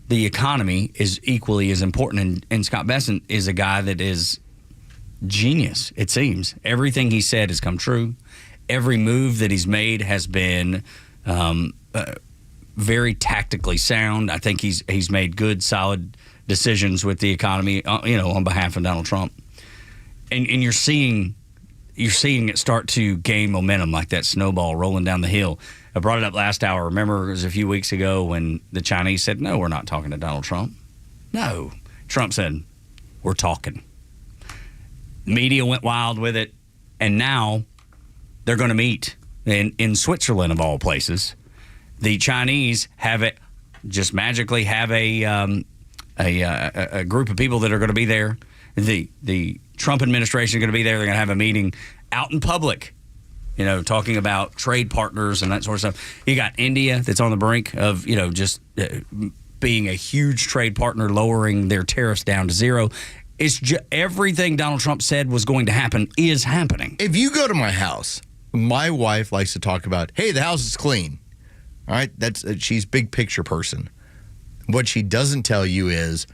the economy is equally as important. And Scott Bessent is a guy that is genius, it seems. Everything he said has come true. Every move that he's made has been very tactically sound. I think he's made good, solid decisions with the economy, on behalf of Donald Trump. And you're seeing it start to gain momentum, like that snowball rolling down the hill. I brought it up last hour. Remember, it was a few weeks ago when the Chinese said, "No, we're not talking to Donald Trump." No. Trump said, "We're talking." Media went wild with it, and now they're going to meet in Switzerland, of all places. The Chinese just magically have a group of people that are going to be there. The Trump administration is going to be there. They're going to have a meeting out in public, talking about trade partners and that sort of stuff. You got India that's on the brink of, just being a huge trade partner, lowering their tariffs down to zero. It's everything Donald Trump said was going to happen is happening.
If you go to my house, my wife likes to talk about, hey, the house is clean. All right, she's big picture person. What she doesn't tell you is,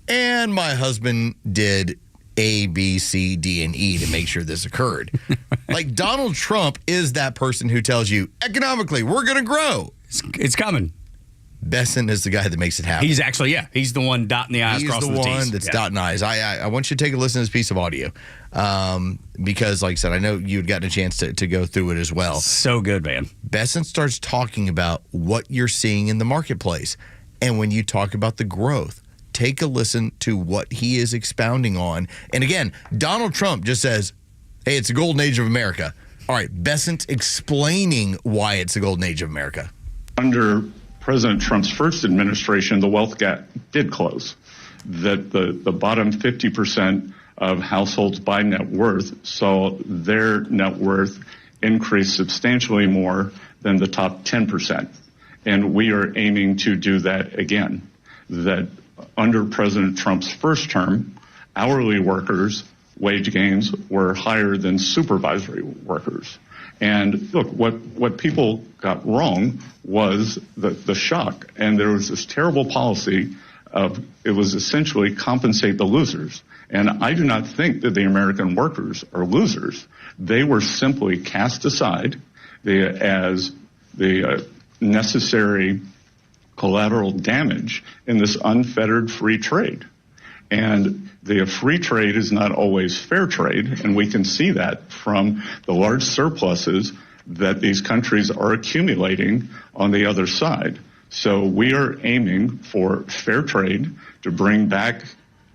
and my husband did A, B, C, D, and E to make sure this occurred. Like Donald Trump is that person who tells you, economically, we're going to grow.
It's coming.
Bessent is the guy that makes it happen.
He's actually, he's the one dotting the I's, crossing the T's.
He's the one that's dotting I's. I want you to take a listen to this piece of audio because, like I said, I know you'd gotten a chance to go through it as well.
So good, man.
Bessent starts talking about what you're seeing in the marketplace. And when you talk about the growth, take a listen to what he is expounding on. And again, Donald Trump just says, hey, it's the golden age of America. All right, Bessent explaining why it's the golden age of America.
Under President Trump's first administration, the wealth gap did close. That the bottom 50% of households by net worth saw their net worth increase substantially more than the top 10%. And we are aiming to do that again. That under President Trump's first term, hourly workers' wage gains were higher than supervisory workers. And look, what people got wrong was the shock. And there was this terrible policy of, it was essentially compensate the losers. And I do not think that the American workers are losers. They were simply cast aside as the necessary collateral damage in this unfettered free trade. And the free trade is not always fair trade, and we can see that from the large surpluses that these countries are accumulating on the other side. So we are aiming for fair trade to bring back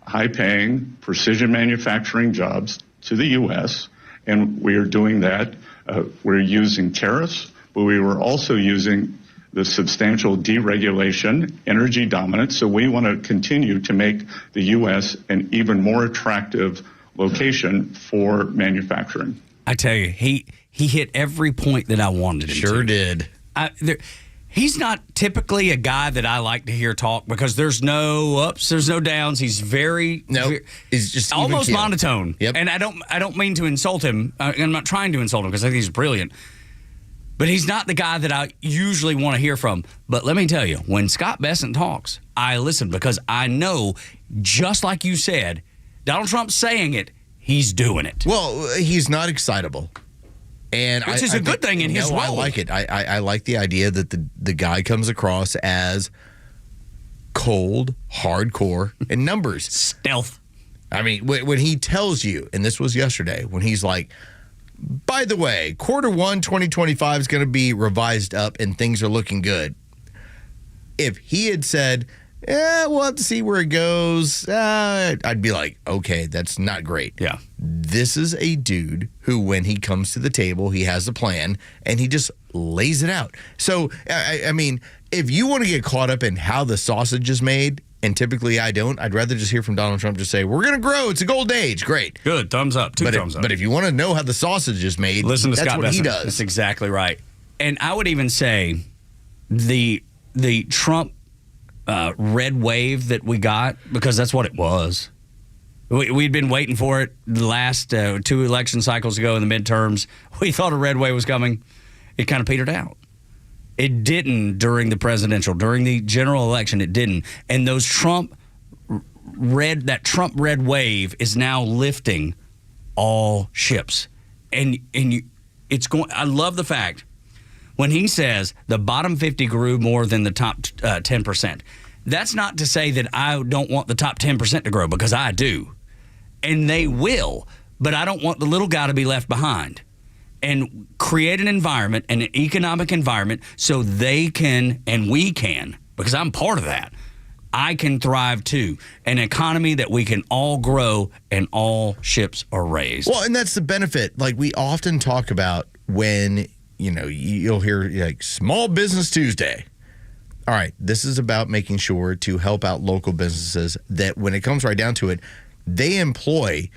high-paying precision manufacturing jobs to the U.S., and we are doing that. We're using tariffs, but we were also using the substantial deregulation, energy dominance. So we want to continue to make the U.S. an even more attractive location for manufacturing.
I tell you, he hit every point that I wanted him to.
Sure did.
He's not typically a guy that I like to hear talk because there's no ups, there's no downs. He's
he's just
almost monotone.
Yep.
And I don't mean to insult him. I'm not trying to insult him because I think he's brilliant. But he's not the guy that I usually want to hear from. But let me tell you, when Scott Bessent talks, I listen because I know, just like you said, Donald Trump's saying it, he's doing it.
Well, he's not excitable.
Which is a good thing in his role.
I like it. I like the idea that the guy comes across as cold, hardcore, and numbers.
Stealth.
I mean, when he tells you, and this was yesterday, when he's like, by the way, Q1 2025 is going to be revised up and things are looking good. If he had said, we'll have to see where it goes, I'd be like, okay, that's not great.
Yeah.
This is a dude who, when he comes to the table, he has a plan and he just lays it out. So, I mean, if you want to get caught up in how the sausage is made, and typically I don't, I'd rather just hear from Donald Trump just say, we're going to grow. It's a golden age. Great.
Good. Thumbs up. Thumbs up.
But if you want to know how the sausage is made,
listen to
that's
Scott
what
Bessent.
he does.
That's exactly right. And I would even say the Trump red wave that we got, because that's what it was. We'd been waiting for it the last 2 election cycles ago in the midterms. We thought a red wave was coming. It kind of petered out. It didn't during the presidential. During the general election, it didn't. And that Trump red wave is now lifting all ships. And it's going. I love the fact when he says the bottom 50 grew more than the top 10%. That's not to say that I don't want the top 10% to grow, because I do. And they will, but I don't want the little guy to be left behind. And create an environment, an economic environment, so they can, and we can, because I'm part of that, I can thrive too. An economy that we can all grow and all ships are raised.
Well, and that's the benefit. Like we often talk about when, you'll hear like Small Business Tuesday. All right, this is about making sure to help out local businesses that when it comes right down to it, they employ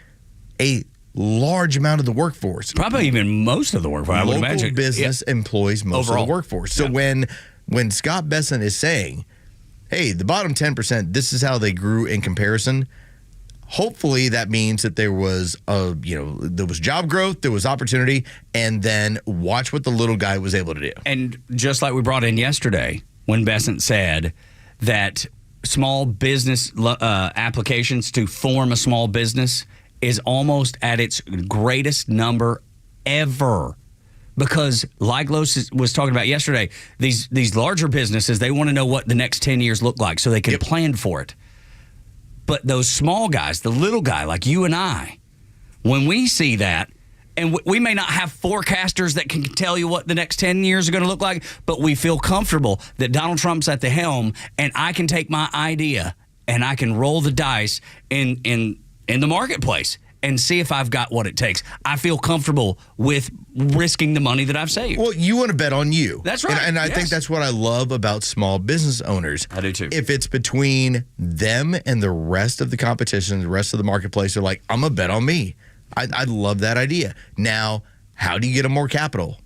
a large amount of the workforce.
Probably even most of the workforce, I would imagine.
Local business employs most of the workforce. So when Scott Besson is saying, hey, the bottom 10%, this is how they grew in comparison, hopefully that means that there was there was job growth, there was opportunity, and then watch what the little guy was able to do.
And just like we brought in yesterday, when Besant said that small business applications to form a small business is almost at its greatest number ever. Because like Los was talking about yesterday, these larger businesses, they want to know what the next 10 years look like so they can plan for it. But those small guys, the little guy like you and I, when we see that, and we may not have forecasters that can tell you what the next 10 years are going to look like, but we feel comfortable that Donald Trump's at the helm and I can take my idea and I can roll the dice in the marketplace and see if I've got what it takes. I feel comfortable with risking the money that I've saved.
Well, you want to bet on you.
That's right.
And I think that's what I love about small business owners.
I do too.
If it's between them and the rest of the competition, the rest of the marketplace, they're like, I'm going to bet on me. I love that idea. Now, how do you get them more capital?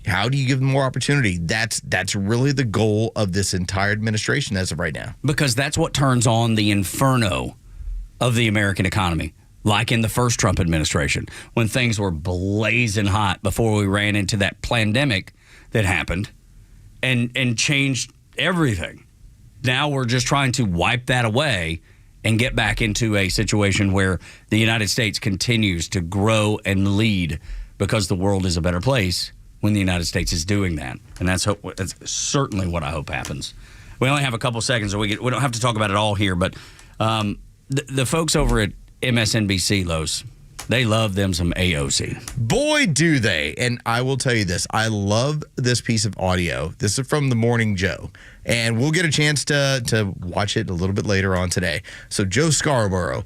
How do you give them more opportunity? That's really the goal of this entire administration as of right now.
Because that's what turns on the inferno of the American economy. Like in the first Trump administration, when things were blazing hot before we ran into that pandemic that happened and changed everything. Now we're just trying to wipe that away and get back into a situation where the United States continues to grow and lead because the world is a better place when the United States is doing that. And that's certainly what I hope happens. We only have a couple seconds, so we don't have to talk about it all here, but the folks over at MSNBC, Los, they love them some AOC.
Boy, do they. And I will tell you this. I love this piece of audio. This is from the Morning Joe. And we'll get a chance to watch it a little bit later on today. So Joe Scarborough,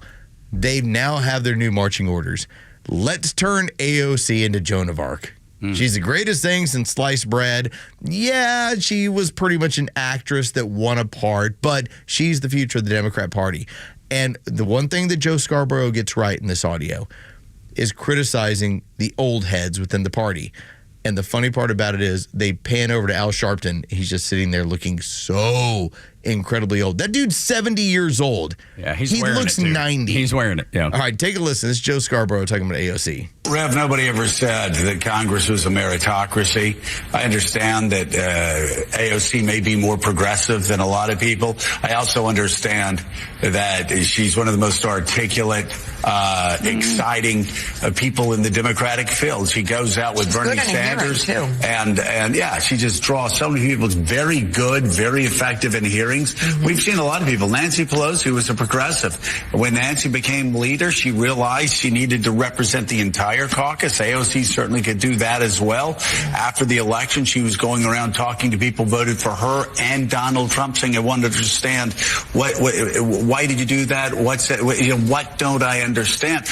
they now have their new marching orders. Let's turn AOC into Joan of Arc. She's the greatest thing since sliced bread. Yeah, she was pretty much an actress that won a part, but she's the future of the Democrat Party. And the one thing that Joe Scarborough gets right in this audio is criticizing the old heads within the party. And the funny part about it is they pan over to Al Sharpton. He's just sitting there looking so incredibly old. That dude's 70 years old.
Yeah, he
looks 90.
He's wearing it, yeah.
All right, take a listen. This is Joe Scarborough talking about AOC.
Rev, nobody ever said that Congress was a meritocracy. I understand that AOC may be more progressive than a lot of people. I also understand that she's one of the most articulate, exciting people in the Democratic field. She goes out with Bernie Sanders, and yeah, she just draws so many people. It's very good, very effective in hearings. We've seen a lot of people. Nancy Pelosi was a progressive. When Nancy became leader, she realized she needed to represent the entire caucus. AOC certainly could do that as well. After the election, she was going around talking to people who voted for her and Donald Trump, saying, I want to understand why did you do that? What don't I understand?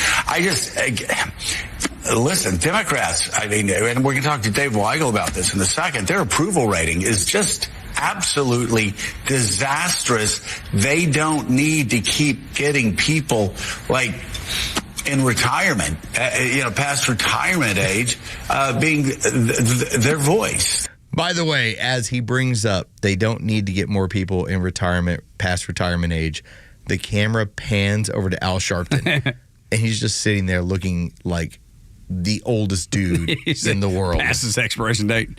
Listen, Democrats, I mean, and we're going to talk to Dave Weigel about this in a second, their approval rating is just absolutely disastrous. They don't need to keep getting people like in retirement, past retirement age, being their voice.
By the way, as he brings up, they don't need to get more people in retirement, past retirement age. the camera pans over to Al Sharpton, and he's just sitting there looking like the oldest dude in the world.
Past his expiration date.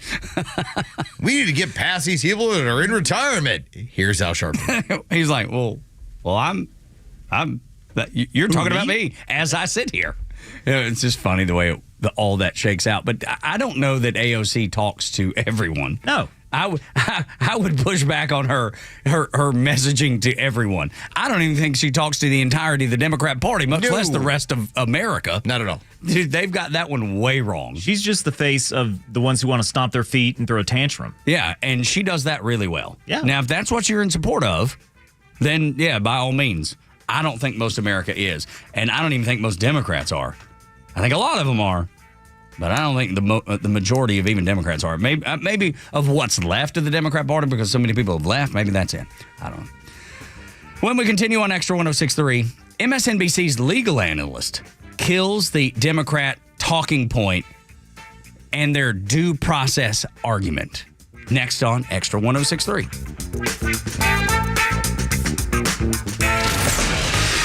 We need to get past these people that are in retirement. Here's Al Sharpton.
He's like, well, you're talking about me as I sit here. It's just funny the way all that shakes out. But I don't know that AOC talks to everyone.
No.
I would push back on her messaging to everyone. I don't even think she talks to the entirety of the Democrat Party, much less the rest of America.
Not at all.
Dude, they've got that one way wrong.
She's just the face of the ones who want to stomp their feet and throw a tantrum.
Yeah, and she does that really well.
Yeah.
Now, if that's what you're in support of, then, yeah, by all means. I don't think most America is, and I don't even think most Democrats are. I think a lot of them are. But I don't think the majority of even Democrats are. Maybe of what's left of the Democrat Party, because so many people have left. Maybe that's it. I don't know. When we continue on Extra 106.3, MSNBC's legal analyst kills the Democrat talking point and their due process argument. Next on Extra 106.3.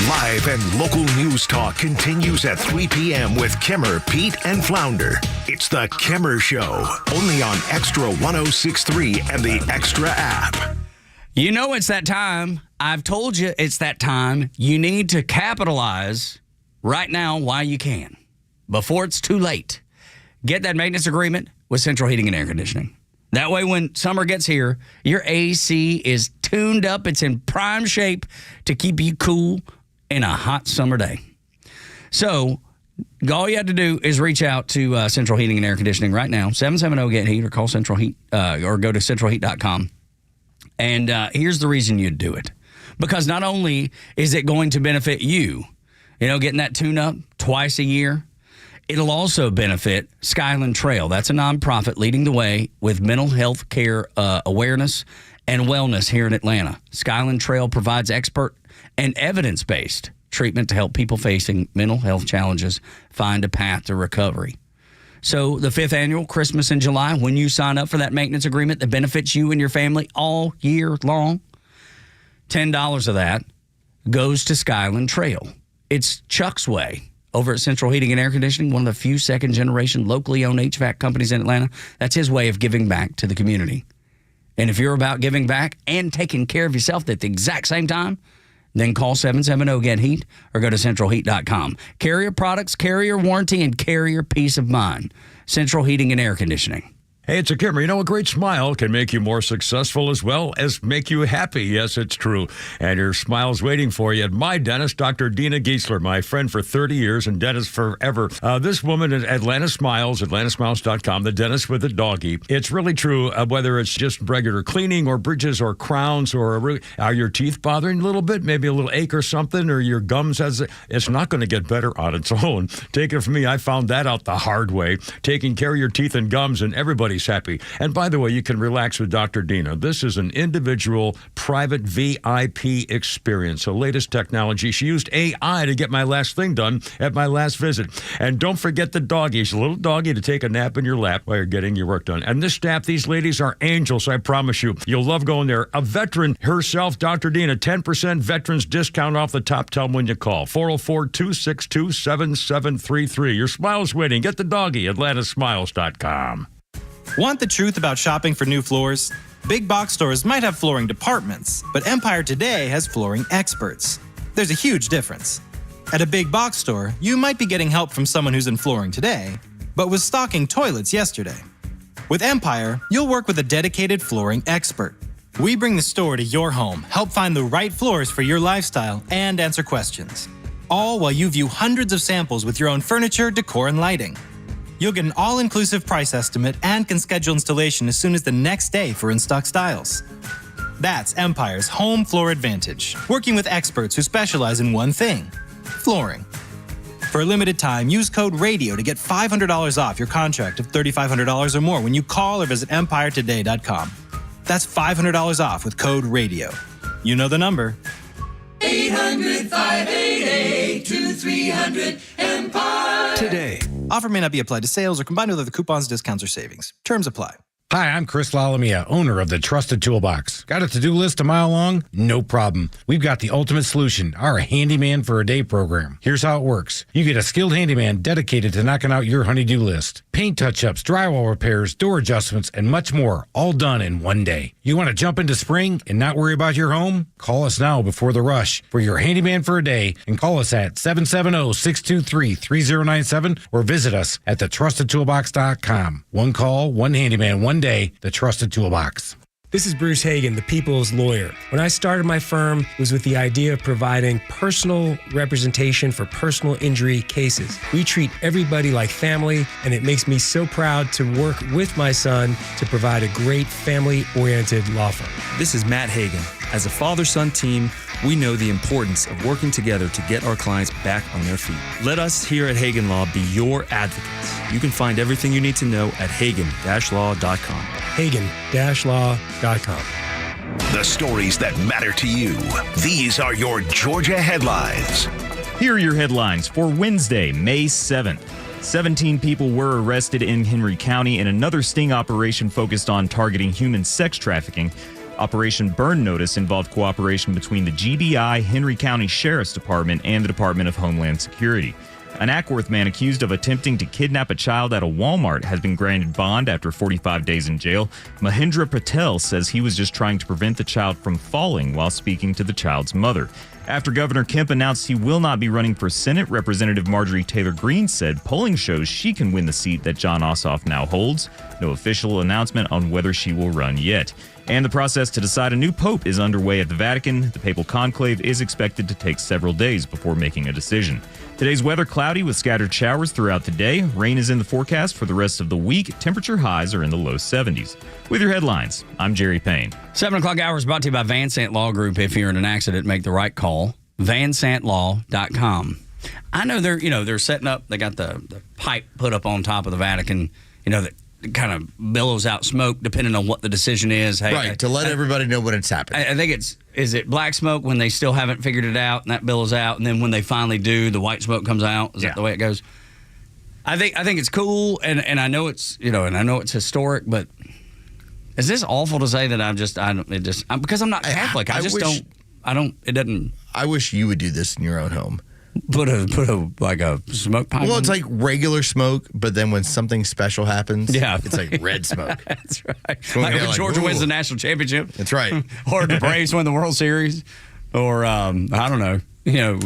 Live and local news talk continues at 3 p.m. with Kimmer, Pete, and Flounder. It's the Kimmer Show, only on Extra 106.3 and the Extra app.
You know it's that time. I've told you it's that time. You need to capitalize right now while you can, before it's too late. Get that maintenance agreement with Central Heating and Air Conditioning. That way, when summer gets here, your AC is tuned up. It's in prime shape to keep you cool in a hot summer day. So all you have to do is reach out to Central Heating and Air Conditioning right now, 770-GET-HEAT, or call Central Heat, or go to centralheat.com. And here's the reason you'd do it. Because not only is it going to benefit you, getting that tune-up twice a year, it'll also benefit Skyland Trail. That's a nonprofit leading the way with mental health care awareness and wellness here in Atlanta. Skyland Trail provides expert and evidence-based treatment to help people facing mental health challenges find a path to recovery. So the 5th annual Christmas in July, when you sign up for that maintenance agreement that benefits you and your family all year long, $10 of that goes to Skyland Trail. It's Chuck's Way over at Central Heating and Air Conditioning, one of the few second-generation locally owned HVAC companies in Atlanta. That's his way of giving back to the community. And if you're about giving back and taking care of yourself at the exact same time, then call 770-GET-HEAT or go to centralheat.com. Carrier products, carrier warranty, and carrier peace of mind. Central Heating and Air Conditioning.
Hey, it's a Kimmer. A great smile can make you more successful as well as make you happy. Yes, it's true. And your smile's waiting for you at my dentist, Dr. Dina Giesler, my friend for 30 years and dentist forever. This woman at Atlanta Smiles, atlantasmiles.com, the dentist with the doggy. It's really true, whether it's just regular cleaning or bridges or crowns or are your teeth bothering a little bit, maybe a little ache or something, or your gums it's not going to get better on its own. Take it from me, I found that out the hard way. Taking care of your teeth and gums, and everybody's happy. And by the way, you can relax with Dr. Dina. This is an individual, private VIP experience. The latest technology. She used AI to get my last thing done at my last visit. And don't forget the doggy. She's a little doggy to take a nap in your lap while you're getting your work done. And this staff, these ladies are angels, I promise you. You'll love going there. A veteran herself, Dr. Dina, 10% veterans discount off the top. Tell them when you call. 404-262-7733. Your smile's waiting. Get the doggy, atlantasmiles.com.
Want the truth about shopping for new floors? Big box stores might have flooring departments, but Empire today has flooring experts. There's a huge difference. At a big box store, you might be getting help from someone who's in flooring today, but was stocking toilets yesterday. With Empire, you'll work with a dedicated flooring expert. We bring the store to your home, help find the right floors for your lifestyle, and answer questions. All while you view hundreds of samples with your own furniture, decor, and lighting. You'll get an all-inclusive price estimate and can schedule installation as soon as the next day for in-stock styles. That's Empire's Home Floor Advantage, working with experts who specialize in one thing, flooring. For a limited time, use code RADIO to get $500 off your contract of $3,500 or more when you call or visit EmpireToday.com. That's $500 off with code RADIO. You know the number.
800-588-2300 Empire.
Today. Offer may not be applied to sales or combined with other coupons, discounts, or savings. Terms apply.
Hi, I'm Chris Lalamia, owner of the Trusted Toolbox. Got a to-do list a mile long? No problem. We've got the ultimate solution, our Handyman for a Day program. Here's how it works. You get a skilled handyman dedicated to knocking out your honey-do list. Paint touch-ups, drywall repairs, door adjustments, and much more, all done in one day. You want to jump into spring and not worry about your home? Call us now before the rush for your Handyman for a Day and call us at 770-623-3097 or visit us at thetrustedtoolbox.com. One call, one handyman, one day, the Trusted Toolbox.
This is Bruce Hagan, the people's lawyer. When I started my firm, it was with the idea of providing personal representation for personal injury cases. We treat everybody like family, and it makes me so proud to work with my son to provide a great family-oriented law firm.
This is Matt Hagan. As a father-son team, we know the importance of working together to get our clients back on their feet. Let us here at Hagan Law be your advocates. You can find everything you need to know at Hagan-Law.com.
Hagan-Law.com.
The stories that matter to you. These are your Georgia headlines.
Here are your headlines for Wednesday, May 7th. 17 people were arrested in Henry County in another sting operation focused on targeting human sex trafficking. Operation Burn Notice involved cooperation between the GBI, Henry County Sheriff's Department, and the Department of Homeland Security. An Ackworth man accused of attempting to kidnap a child at a Walmart has been granted bond after 45 days in jail. Mahindra Patel says he was just trying to prevent the child from falling while speaking to the child's mother. After Governor Kemp announced he will not be running for Senate, Representative Marjorie Taylor Greene said polling shows she can win the seat that John Ossoff now holds. No official announcement on whether she will run yet. And the process to decide a new pope is underway at the Vatican. The papal conclave is expected to take several days before making a decision. Today's weather cloudy with scattered showers throughout the day. Rain is in the forecast for the rest of the week. Temperature highs are in the low 70s. With your headlines, I'm Jerry Payne.
7 o'clock hour is brought to you by Van Sant Law Group. If you're in an accident, make the right call. VanSantLaw.com. I know they're setting up. They got the pipe put up on top of the Vatican. That kind of billows out smoke depending on what the decision is. Hey,
right, to let everybody know when it's happening.
I think is it black smoke when they still haven't figured it out and that billows out, and then when they finally do, the white smoke comes out? Is that the way it goes? I think it's cool, and I know it's historic, but is this awful to say that because I'm not Catholic. I
wish you would do this in your own home.
Put a smoke pipe.
Well, it's like regular smoke, but then when something special happens, it's like red smoke.
That's right. Like when Georgia wins the national championship.
That's right.
Or the Braves win the World Series. Or I don't know.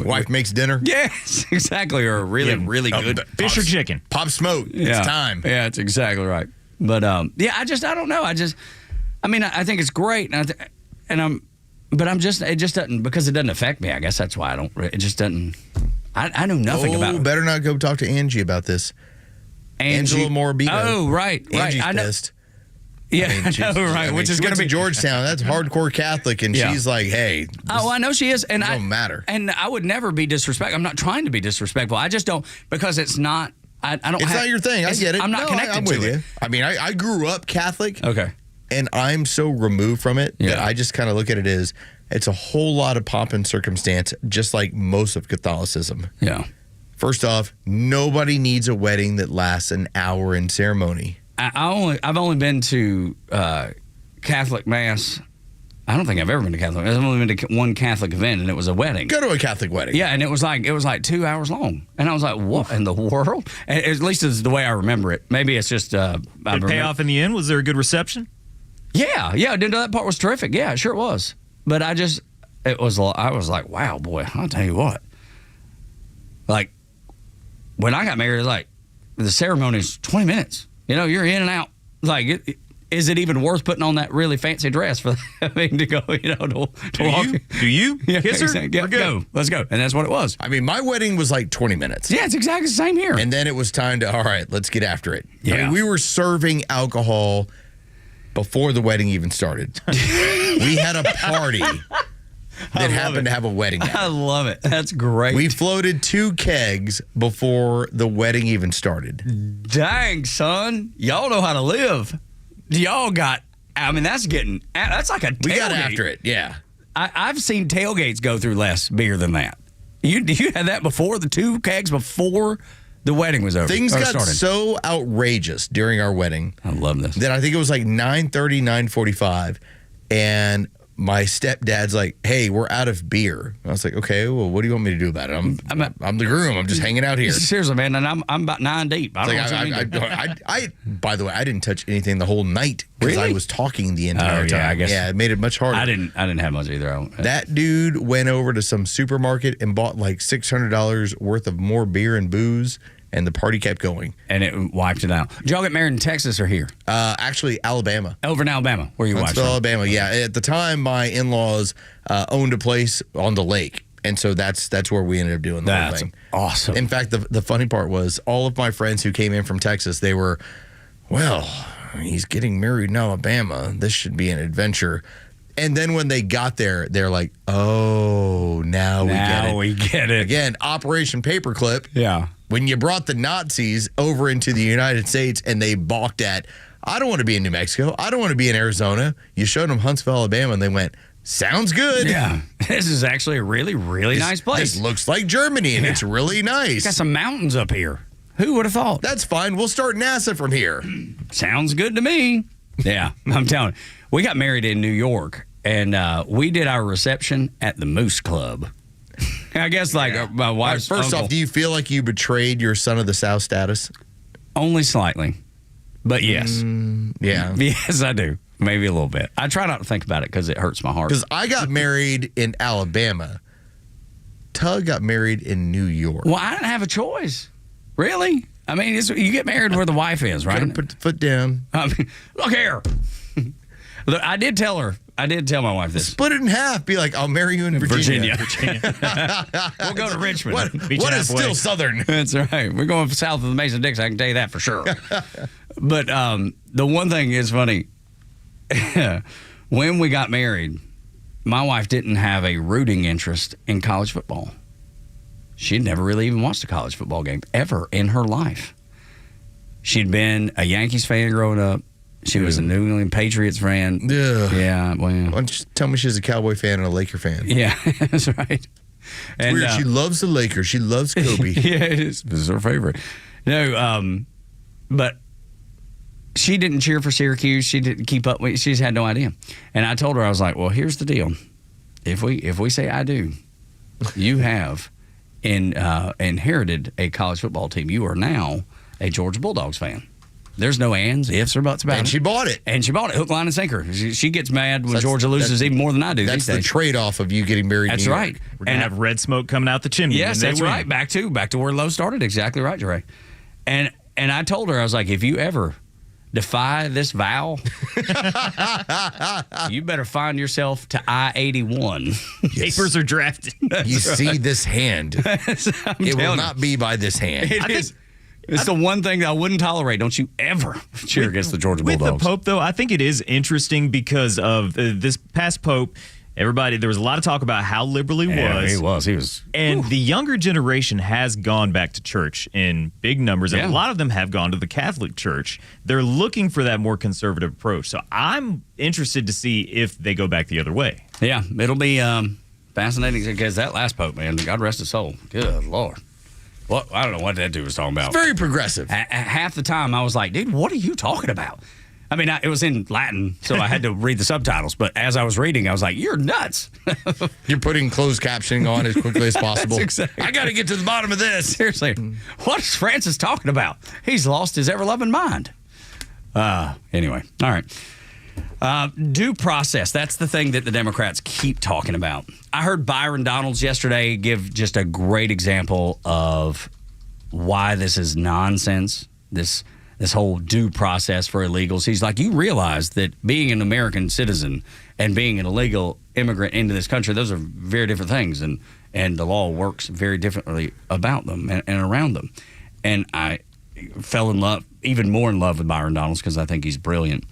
Wife makes dinner.
Yes, exactly. Or really good
fish or chicken.
Pop smoke.
Yeah.
It's time.
Yeah, it's exactly right. But I don't know. I think it's great, But it just doesn't, because it doesn't affect me. I guess that's why it just doesn't. I know nothing about it.
Better not go talk to Angie about this. Angela Morabito.
Oh, right.
Angie's
pissed.
Yeah,
which is going to be
Georgetown. That's hardcore Catholic, and she's like, "Hey."
I know she is, and
it don't matter.
And I would never be disrespectful. I'm not trying to be disrespectful. I just don't, because it's not. I don't.
It's not your thing. I get it.
I'm not connected
I'm with
to
you.
it.
I mean, I grew up Catholic.
Okay.
And I'm so removed from it that I just kind of look at it as it's a whole lot of pomp and circumstance, just like most of Catholicism.
Yeah.
First off, nobody needs a wedding that lasts an hour in ceremony.
I've only been to Catholic Mass. I don't think I've ever been to Catholic Mass. I've only been to one Catholic event, and it was a wedding.
Go to a Catholic wedding.
Yeah, and it was like 2 hours long. And I was like, what in the world? And at least it's the way I remember it. Maybe it's just...
Did it pay off in the end? Was there a good reception?
Yeah, that part was terrific. Yeah, it sure was. But I was like, wow, boy, I'll tell you what. Like, when I got married, like, the ceremony's 20 minutes. You're in and out. Like, is it even worth putting on that really fancy dress for to go, to walk?
Do you?
Yeah,
kiss her?
Exactly. Go. Let's go. And that's what it was.
I mean, my wedding was like 20 minutes.
Yeah, it's exactly the same here.
And then it was time to, all right, let's get after it.
Yeah.
I mean, we were serving alcohol before the wedding even started. We had a party that happened to have a wedding at.
I love it. That's great.
We floated 2 kegs before the wedding even started.
Dang, son. Y'all know how to live. Y'all got, that's like a tailgate.
We got after it, yeah.
I've seen tailgates go through less beer than that. You had that before, the 2 kegs before The wedding was over.
Things got
started.
so outrageous during our wedding.
I love this.
That I think it was like 9:30, 9:45, and my stepdad's like, "Hey, we're out of beer." I was like, "Okay, well, what do you want me to do about it? I'm the groom. I'm just hanging out here."
Seriously, man, and I'm about 9 deep. I don't know
I by the way, I didn't touch anything the whole night because I was talking the entire time.
I guess.
Yeah, it made it much harder.
I didn't have much either.
That dude went over to some supermarket and bought like $600 worth of more beer and booze, and the party kept going.
And it wiped it out. Did y'all get married in Texas or here?
Actually, Alabama.
Over in Alabama, where you watched?
Alabama. Yeah. At the time, my in-laws owned a place on the lake, and so that's where we ended up doing the whole thing.
Awesome.
In fact, the funny part was all of my friends who came in from Texas, they were, well, he's getting married in Alabama. This should be an adventure. And then when they got there, they're like, oh, now we get it. Again, Operation Paperclip.
Yeah.
When you brought the Nazis over into the United States and they balked at, I don't want to be in New Mexico. I don't want to be in Arizona. You showed them Huntsville, Alabama, and they went, sounds good.
Yeah. This is actually a really, really nice place.
This looks like Germany, and it's really nice.
Got some mountains up here. Who would have thought?
That's fine. We'll start NASA from here.
Sounds good to me. Yeah, I'm telling you. We got married in New York, and we did our reception at the Moose Club. I guess like my wife's
First
uncle.
off, do you feel like you betrayed your son of the South status?
Only slightly, but yes.
Yeah.
Yes, I do. Maybe a little bit. I try not to think about it because it hurts my heart.
Because I got married in Alabama. Tug got married in New York.
Well, I didn't have a choice. Really? I mean, you get married where the wife is, right?
Gotta put the foot down.
Look here. Look, I did tell my wife this.
Split it in half. Be like, I'll marry you in Virginia.
We'll go to Richmond.
What is still Southern?
That's right. We're going south of the Mason-Dixon. I can tell you that for sure. But the one thing is funny. When we got married, my wife didn't have a rooting interest in college football. She'd never really even watched a college football game ever in her life. She'd been a Yankees fan growing up. She was a New England Patriots fan. Yeah, well.
Why don't you tell me she's a Cowboy fan and a Laker fan?
Yeah, that's right.
It's
And
weird. She loves the Lakers. She loves Kobe.
Yeah, it is. This is her favorite. No, but she didn't cheer for Syracuse. She didn't keep up with. She just had no idea. And I told her, I was like, well, here's the deal. If we say I do, you have inherited a college football team. You are now a Georgia Bulldogs fan. There's no ands, ifs, or buts about it.
And she bought it.
And she bought it, hook, line, and sinker. She gets mad when Georgia loses even more than I do.
That's
these days.
the trade-off of you getting married.
That's
in New
right.
York.
We're going to have red smoke coming out the chimney.
Yes,
when they
that's
win.
right. Back to where Lowe started. Exactly right, Jerry. And I told her, I was like, if you ever defy this vow, you better find yourself to I-81.
Papers are drafted.
You see this hand. It will not be by this hand.
It is. It's the one thing that I wouldn't tolerate. Don't you ever cheer against the Georgia Bulldogs.
With the Pope, though, I think it is interesting because of this past Pope. There was a lot of talk about how liberal he was.
He was.
And the younger generation has gone back to church in big numbers. And a lot of them have gone to the Catholic Church. They're looking for that more conservative approach. So I'm interested to see if they go back the other way.
Yeah, it'll be fascinating because that last Pope, man, God rest his soul. Good Lord. Well, I don't know what that dude was talking about.
It's very progressive.
Half the time I was like, dude, what are you talking about? I mean, it was in Latin, so I had to read the subtitles. But as I was reading, I was like, you're nuts.
You're putting closed captioning on as quickly as possible.
Exactly.
I got to get to the bottom of this.
Seriously. What is Francis talking about? He's lost his ever-loving mind. Anyway, all right. Due process. That's the thing that the Democrats keep talking about. I heard Byron Donalds yesterday give just a great example of why this is nonsense, this whole due process for illegals. He's like, you realize that being an American citizen and being an illegal immigrant into this country, those are very different things, and the law works very differently about them and around them. And I fell in love, even more in love with Byron Donalds because I think he's brilliant.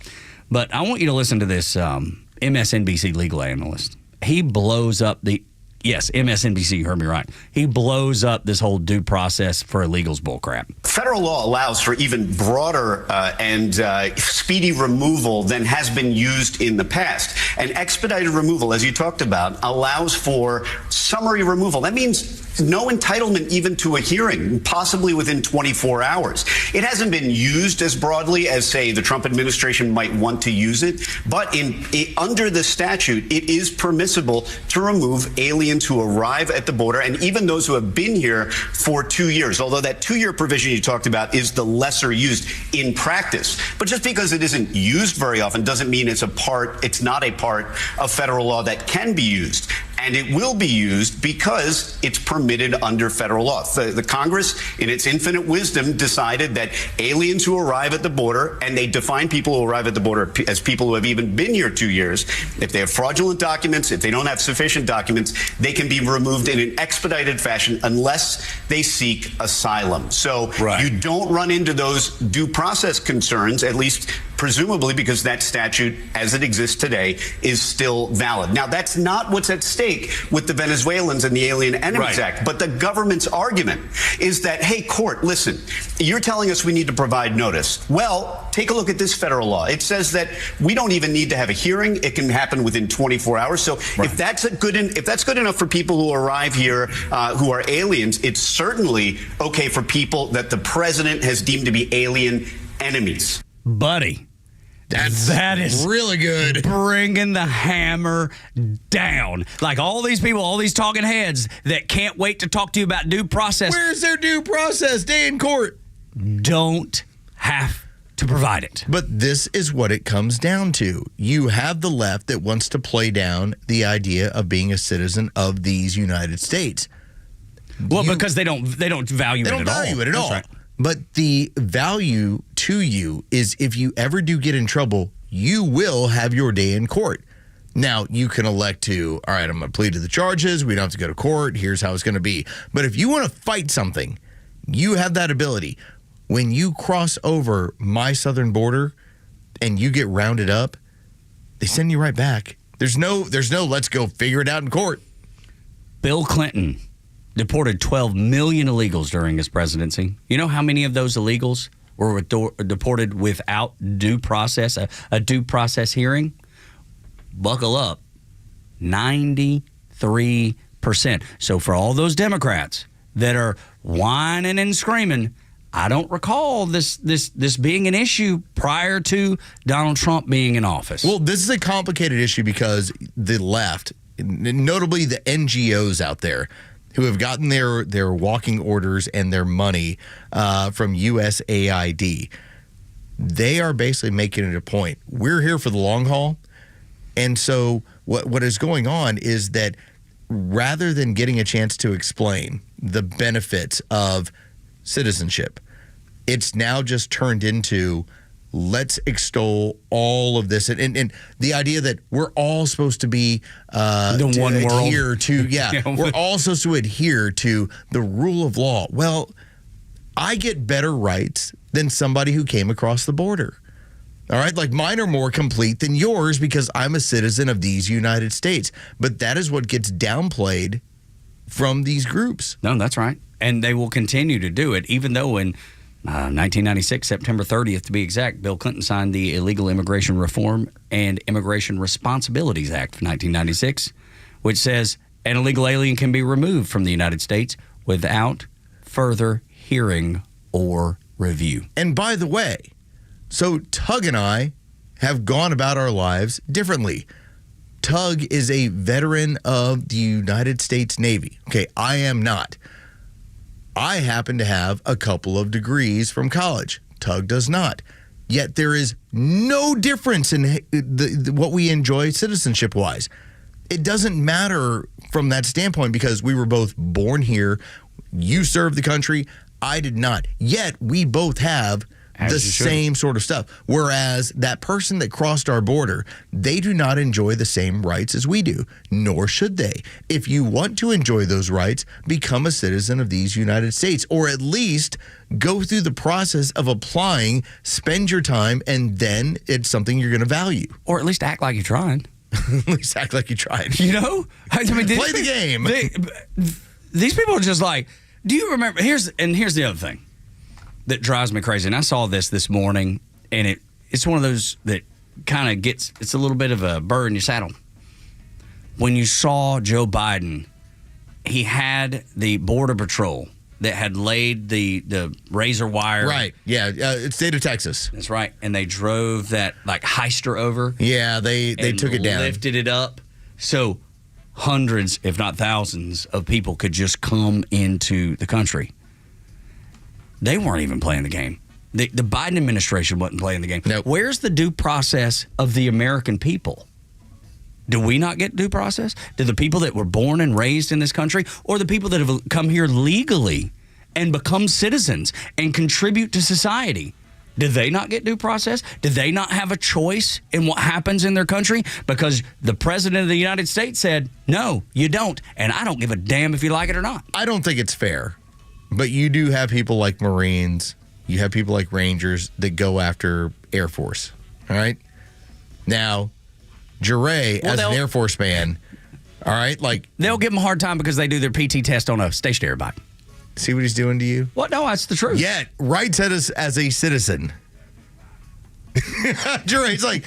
But I want you to listen to this MSNBC legal analyst. He blows up MSNBC, you heard me right. He blows up this whole due process for illegals bullcrap.
Federal law allows for even broader and speedy removal than has been used in the past. And expedited removal, as you talked about, allows for summary removal. That means no entitlement even to a hearing, possibly within 24 hours. It hasn't been used as broadly as, say, the Trump administration might want to use it, but under the statute, it is permissible to remove aliens who arrive at the border and even those who have been here for 2 years, although that 2-year provision you talked about is the lesser used in practice. But just because it isn't used very often doesn't mean it's not a part of federal law that can be used. And it will be used because it's permitted under federal law. The Congress, in its infinite wisdom, decided that aliens who arrive at the border, and they define people who arrive at the border as people who have even been here 2 years, if they have fraudulent documents, if they don't have sufficient documents, they can be removed in an expedited fashion unless they seek asylum. So you don't run into those due process concerns, at least presumably because that statute, as it exists today, is still valid. Now, that's not what's at stake with the Venezuelans and the Alien Enemies Act. But the government's argument is that, hey, court, listen, you're telling us we need to provide notice. Well, take a look at this federal law. It says that we don't even need to have a hearing. It can happen within 24 hours. So if that's good enough for people who arrive here who are aliens, it's certainly okay for people that the president has deemed to be alien enemies.
Buddy. That is
really good.
Bringing the hammer down. Like all these people, all these talking heads that can't wait to talk to you about due process.
Where's their due process? Day in court.
Don't have to provide it.
But this is what it comes down to. You have the left that wants to play down the idea of being a citizen of these United States.
Well, because they don't value it at all.
They don't value it at all.
Right.
But the value to you is if you ever do get in trouble, you will have your day in court. Now, you can elect to, all right, I'm going to plead to the charges. We don't have to go to court. Here's how it's going to be. But if you want to fight something, you have that ability. When you cross over my southern border and you get rounded up, they send you right back. There's no let's go figure it out in court.
Bill Clinton deported 12 million illegals during his presidency. You know how many of those illegals were deported without due process, a due process hearing? Buckle up, 93%. So for all those Democrats that are whining and screaming, I don't recall this being an issue prior to Donald Trump being in office.
Well, this is a complicated issue because the left, notably the NGOs out there, who have gotten their walking orders and their money from USAID, they are basically making it a point. We're here for the long haul. And so what is going on is that rather than getting a chance to explain the benefits of citizenship, it's now just turned into let's extol all of this and the idea that we're all supposed to be
the one
adhere
world.
to we're all supposed to adhere to the rule of law. Well, I get better rights than somebody who came across the border. All right, like mine are more complete than yours because I'm a citizen of these United States. But that is what gets downplayed from these groups.
No, that's right. And they will continue to do it, even though in 1996, September 30th to be exact, Bill Clinton signed the Illegal Immigration Reform and Immigration Responsibilities Act of 1996, which says an illegal alien can be removed from the United States without further hearing or review.
And by the way, so Tug and I have gone about our lives differently. Tug is a veteran of the United States Navy. Okay, I am not. I happen to have a couple of degrees from college. Tug does not. Yet there is no difference in what we enjoy citizenship-wise. It doesn't matter from that standpoint because we were both born here. You served the country. I did not. Yet we both have the same sort of stuff. Whereas that person that crossed our border, they do not enjoy the same rights as we do, nor should they. If you want to enjoy those rights, become a citizen of these United States, or at least go through the process of applying, spend your time, and then it's something you're going to value.
Or at least act like you're trying.
At least act like you tried.
You know? I mean,
play the game.
These people are just like, do you remember? Here's the other thing that drives me crazy. And I saw this morning, and it's one of those that kind of it's a little bit of a bird in your saddle. When you saw Joe Biden he had the Border Patrol that had laid the razor wire.
Right. Yeah. It's state of Texas.
That's right. And they drove that like heister over.
Yeah. They took it down.
Lifted it up. So hundreds, if not thousands, of people could just come into the country. They weren't even playing the game. The Biden administration wasn't playing the game.
Nope.
Where's the due process of the American people? Do we not get due process? Do the people that were born and raised in this country, or the people that have come here legally and become citizens and contribute to society, do they not get due process? Do they not have a choice in what happens in their country? Because the president of the United States said, no, you don't. And I don't give a damn if you like it or not.
I don't think it's fair. But you do have people like Marines, you have people like Rangers that go after Air Force. All right? Now, Jure, as an Air Force man, all right, like...
They'll give them a hard time because they do their PT test on a stationary bike.
See what he's doing to you?
What? No, that's the truth.
Yeah, rights as a citizen. Jure's like...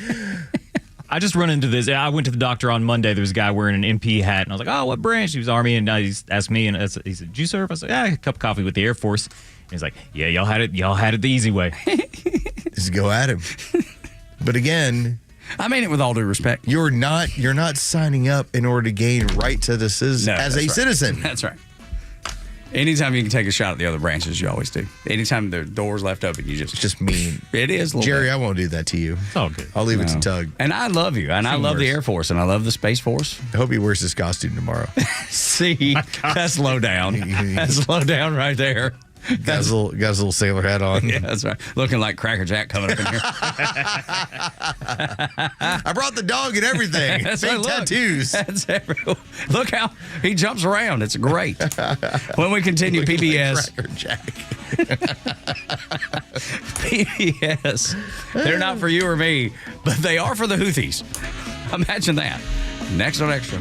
I just run into this. I went to the doctor on Monday. There was a guy wearing an MP hat, and I was like, oh, what branch? He was Army, and he asked me, and he said, did you serve? I was like, a cup of coffee with the Air Force. And he's like, yeah, y'all had it the easy way.
Just go at him. But again...
I mean it with all due respect.
You're not signing up in order to gain rights as a citizen.
That's right. Anytime you can take a shot at the other branches, you always do. Anytime the door's left open, you just...
It's just mean.
It is.
Jerry, I won't do that to you.
It's all good.
I'll leave it to Tug.
And I love you. And I love the Air Force. And I love the Space Force.
I hope he wears his costume tomorrow.
See, that's low down. That's low down right there.
Got his little sailor hat on.
Yeah, that's right. Looking like Cracker Jack coming up in here.
I brought the dog and everything.
That's
Big
right,
tattoos.
That's everywhere. Look how he jumps around. It's great. When we continue, PBS.
Like Cracker Jack.
PBS. They're not for you or me, but they are for the Houthis. Imagine that. Next on Extra.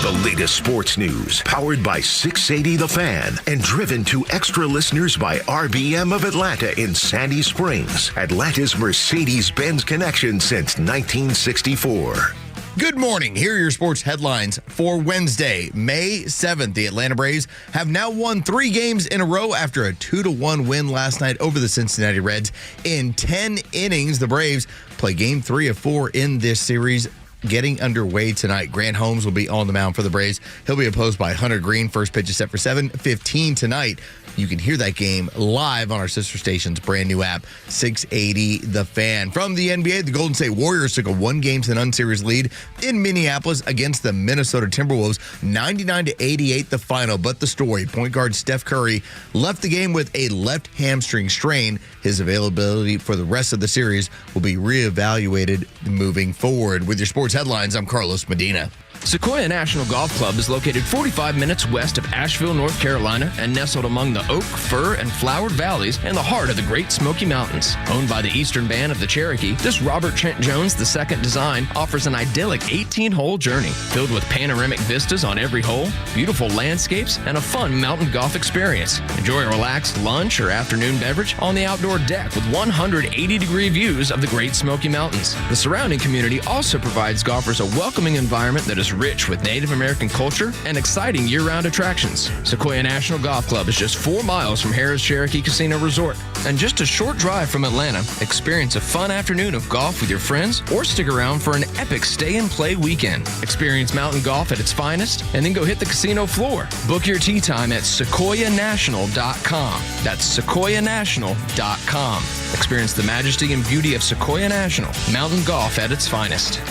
The latest sports news, powered by 680 The Fan, and driven to extra listeners by RBM of Atlanta in Sandy Springs, Atlanta's Mercedes-Benz connection since 1964.
Good morning. Here are your sports headlines for Wednesday, May 7th. The Atlanta Braves have now won 3 games in a row after a 2-1 win last night over the Cincinnati Reds. In 10 innings, the Braves play game 3 of 4 in this series, getting underway tonight. Grant Holmes will be on the mound for the Braves. He'll be opposed by Hunter Green. First pitch is set for 7:15 tonight. You can hear that game live on our sister station's brand new app, 680 The Fan. From the NBA, the Golden State Warriors took a 1-game-to-none series lead in Minneapolis against the Minnesota Timberwolves, 99-88 the final. But the story, point guard Steph Curry left the game with a left hamstring strain. His availability for the rest of the series will be reevaluated moving forward. With your sports headlines, I'm Carlos Medina.
Sequoia National Golf Club is located 45 minutes west of Asheville, North Carolina, and nestled among the oak, fir, and flowered valleys in the heart of the Great Smoky Mountains. Owned by the Eastern Band of the Cherokee, this Robert Trent Jones II design offers an idyllic 18-hole journey filled with panoramic vistas on every hole, beautiful landscapes, and a fun mountain golf experience. Enjoy a relaxed lunch or afternoon beverage on the outdoor deck with 180-degree views of the Great Smoky Mountains. The surrounding community also provides golfers a welcoming environment that is rich with Native American culture and exciting year-round attractions. Sequoia National Golf Club is just 4 miles from Harrah's Cherokee Casino Resort and just a short drive from Atlanta. Experience a fun afternoon of golf with your friends or stick around for an epic stay-and-play weekend. Experience mountain golf at its finest and then go hit the casino floor. Book your tee time at sequoianational.com. That's sequoianational.com. Experience the majesty and beauty of Sequoia National, mountain golf at its finest.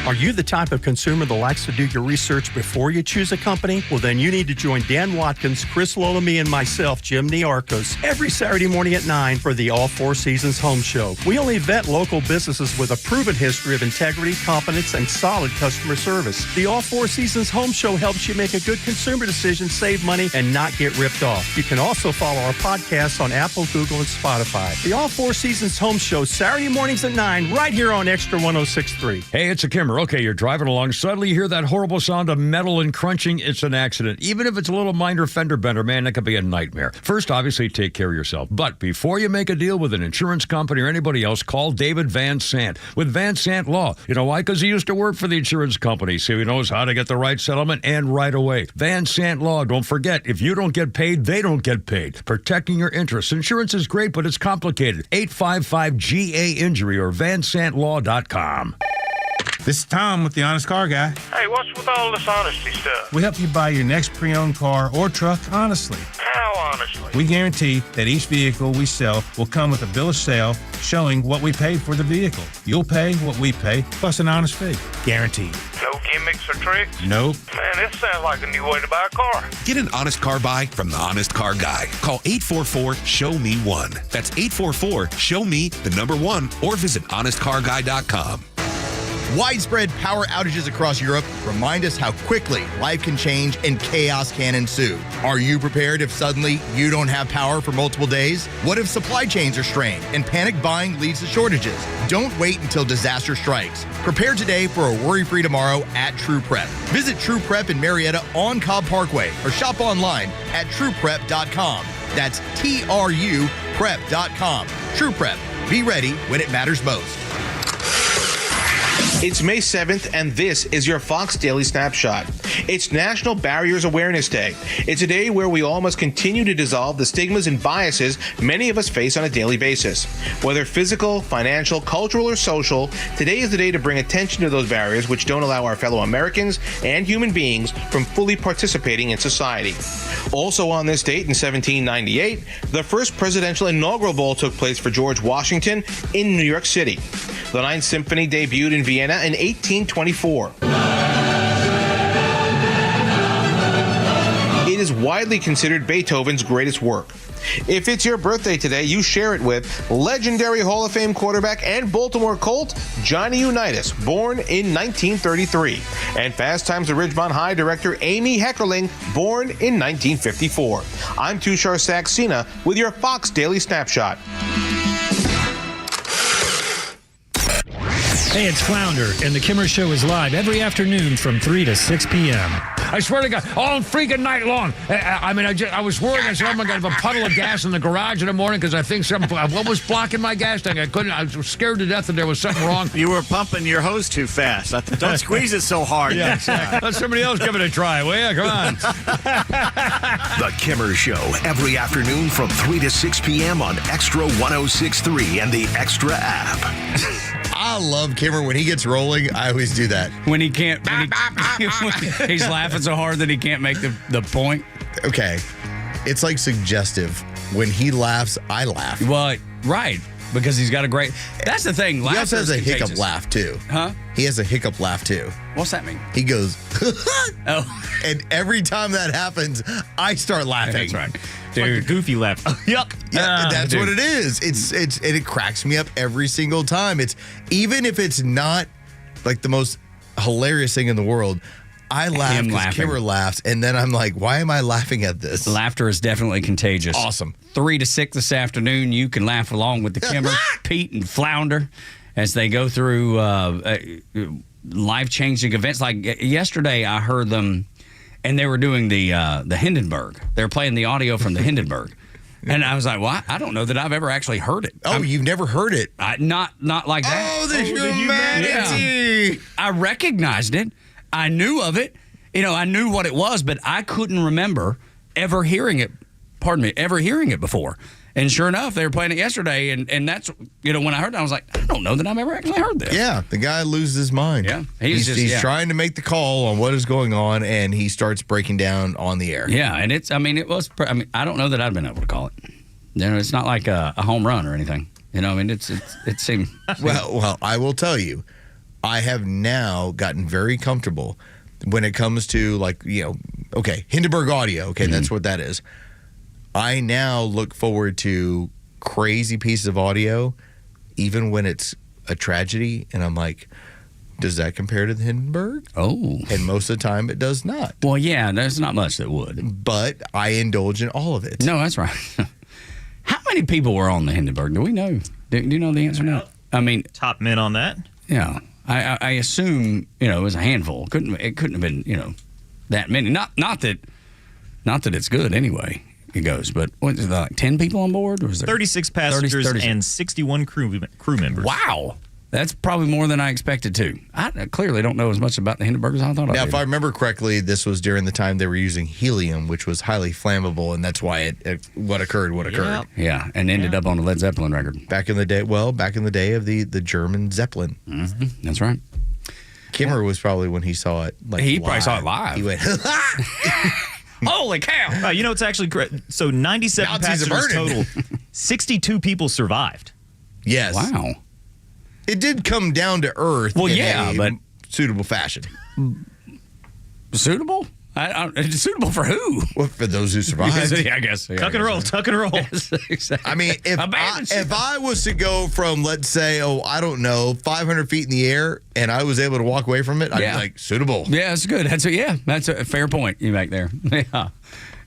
Are you the type of consumer that likes to do your research before you choose a company? Well, then you need to join Dan Watkins, Chris Lolamy, and myself, Jim Niarchos, every Saturday morning at 9 for the All Four Seasons Home Show. We only vet local businesses with a proven history of integrity, competence, and solid customer service. The All Four Seasons Home Show helps you make a good consumer decision, save money, and not get ripped off. You can also follow our podcasts on Apple, Google, and Spotify. The All Four Seasons Home Show, Saturday mornings at 9, right here on Extra 106.3.
Hey, it's a Kimber Remember, okay, you're driving along, suddenly you hear that horrible sound of metal and crunching. It's an accident. Even if it's a little minor fender bender, man, that could be a nightmare. First, obviously, take care of yourself. But before you make a deal with an insurance company or anybody else, call David Van Sant with Van Sant Law. You know why? Because he used to work for the insurance company, so he knows how to get the right settlement and right away. Van Sant Law, don't forget, if you don't get paid, they don't get paid. Protecting your interests. Insurance is great, but it's complicated. 855-GA-INJURY or vansantlaw.com.
This is Tom with the Honest Car Guy.
Hey, what's with all this honesty stuff?
We help you buy your next pre-owned car or truck honestly.
How honestly?
We guarantee that each vehicle we sell will come with a bill of sale showing what we paid for the vehicle. You'll pay what we pay, plus an honest fee. Guaranteed.
No gimmicks or tricks?
Nope.
Man, this sounds like a new way to buy a car.
Get an honest car buy from the Honest Car Guy. Call 844-SHOW-ME-1. That's 844-SHOW-ME-1 or visit honestcarguy.com.
Widespread power outages across Europe remind us how quickly life can change and chaos can ensue. Are you prepared if suddenly you don't have power for multiple days? What if supply chains are strained and panic buying leads to shortages? Don't wait until disaster strikes. Prepare today for a worry-free tomorrow at True Prep. Visit True Prep in Marietta on Cobb Parkway or shop online at trueprep.com. That's TRU prep.com. True Prep. Be ready when it matters most.
It's May 7th, and this is your Fox Daily Snapshot. It's National Barriers Awareness Day. It's a day where we all must continue to dissolve the stigmas and biases many of us face on a daily basis. Whether physical, financial, cultural, or social, today is the day to bring attention to those barriers which don't allow our fellow Americans and human beings from fully participating in society. Also on this date in 1798, the first presidential inaugural ball took place for George Washington in New York City. The Ninth Symphony debuted in Vienna in 1824. It is widely considered Beethoven's greatest work. If it's your birthday today, you share it with legendary Hall of Fame quarterback and Baltimore Colt, Johnny Unitas, born in 1933, and Fast Times at Ridgemont High director Amy Heckerling, born in 1954. I'm Tushar Saxena with your Fox Daily Snapshot.
Hey, it's Flounder, and The Kimmer Show is live every afternoon from 3 to 6 p.m.
I swear to God, all freaking night long. I was worried. I said, oh my God, I have a puddle of gas in the garage in the morning because I think what was blocking my gas tank? I was scared to death that there was something wrong.
You were pumping your hose too fast. Don't squeeze it so hard.
Yeah, exactly. Let somebody else give it a try, will you? Come on.
The Kimmer Show, every afternoon from 3 to 6 p.m. on Extra 106.3 and the Extra app.
I love Kimmer. When he gets rolling, I always do that.
When he can't, he's laughing so hard that he can't make the point.
Okay. It's like suggestive. When he laughs, I laugh.
Well, right. Because he's got a great... That's the thing.
He also has a hiccup laugh, too.
Huh?
He has a hiccup laugh, too.
What's that mean?
He goes...
Oh.
And every time that happens, I start laughing.
That's right.
Dude. Like a goofy laugh.
Yuck.
Yeah, that's what it is. And it cracks me up every single time. It's even if it's not like the most hilarious thing in the world, I laugh because Kimmer laughs, and then I'm like, why am I laughing at this?
Laughter is definitely contagious.
Awesome.
3 to 6 this afternoon, you can laugh along with the Kimmer, Pete, and Flounder as they go through life-changing events. Like yesterday, I heard them, and they were doing the Hindenburg. They were playing the audio from the Hindenburg. And I was like, well, I don't know that I've ever actually heard it.
Oh, you've never heard it?
Not like that.
Oh, the humanity.
Yeah. I recognized it. I knew of it. I knew what it was, but I couldn't remember ever hearing it. Pardon me, ever hearing it before. And sure enough, they were playing it yesterday, and that's, when I heard it, I was like, I don't know that I've ever actually heard this.
Yeah, the guy loses his mind.
Yeah.
He's trying to make the call on what is going on, and he starts breaking down on the air.
Yeah, and I don't know that I've been able to call it. It's not like a home run or anything. It seemed...
Well, I will tell you, I have now gotten very comfortable when it comes to Hindenburg audio. Okay, that's what that is. I now look forward to crazy pieces of audio, even when it's a tragedy, and I'm like, does that compare to the Hindenburg?
Oh.
And most of the time, it does not.
Well, yeah, there's not much that would.
But I indulge in all of it.
No, that's right. How many people were on the Hindenburg? Do we know? Do you know the answer now?
Top men on that?
Yeah. I assume, it was a handful. It couldn't have been, that many. Not that it's good anyway. It goes, but what is that, like 10 people on board? Or was there
36 passengers
36.
and 61 crew members.
Wow. That's probably more than I expected to. I clearly don't know as much about the Hindenburgers as I thought I
Now,
did.
if I remember correctly, this was during the time they were using helium, which was highly flammable, and that's why what occurred.
Yeah, and ended up on a Led Zeppelin record.
Back in the day of the German Zeppelin.
Mm-hmm. That's right.
Kimmer was probably when he saw it.
He probably saw it live.
He went,
holy cow.
It's actually great. So 97
Nazis are
passengers
burning.
total. 62 people survived.
Yes.
Wow.
It did come down to earth in a
but
suitable fashion.
Suitable? Suitable for who?
Well, for those who survived.
Yeah, I guess.
Tuck and roll.
Yes, exactly.
I mean, if I was to go from, let's say, 500 feet in the air, and I was able to walk away from it, I'd be like, suitable.
Yeah, that's good. That's a fair point you make there. Yeah.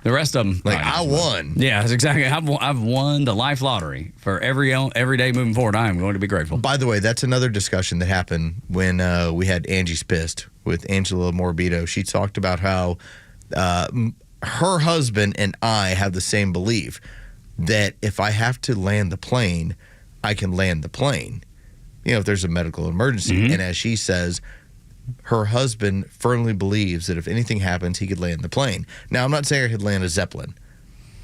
The rest of them,
I won.
Yeah, that's exactly. I've won the life lottery for every day moving forward. I am going to be grateful.
By the way, that's another discussion that happened when we had Angie's Pissed with Angela Morbido. She talked about how her husband and I have the same belief that if I have to land the plane, I can land the plane. If there's a medical emergency.
Mm-hmm.
And as she says, her husband firmly believes that if anything happens, he could land the plane. Now, I'm not saying I could land a Zeppelin,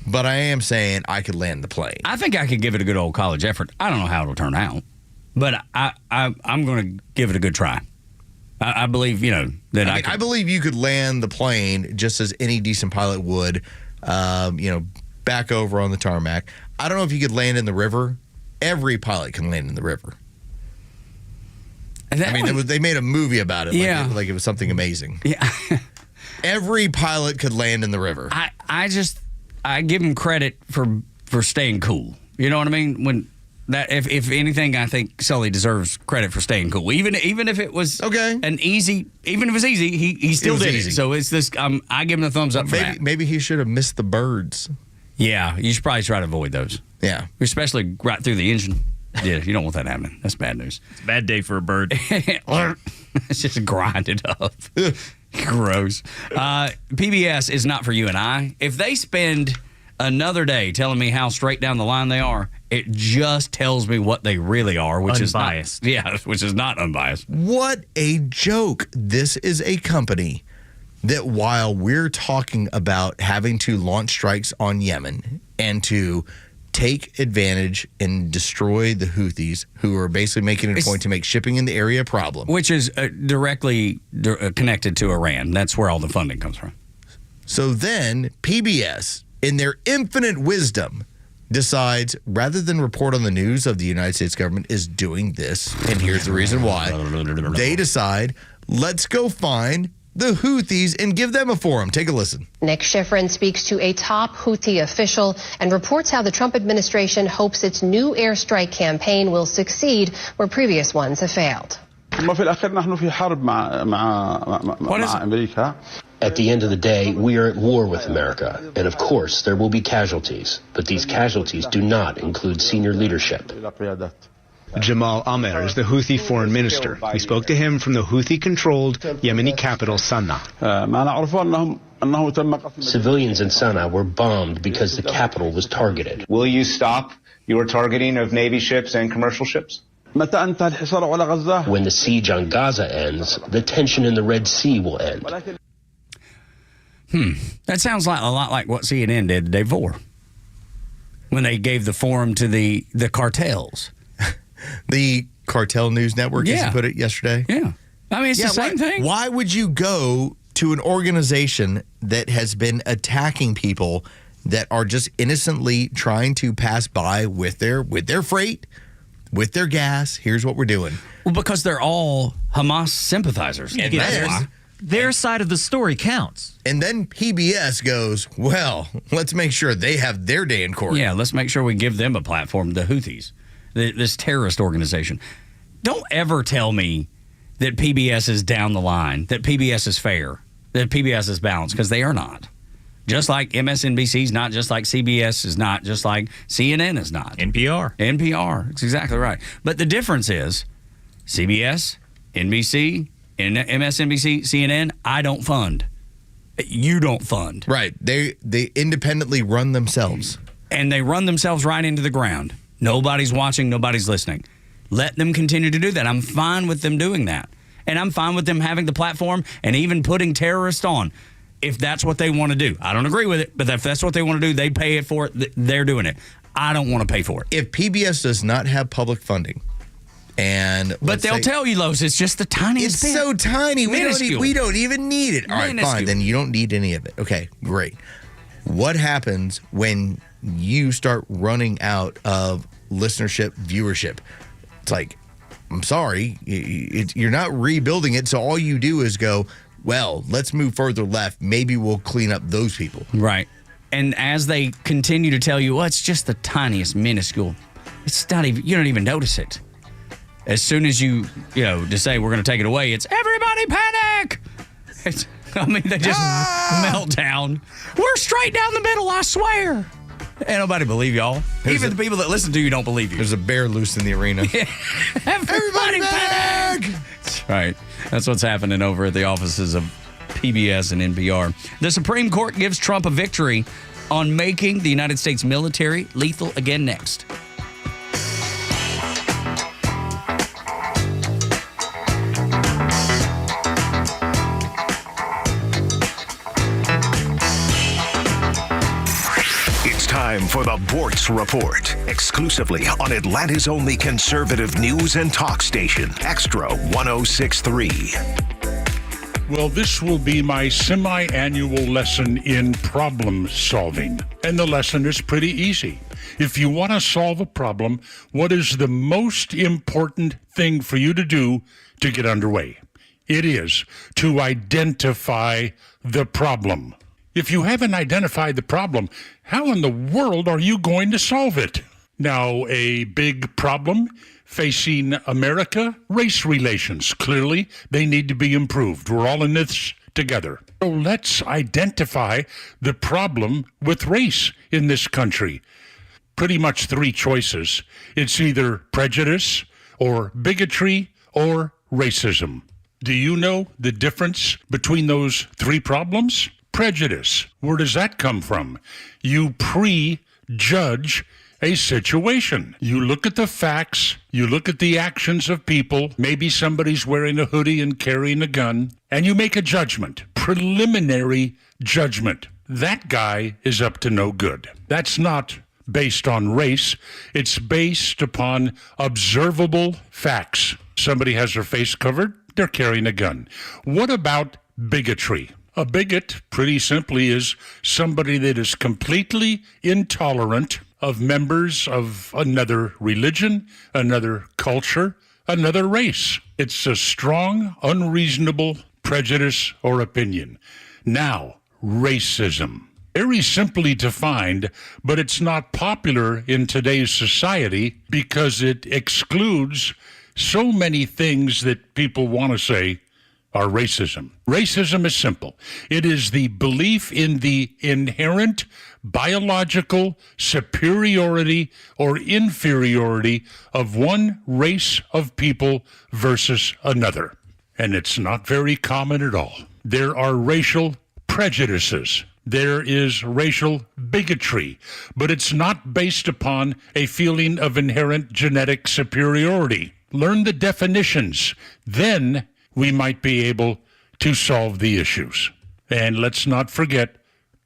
but I am saying I could land the plane.
I think I could give it a good old college effort. I don't know how it'll turn out, but I'm going to give it a good try. I believe, that
I believe you could land the plane just as any decent pilot would, back over on the tarmac. I don't know if you could land in the river. Every pilot can land in the river. They made a movie about it.
Yeah.
Like it was something amazing.
Yeah.
Every pilot could land in the river.
I give him credit for staying cool. You know what I mean? If anything, I think Sully deserves credit for staying cool. Even if it was even if it was easy, he still did it. So it's this. I give him a thumbs up for that.
Maybe he should have missed the birds.
Yeah, you should probably try to avoid those.
Yeah,
especially right through the engine. Yeah, you don't want that happening. That's bad news.
It's a bad day for a bird.
It's just grinded up. Gross. PBS is not for you and I. If they spend another day telling me how straight down the line they are, it just tells me what they really are, which
unbiased.
which is not unbiased.
What a joke. This is a company that while we're talking about having to launch strikes on Yemen and to take advantage and destroy the Houthis, who are basically making it a point to make shipping in the area a problem.
Which is directly connected to Iran. That's where all the funding comes from.
So then PBS, in their infinite wisdom, decides rather than report on the news of the United States government is doing this, and here's the reason why, they decide, let's go find the Houthis and give them a forum. Take a listen.
Nick Schifrin speaks to a top Houthi official and reports how the Trump administration hopes its new airstrike campaign will succeed where previous ones have failed.
At the end of the day, we are at war with America, and of course there will be casualties, but these casualties do not include senior leadership.
Jamal Amer is the Houthi foreign minister. We spoke to him from the Houthi-controlled Yemeni capital, Sana'a.
Civilians in Sana'a were bombed because the capital was targeted.
Will you stop your targeting of Navy ships and commercial ships?
When the siege on Gaza ends, the tension in the Red Sea will end.
That sounds a lot like what CNN did the day before when they gave the forum to the cartels.
The Cartel News Network, as you put it yesterday.
Yeah. I mean, it's the same thing.
Why would you go to an organization that has been attacking people that are just innocently trying to pass by with their freight, with their gas? Here's what we're doing.
Well, because they're all Hamas sympathizers.
And
their side of the story counts.
And then PBS goes, well, let's make sure they have their day in court.
Yeah, let's make sure we give them a platform, the Houthis, this terrorist organization. Don't ever tell me that PBS is down the line, that PBS is fair, that PBS is balanced, because they are not. Just like MSNBC is not, just like CBS is not, just like CNN is not.
NPR.
That's exactly right. But the difference is CBS, NBC, MSNBC, CNN, I don't fund. You don't fund.
Right. They independently run themselves.
And they run themselves right into the ground. Nobody's watching, nobody's listening. Let them continue to do that. I'm fine with them doing that. And I'm fine with them having the platform and even putting terrorists on if that's what they want to do. I don't agree with it, but if that's what they want to do, they pay it for it, they're doing it. I don't want to pay for it.
If PBS does not have public funding,
but they'll tell you, Los, it's just the tiniest bit.
It's so tiny. We don't even need it. All right,
Minuscule.
fine. Then you don't need any of it. Okay, great. What happens when you start running out of listenership, viewership? It's like, I'm sorry, you're not rebuilding it. So all you do is go, well, let's move further left. Maybe we'll clean up those people.
Right. And as they continue to tell you, well, it's just the tiniest, minuscule. It's not even, you don't even notice it. As soon as you to say we're going to take it away, it's everybody panic. They just melt down. We're straight down the middle, I swear. Ain't nobody believe y'all. Even the people that listen to you don't believe you.
There's a bear loose in the arena.
Everybody panic. That's right. That's what's happening over at the offices of PBS and NPR. The Supreme Court gives Trump a victory on making the United States military lethal again next.
Time for the Bortz Report, exclusively on Atlanta's only conservative news and talk station, Xtra 106.3.
Well, this will be my semi-annual lesson in problem solving. And the lesson is pretty easy. If you want to solve a problem, what is the most important thing for you to do to get underway? It is to identify the problem. If you haven't identified the problem, how in the world are you going to solve it? Now, a big problem facing America, race relations. Clearly, they need to be improved. We're all in this together. So let's identify the problem with race in this country. Pretty much three choices. It's either prejudice or bigotry or racism. Do you know the difference between those three problems? Prejudice. Where does that come from? You prejudge a situation. You look at the facts, you look at the actions of people, maybe somebody's wearing a hoodie and carrying a gun, and you make a judgment, preliminary judgment. That guy is up to no good. That's not based on race. It's based upon observable facts. Somebody has their face covered, they're carrying a gun. What about bigotry? A bigot, pretty simply, is somebody that is completely intolerant of members of another religion, another culture, another race. It's a strong, unreasonable prejudice or opinion. Now, racism. Very simply defined, but it's not popular in today's society because it excludes so many things that people want to say are racism. Racism is simple. It is the belief in the inherent biological superiority or inferiority of one race of people versus another. And it's not very common at all. There are racial prejudices. There is racial bigotry, but it's not based upon a feeling of inherent genetic superiority. Learn the definitions. Then we might be able to solve the issues. And let's not forget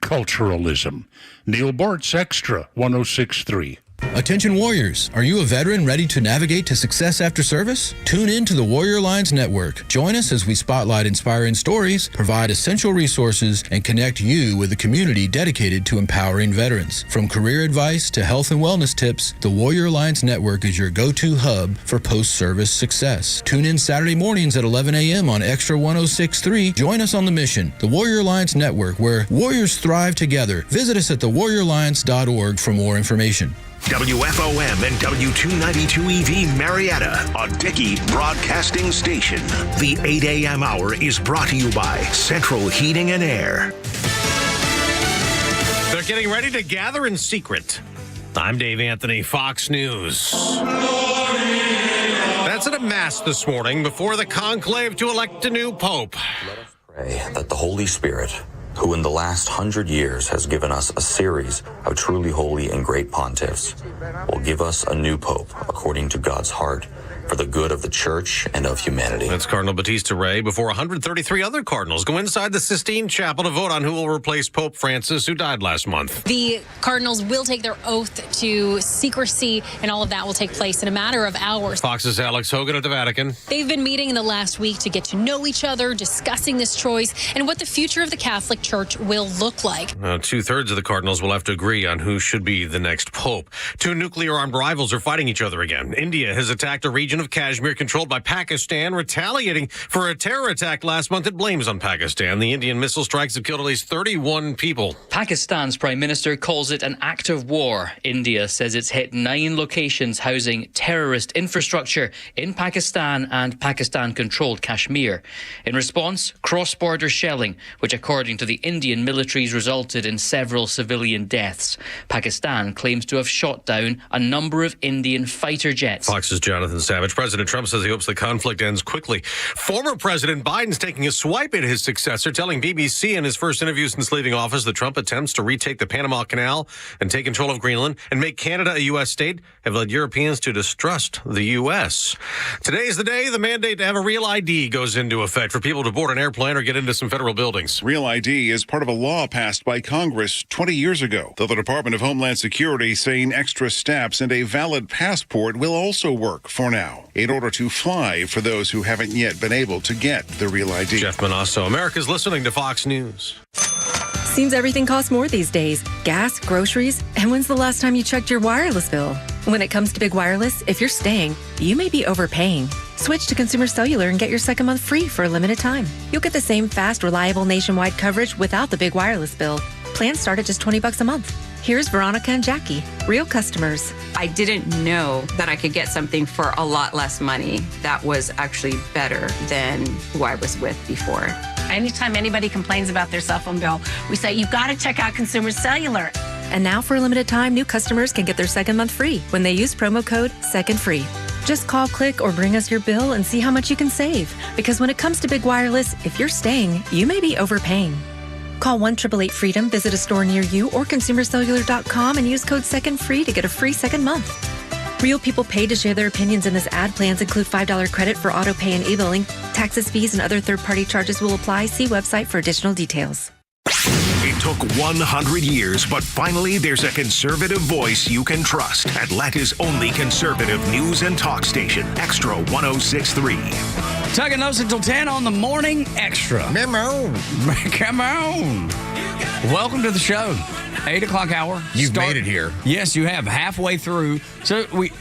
culturalism. Neil Bortz, Xtra 106.3.
Attention Warriors, are you a veteran ready to navigate to success after service? Tune in to the Warrior Alliance Network. Join us as we spotlight inspiring stories, provide essential resources, and connect you with a community dedicated to empowering veterans. From career advice to health and wellness tips, the Warrior Alliance Network is your go-to hub for post-service success. Tune in Saturday mornings at 11 a.m. on Xtra 106.3. Join us on the mission, the Warrior Alliance Network, where warriors thrive together. Visit us at thewarrioralliance.org for more information.
WFOM and W292EV Marietta, a Dickey broadcasting station. The 8 a.m. hour is brought to you by Central Heating and Air.
They're getting ready to gather in secret. I'm Dave Anthony, Fox News. That's at a mass this morning before the conclave to elect a new pope.
Pray that the Holy Spirit, who in the last 100 years has given us a series of truly holy and great pontiffs, will give us a new pope according to God's heart, for the good of the church and of humanity.
That's Cardinal Bautista Rey before 133 other cardinals go inside the Sistine Chapel to vote on who will replace Pope Francis, who died last month.
The cardinals will take their oath to secrecy, and all of that will take place in a matter of hours.
Fox's Alex Hogan at the Vatican.
They've been meeting in the last week to get to know each other, discussing this choice and what the future of the Catholic Church will look like.
Now, 2/3 of the cardinals will have to agree on who should be the next pope. Two nuclear-armed rivals are fighting each other again. India has attacked a region of Kashmir controlled by Pakistan, retaliating for a terror attack last month. It blames on Pakistan. The Indian missile strikes have killed at least 31 people.
Pakistan's Prime Minister calls it an act of war. India says it's hit 9 locations housing terrorist infrastructure in Pakistan and Pakistan-controlled Kashmir. In response, cross-border shelling, which according to the Indian militaries resulted in several civilian deaths. Pakistan claims to have shot down a number of Indian fighter jets.
Fox's Jonathan Savage. President Trump says he hopes the conflict ends quickly. Former President Biden's taking a swipe at his successor, telling BBC in his first interview since leaving office that Trump attempts to retake the Panama Canal and take control of Greenland and make Canada a U.S. state have led Europeans to distrust the U.S. Today is the day the mandate to have a real ID goes into effect for people to board an airplane or get into some federal buildings.
Real ID is part of a law passed by Congress 20 years ago, though the Department of Homeland Security saying extra steps and a valid passport will also work for now in order to fly for those who haven't yet been able to get the real ID.
Jeff Manasso, America's listening to Fox News.
Seems everything costs more these days. Gas, groceries, and when's the last time you checked your wireless bill? When it comes to big wireless, if you're staying, you may be overpaying. Switch to Consumer Cellular and get your second month free for a limited time. You'll get the same fast, reliable nationwide coverage without the big wireless bill. Plans start at just $20 a month. Here's Veronica and Jackie, real customers.
I didn't know that I could get something for a lot less money that was actually better than who I was with before.
Anytime anybody complains about their cell phone bill, we say, you've got to check out Consumer Cellular.
And now for a limited time, new customers can get their second month free when they use promo code SECONDFREE. Just call, click, or bring us your bill and see how much you can save. Because when it comes to big wireless, if you're staying, you may be overpaying. Call 1-888-FREEDOM, visit a store near you, or consumercellular.com and use code SECONDFREE to get a free second month. Real people paid to share their opinions in this ad. Plans include $5 credit for auto pay and e-billing. Taxes, fees, and other third-party charges will apply. See website for additional details.
It took 100 years, but finally there's a conservative voice you can trust. Atlanta's only conservative news and talk station, Extra 106.3.
Tug and Los until 10 on the Morning Extra.
Come on.
Come on. Welcome to the show. 8 o'clock hour.
You've made it here.
Yes, you have. Halfway through.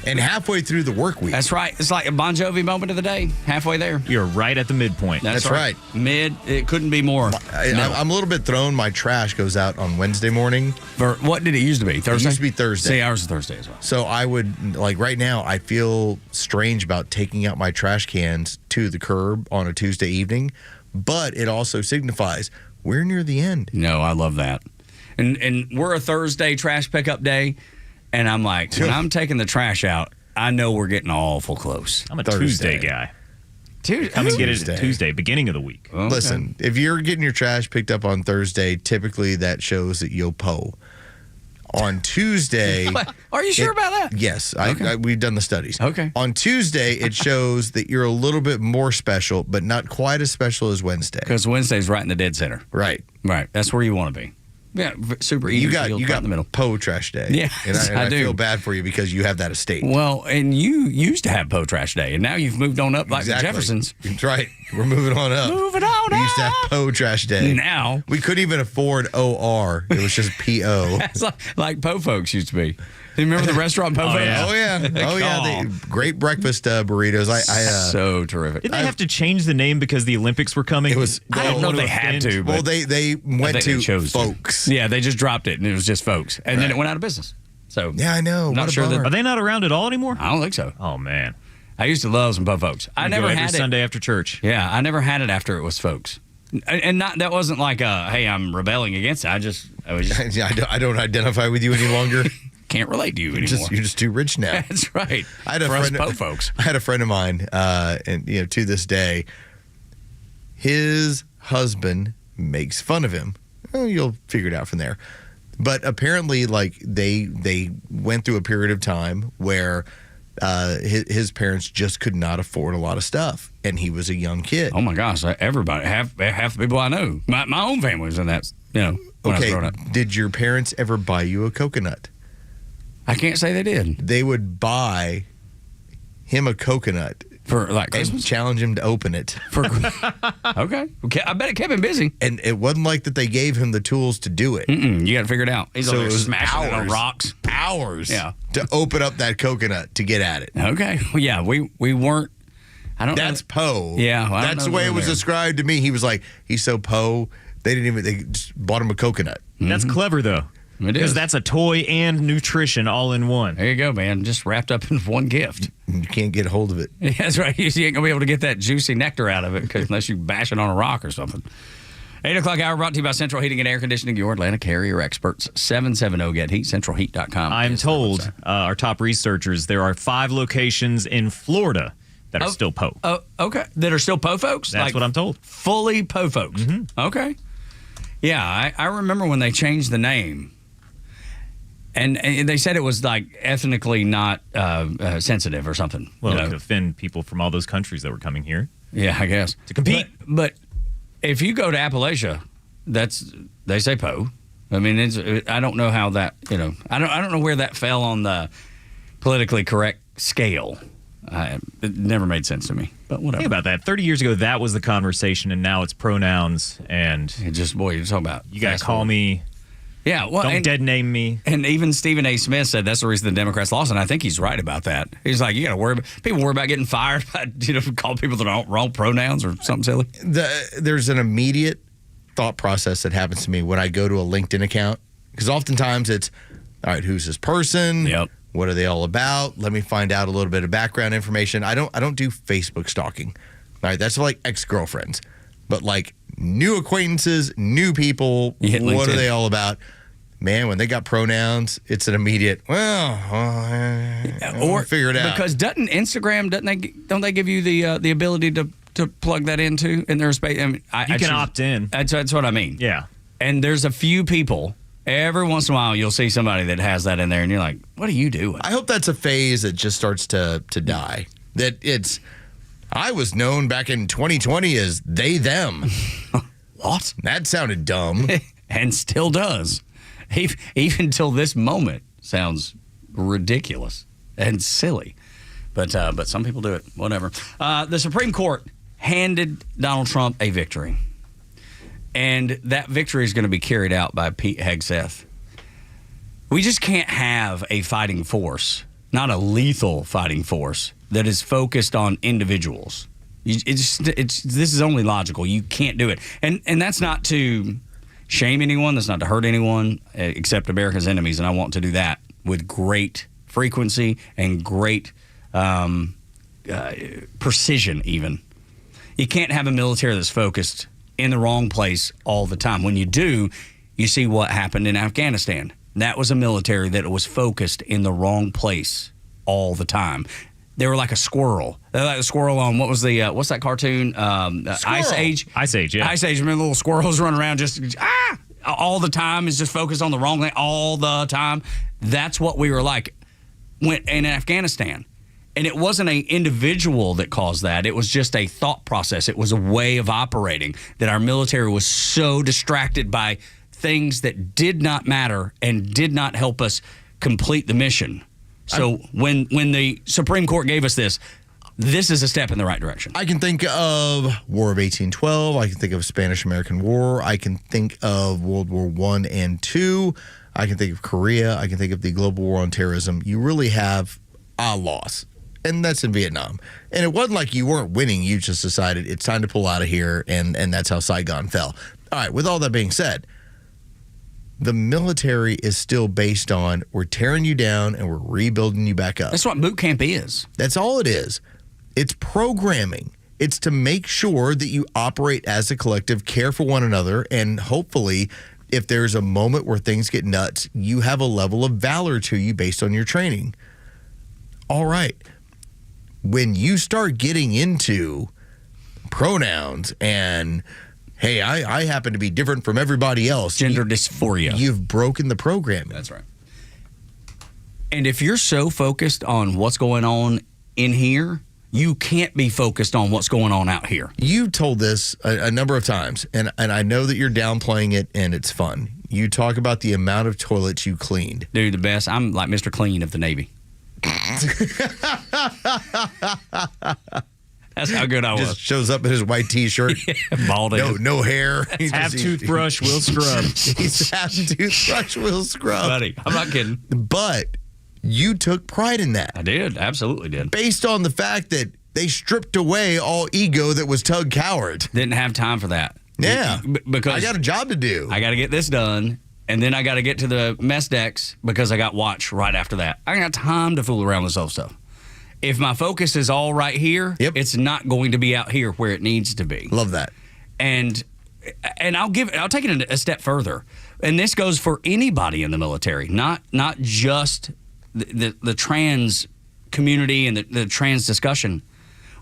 And halfway through the work week.
That's right. It's like a Bon Jovi moment of the day. Halfway there.
You're right at the midpoint.
That's right.
Mid. It couldn't be more.
I'm a little bit thrown. My trash goes out on Wednesday morning.
For what did it used to be? Thursday?
It used to be Thursday.
See, ours is Thursday as well.
So I would, like right now, I feel strange about taking out my trash cans to the curb on a Tuesday evening, but it also signifies we're near the end.
No, I love that. And we're a Thursday trash pickup day, and I'm like, when I'm taking the trash out, I know we're getting awful close.
I'm a Tuesday guy. Come and get it Tuesday, beginning of the week.
Okay. Listen, if you're getting your trash picked up on Thursday, typically that shows that you'll po. On Tuesday...
Are you sure about that?
Yes.
Okay.
We've done the studies.
Okay.
On Tuesday, it shows that you're a little bit more special, but not quite as special as Wednesday.
Because Wednesday's right in the dead center.
Right.
Right. That's where you want to be. Yeah, super easy.
You got
in the middle.
Po trash day.
Yeah,
and I
do.
feel bad for you because you have that estate.
Well, and you used to have po trash day, and now you've moved on up like the Jeffersons.
That's right. We're moving on up.
Moving on
We used to have po trash day.
Now
we couldn't even afford OR. It was just PO.
That's like po folks used to be. You remember the restaurant po folks?
Oh yeah. Great breakfast burritos.
So terrific.
Didn't they have to change the name because the Olympics were coming?
It was.
I don't know if they had to.
Well, they went to folks.
Yeah, they just dropped it, and it was just folks, and then it went out of business. So
yeah, I know.
Not sure that
are they not around at all anymore?
I don't think so.
Oh man,
I used to love some po folks. I never had it
Sunday after church.
Yeah, I never had it after it was folks. And not that wasn't like hey, I'm rebelling against it. I was just
I don't identify with you any longer.
can't relate to you anymore.
You're just too rich now.
That's right.
I had a
For us
friend,
po folks.
I had a friend of mine, and to this day, his husband makes fun of him. Well, you'll figure it out from there. But apparently, like they went through a period of time where his parents just could not afford a lot of stuff, and he was a young kid.
Oh my gosh! Everybody, half the people I know, my own family was in that. When I was growing up.
Did your parents ever buy you a coconut?
I can't say they did.
They would buy him a coconut
for like Christmas?
And challenge him to open it.
Okay, I bet it kept him busy.
And it wasn't like that they gave him the tools to do it.
You got to figure it out. He's
so
over
it
there
was
smashing it on rocks.
Hours.
Yeah.
To open up that coconut to get at it.
Okay. Well, yeah, we weren't. I don't.
That's Poe.
Yeah, well,
that's the way it was described to me. He was like, he's so Poe. They just bought him a coconut.
That's clever though. Because that's a toy and nutrition all in one.
There you go, man. Just wrapped up in one gift.
You can't get a hold of it.
Yeah, that's right. You ain't going to be able to get that juicy nectar out of it unless you bash it on a rock or something. 8 o'clock hour brought to you by Central Heating and Air Conditioning, your Atlanta carrier experts. 770-GET-HEAT, centralheat.com.
I'm told, our top researchers, there are 5 locations in Florida that are still Poe.
Oh, okay. That are still Poe folks?
That's what I'm told.
Fully Poe folks. Okay. Yeah, I remember when they changed the name. And they said it was like ethnically not sensitive or something.
Well, it could offend people from all those countries that were coming here.
Yeah, I guess.
To compete.
But if you go to Appalachia, they say Poe. I mean, I don't know how that, I don't know where that fell on the politically correct scale. It never made sense to me, but whatever.
Think about that. 30 years ago, that was the conversation, and now it's pronouns. And
you're talking about.
You got to call me.
Yeah, well,
don't dead name me.
And even Stephen A. Smith said that's the reason the Democrats lost, and I think he's right about that. He's like, you got to worry about getting fired by call people the wrong pronouns or something silly.
There's an immediate thought process that happens to me when I go to a LinkedIn account, because oftentimes it's, all right, who's this person?
Yep.
What are they all about? Let me find out a little bit of background information. I don't do Facebook stalking. All right, that's like ex-girlfriends, but like new acquaintances, new people. What are they all about? Man, when they got pronouns, it's an immediate, or figure it out.
Because doesn't Instagram, don't they give you the ability to plug that into in their space? I mean,
you can opt in.
That's what I mean.
Yeah.
And there's a few people, every once in a while, you'll see somebody that has that in there, and you're like, what are you doing?
I hope that's a phase that just starts to die. That it's, I was known back in 2020 as they, them.
What?
That sounded dumb.
And still does. Even till this moment sounds ridiculous and silly. But some people do it. Whatever. The Supreme Court handed Donald Trump a victory. And that victory is going to be carried out by Pete Hegseth. We just can't have a fighting force, not a lethal fighting force, that is focused on individuals. This is only logical. You can't do it. And that's not to shame anyone. That's not to hurt anyone except America's enemies. And I want to do that with great frequency and great precision even. You can't have a military that's focused in the wrong place all the time. When you do, you see what happened in Afghanistan. That was a military that was focused in the wrong place all the time. They were like a squirrel. They're like a squirrel on what's that cartoon? Ice Age.
Ice Age, yeah.
Ice Age. Remember, little squirrels running around just all the time, is just focused on the wrong thing all the time. That's what we were like in Afghanistan. And it wasn't an individual that caused that. It was just a thought process. It was a way of operating that our military was so distracted by things that did not matter and did not help us complete the mission. So when the Supreme Court gave us this is a step in the right direction.
I can think of War of 1812. I can think of Spanish-American War. I can think of World War I and II. I can think of Korea. I can think of the global war on terrorism. You really have a loss, and that's in Vietnam. And it wasn't like you weren't winning. You just decided it's time to pull out of here, and that's how Saigon fell. All right, with all that being said, the military is still based on we're tearing you down and we're rebuilding you back up.
That's what boot camp is.
That's all it is. It's programming. It's to make sure that you operate as a collective, care for one another, and hopefully if there's a moment where things get nuts, you have a level of valor to you based on your training. All right. When you start getting into pronouns and, hey, I happen to be different from everybody else.
Gender dysphoria.
You've broken the program.
That's right. And if you're so focused on what's going on in here, you can't be focused on what's going on out here.
You told this a number of times, and I know that you're downplaying it, and it's fun. You talk about the amount of toilets you cleaned.
Dude, the best. I'm like Mr. Clean of the Navy. That's how good I was.
Just shows up in his white T-shirt.
Bald head.
No hair.
Half toothbrush, will scrub.
He's half toothbrush, will scrub.
Buddy, I'm not kidding.
But you took pride in that.
I did. Absolutely did.
Based on the fact that they stripped away all ego that was Tug Coward.
Didn't have time for that.
Yeah.
Because
I got a job to do.
I got to get this done. And then I got to get to the mess decks because I got watch right after that. I got time to fool around with self stuff. If my focus is all right here, it's not going to be out here where it needs to be.
Love that.
And I'll take it a step further. And this goes for anybody in the military, not just the trans community and the trans discussion.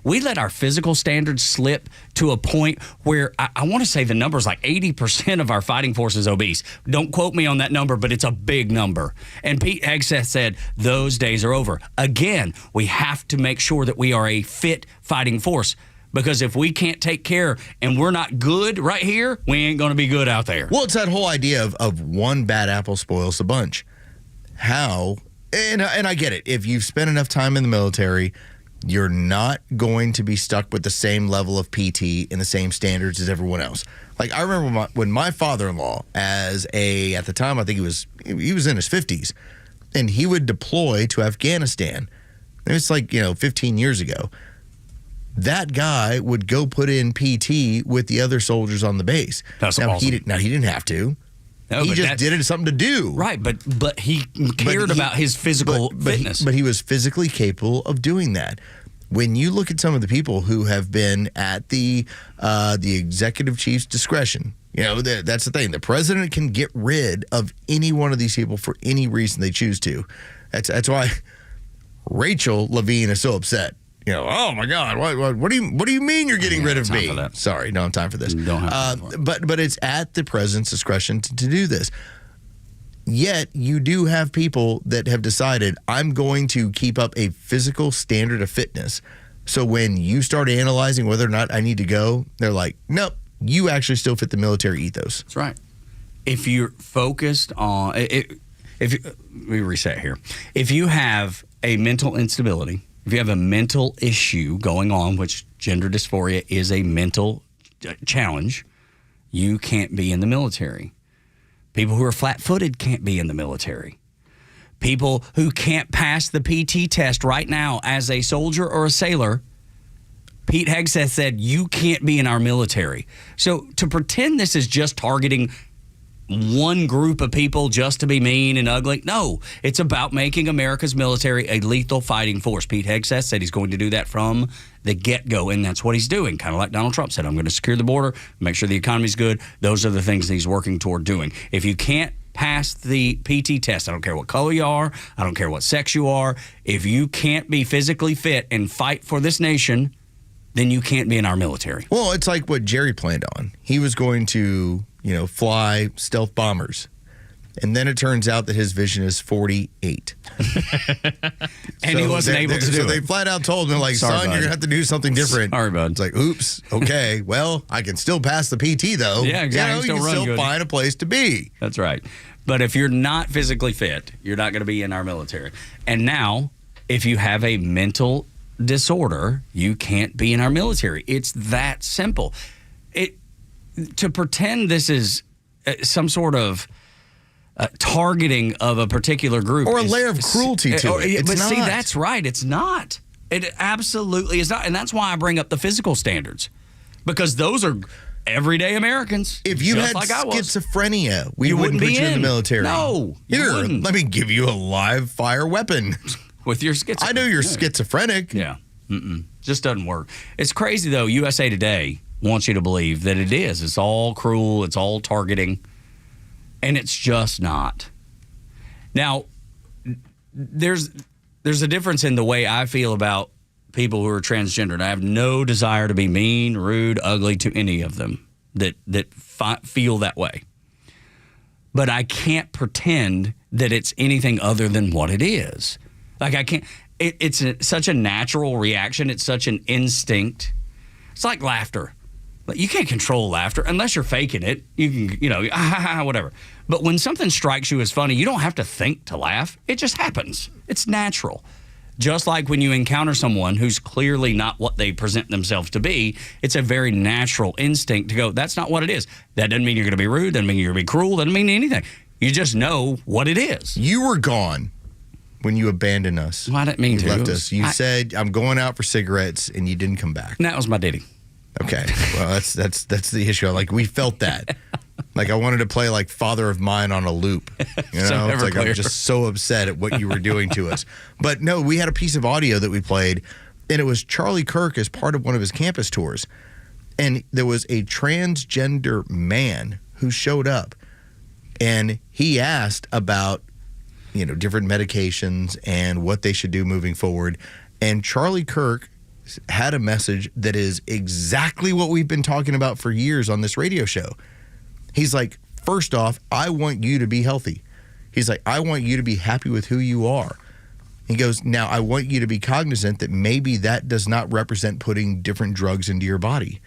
We let our physical standards slip to a point where I want to say the number is like 80% of our fighting force is obese. Don't quote me on that number, but it's a big number. And Pete Hegseth said those days are over. Again, we have to make sure that we are a fit fighting force, because if we can't take care and we're not good right here, we ain't going to be good out there.
Well, it's that whole idea of one bad apple spoils the bunch. How, and I get it. If you've spent enough time in the military, you're not going to be stuck with the same level of PT and the same standards as everyone else. Like, I remember when my father-in-law, at the time, I think he was in his 50s, and he would deploy to Afghanistan. It's like, 15 years ago. That guy would go put in PT with the other soldiers on the base.
That's awesome.
He didn't have to.
No,
he just did it as something to do.
Right, but he cared about his physical fitness.
But he was physically capable of doing that. When you look at some of the people who have been at the executive chief's discretion, that's the thing. The president can get rid of any one of these people for any reason they choose to. That's why Rachel Levine is so upset. Oh my God! What do you mean you're getting rid of me? Sorry, don't have time for this.
Don't have time for it.
But it's at the president's discretion to do this. Yet you do have people that have decided, I'm going to keep up a physical standard of fitness. So when you start analyzing whether or not I need to go, they're like, nope, you actually still fit the military ethos.
That's right. If you're focused on let me reset here. If you have a mental instability, if you have a mental issue going on, which gender dysphoria is a mental challenge, you can't be in the military. People who are flat-footed can't be in the military. People who can't pass the PT test right now as a soldier or a sailor, Pete Hegseth said, you can't be in our military. So to pretend this is just targeting one group of people just to be mean and ugly, no. It's about making America's military a lethal fighting force. Pete Hegseth said he's going to do that from the get-go, and that's what he's doing. Kind of like Donald Trump said, I'm going to secure the border, make sure the economy's good. Those are the things that he's working toward doing. If you can't pass the PT test, I don't care what color you are, I don't care what sex you are, if you can't be physically fit and fight for this nation, then you can't be in our military.
Well, it's like what Jerry planned on. He was going to, fly stealth bombers. And then it turns out that his vision is 48.
And he wasn't able to do it.
So they flat out told him,
Sorry,
son,
bud.
you're going to have to do something different.
Sorry, bud.
It's like, oops, okay, well, I can still pass the PT, though.
Yeah, exactly.
You can still
good.
find a place to be.
That's right. But if you're not physically fit, you're not going to be in our military. And now, if you have a mental disorder, you can't be in our military. It's that simple. To pretend this is some sort of targeting of a particular group.
Or a layer of cruelty to it.
But
It's
see,
not.
that's right. It's not. It absolutely is not. And that's why I bring up the physical standards. Because those are everyday Americans.
If you
just
had
like I was.
schizophrenia, we
You
wouldn't
wouldn't
put
be
you in the
in.
military.
No, you
Here,
wouldn't.
let me give you a live fire weapon.
With your schizophrenia.
I know you're schizophrenic.
Yeah. Just doesn't work. It's crazy, though. USA Today wants you to believe that it is. It's all cruel. It's all targeting. And it's just not. Now, there's a difference in the way I feel about people who are transgendered. I have no desire to be mean, rude, ugly to any of them that feel that way. But I can't pretend that it's anything other than what it is. Like I can't. It's such a natural reaction. It's such an instinct. It's like laughter. You can't control laughter unless you're faking it. You can, whatever. But when something strikes you as funny, you don't have to think to laugh. It just happens. It's natural. Just like when you encounter someone who's clearly not what they present themselves to be, it's a very natural instinct to go, that's not what it is. That doesn't mean you're going to be rude, doesn't mean you're going to be cruel, doesn't mean anything. You just know what it is.
You were gone when you abandoned us.
Well, I didn't mean to.
You left us. You said, I'm going out for cigarettes, and you didn't come back.
And that was my ditty.
Okay. Well, that's the issue. Like, we felt that. Like, I wanted to play, like, Father of Mine on a loop. You know? It's like, I'm just so upset at what you were doing to us. But, no, we had a piece of audio that we played, and it was Charlie Kirk as part of one of his campus tours. And there was a transgender man who showed up, and he asked about, different medications and what they should do moving forward. And Charlie Kirk had a message that is exactly what we've been talking about for years on this radio show. He's like, first off, I want you to be healthy. He's like, I want you to be happy with who you are. He goes, now I want you to be cognizant that maybe that does not represent putting different drugs into your body.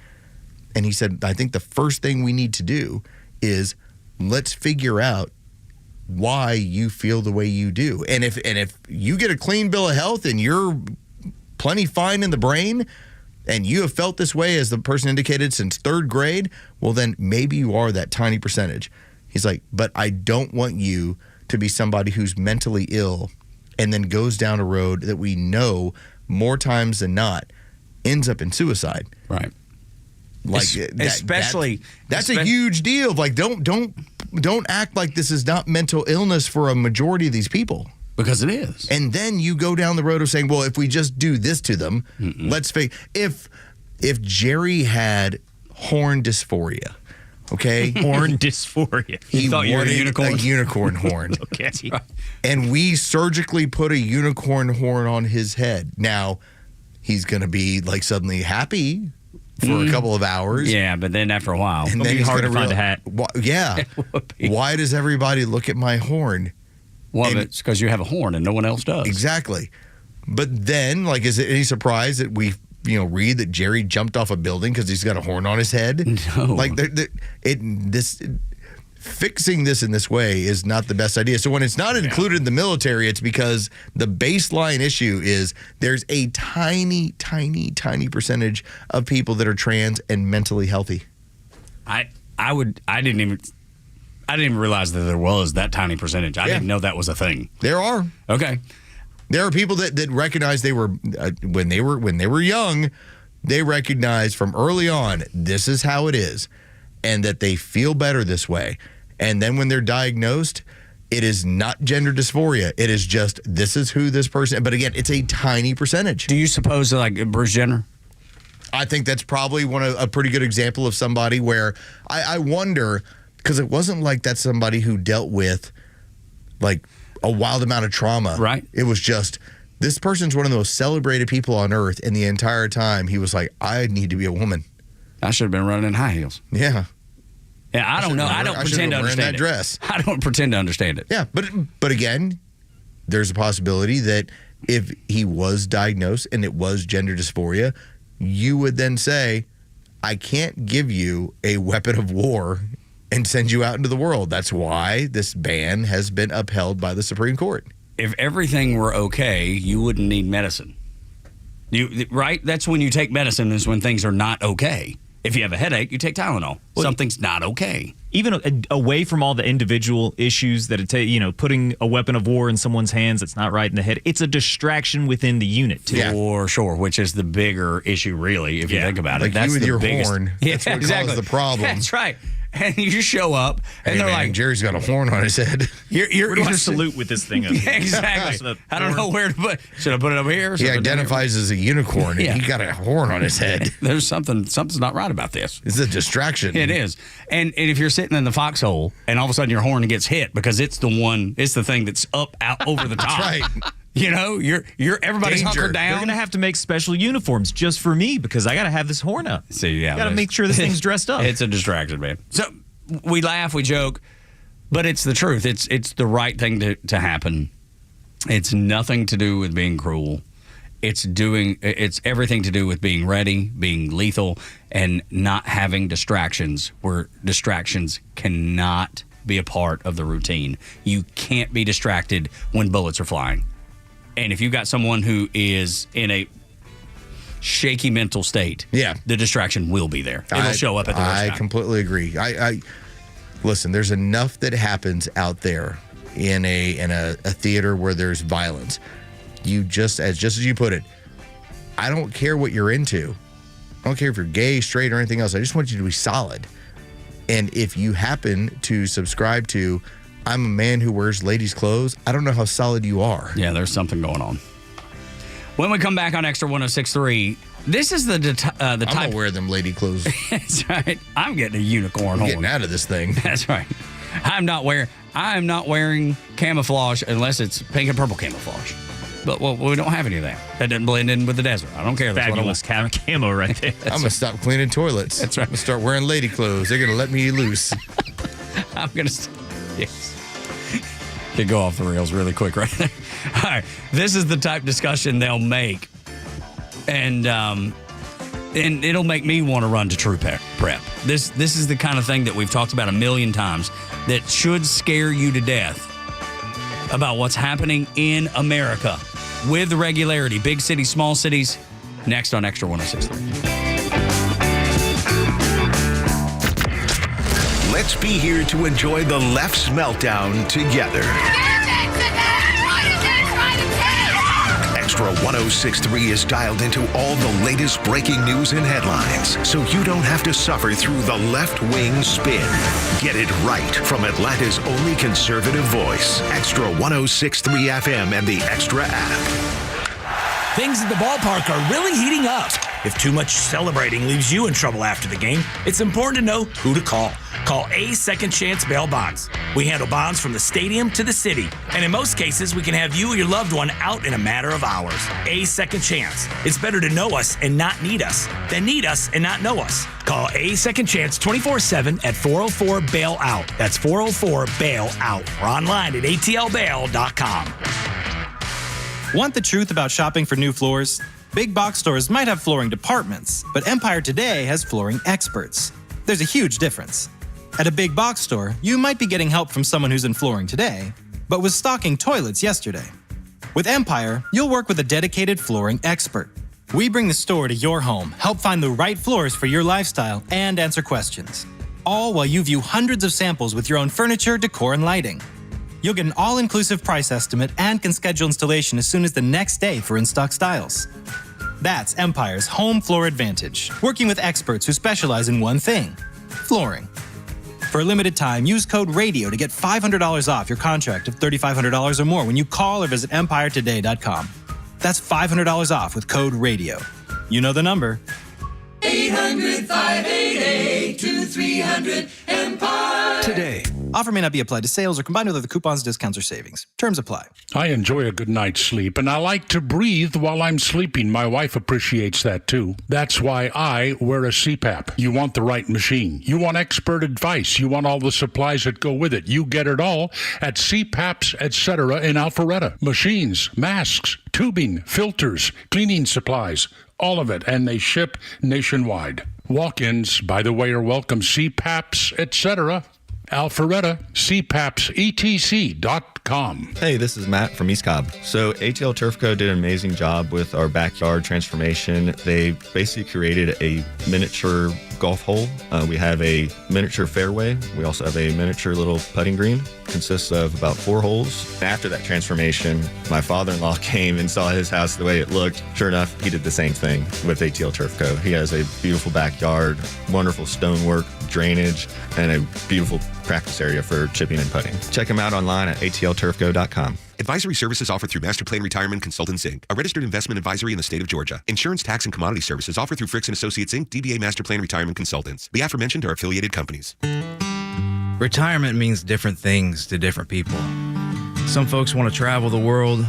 And he said, I think the first thing we need to do is let's figure out why you feel the way you do. And if you get a clean bill of health and you're plenty fine in the brain, and you have felt this way, as the person indicated, since third grade, well, then maybe you are that tiny percentage. He's like, but I don't want you to be somebody who's mentally ill and then goes down a road that we know more times than not ends up in suicide.
Right.
Like, that's a huge deal. Like, don't act like this is not mental illness for a majority of these people.
Because it is.
And then you go down the road of saying, well, if we just do this to them, let's fake. If Jerry had horn dysphoria, okay?
Horn dysphoria.
He
thought you were a unicorn?
A unicorn horn.
Okay.
Right.
And we surgically put a unicorn horn on his head. Now, he's going to be like suddenly happy for a couple of hours.
Yeah, but then after a while.
And then
he's hard to find a hat.
Yeah. Why does everybody look at my horn?
Well, it's because you have a horn and no one else does.
Exactly. But then, like, is it any surprise that we, read that Jerry jumped off a building because he's got a horn on his head?
No.
Like, fixing this in this way is not the best idea. So when it's not included in the military, it's because the baseline issue is there's a tiny, tiny, tiny percentage of people that are trans and mentally healthy.
I didn't even realize that there was that tiny percentage. I didn't know that was a thing.
There are.
Okay.
There are people that recognize they were when they were young, they recognize from early on this is how it is, and that they feel better this way. And then when they're diagnosed, it is not gender dysphoria. It is just this is who this person. But again, it's a tiny percentage.
Do you suppose like Bruce Jenner?
I think that's probably a pretty good example of somebody where I wonder. Because it wasn't like that's somebody who dealt with, like, a wild amount of trauma.
Right.
It was just, this person's one of the most celebrated people on earth, and the entire time he was like, I need to be a woman.
I should have been running in high heels.
Yeah.
Yeah, I don't know. I don't pretend to understand
that dress.
I don't pretend to understand it.
Yeah, but again, there's a possibility that if he was diagnosed and it was gender dysphoria, you would then say, I can't give you a weapon of war and send you out into the world. That's why this ban has been upheld by the Supreme Court.
If everything were okay, you wouldn't need medicine. Right? That's when you take medicine is when things are not okay. If you have a headache, you take Tylenol. Well, something's not okay.
Even away from all the individual issues that putting a weapon of war in someone's hands that's not right in the head, it's a distraction within the unit too.
Yeah. For sure, which is the bigger issue, really, if you think about it.
Like
that's
you with
the
your
biggest
horn. That's what caused the problem.
That's right. And you show up, and they're like,
Jerry's got a horn on his head.
Where do I salute with this thing up here?
Yeah, exactly. I don't know where to put. Should I put it over here?
He identifies as a unicorn, and he got a horn on his head.
There's something's not right about this.
It's a distraction.
It is. And if you're sitting in the foxhole, and all of a sudden your horn gets hit because it's the thing that's up out over the top.
That's right.
You know, you're everybody's hunkered down.
They're gonna have to make special uniforms just for me because I gotta have this horn up.
See, yeah,
gotta make sure this thing's dressed up.
It's a distraction, man. So we laugh, we joke, but it's the truth. It's the right thing to happen. It's nothing to do with being cruel. It's everything to do with being ready, being lethal, and not having distractions where distractions cannot be a part of the routine. You can't be distracted when bullets are flying. And if you've got someone who is in a shaky mental state, the distraction will be there. It'll show up at the worst time.
I completely agree. I listen, there's enough that happens out there in a theater where there's violence. You just as you put it, I don't care what you're into. I don't care if you're gay, straight, or anything else. I just want you to be solid. And if you happen to subscribe to I'm a man who wears ladies' clothes, I don't know how solid you are.
Yeah, there's something going on. When we come back on Extra 106.3, this is the type.
I'm gonna wear them lady clothes.
That's right. I'm getting a unicorn horn.
I'm getting out of this thing.
That's right. I'm not wearing camouflage unless it's pink and purple camouflage. But we don't have any of that. That doesn't blend in with the desert. I don't care. That's
fabulous camo right there.
I'm gonna stop cleaning toilets.
That's right.
I'm gonna start wearing lady clothes. They're gonna let me loose.
I'm gonna. Yes. Could go off the rails really quick right there. All right. This is the type discussion they'll make. And it'll make me want to run to True Prep. This is the kind of thing that we've talked about a million times that should scare you to death about what's happening in America with regularity. Big cities, small cities. Next on Extra 106.3.
Let's be here to enjoy the Left's Meltdown together. Extra 106.3 is dialed into all the latest breaking news and headlines, so you don't have to suffer through the left-wing spin. Get it right from Atlanta's only conservative voice. Extra 106.3 FM and the Extra app.
Things at the ballpark are really heating up. If too much celebrating leaves you in trouble after the game, it's important to know who to call. Call A Second Chance Bail Bonds. We handle bonds from the stadium to the city, and in most cases, we can have you or your loved one out in a matter of hours. A Second Chance. It's better to know us and not need us than need us and not know us. Call A Second Chance 24/7 at 404-BAIL-OUT. That's 404-BAIL-OUT. Or online at atlbail.com.
Want the truth about shopping for new floors? Big box stores might have flooring departments, but Empire today has flooring experts. There's a huge difference. At a big box store, you might be getting help from someone who's in flooring today, but was stocking toilets yesterday. With Empire, you'll work with a dedicated flooring expert. We bring the store to your home, help find the right floors for your lifestyle, and answer questions. All while you view hundreds of samples with your own furniture, decor, and lighting. You'll get an all-inclusive price estimate and can schedule installation as soon as the next day for in-stock styles. That's Empire's Home Floor Advantage, working with experts who specialize in one thing, flooring. For a limited time, use code RADIO to get $500 off your contract of $3,500 or more when you call or visit EmpireToday.com. That's $500 off with code RADIO. You know the number. 800-588-2300 Today. Offer may not be applied to sales or combined with other coupons, discounts, or savings. Terms apply.
I enjoy a good night's sleep, and I like to breathe while I'm sleeping. My wife appreciates that, too. That's why I wear a CPAP. You want the right machine. You want expert advice. You want all the supplies that go with it. You get it all at CPAPs, etc. in Alpharetta. Machines, masks, tubing, filters, cleaning supplies, all of it, and they ship nationwide. Walk-ins, by the way, are welcome. CPAPs, etc. Alpharetta, CPAPsetc.com.
Hey, this is Matt from East Cobb. So ATL Turf Co. did an amazing job with our backyard transformation. They basically created a miniature golf hole. We have a miniature fairway. We also have a miniature little putting green. Consists of about 4 holes. After that transformation, my father-in-law came and saw his house the way it looked. Sure enough, he did the same thing with ATL Turf Co. He has a beautiful backyard, wonderful stonework, drainage, and a beautiful practice area for chipping and putting. Check them out online at atlturfco.com.
Advisory services offered through Master Plan Retirement Consultants, Inc., a registered investment advisory in the state of Georgia. Insurance, tax, and commodity services offered through Fricks & Associates, Inc., DBA Master Plan Retirement Consultants. The aforementioned are affiliated companies.
Retirement means different things to different people. Some folks want to travel the world.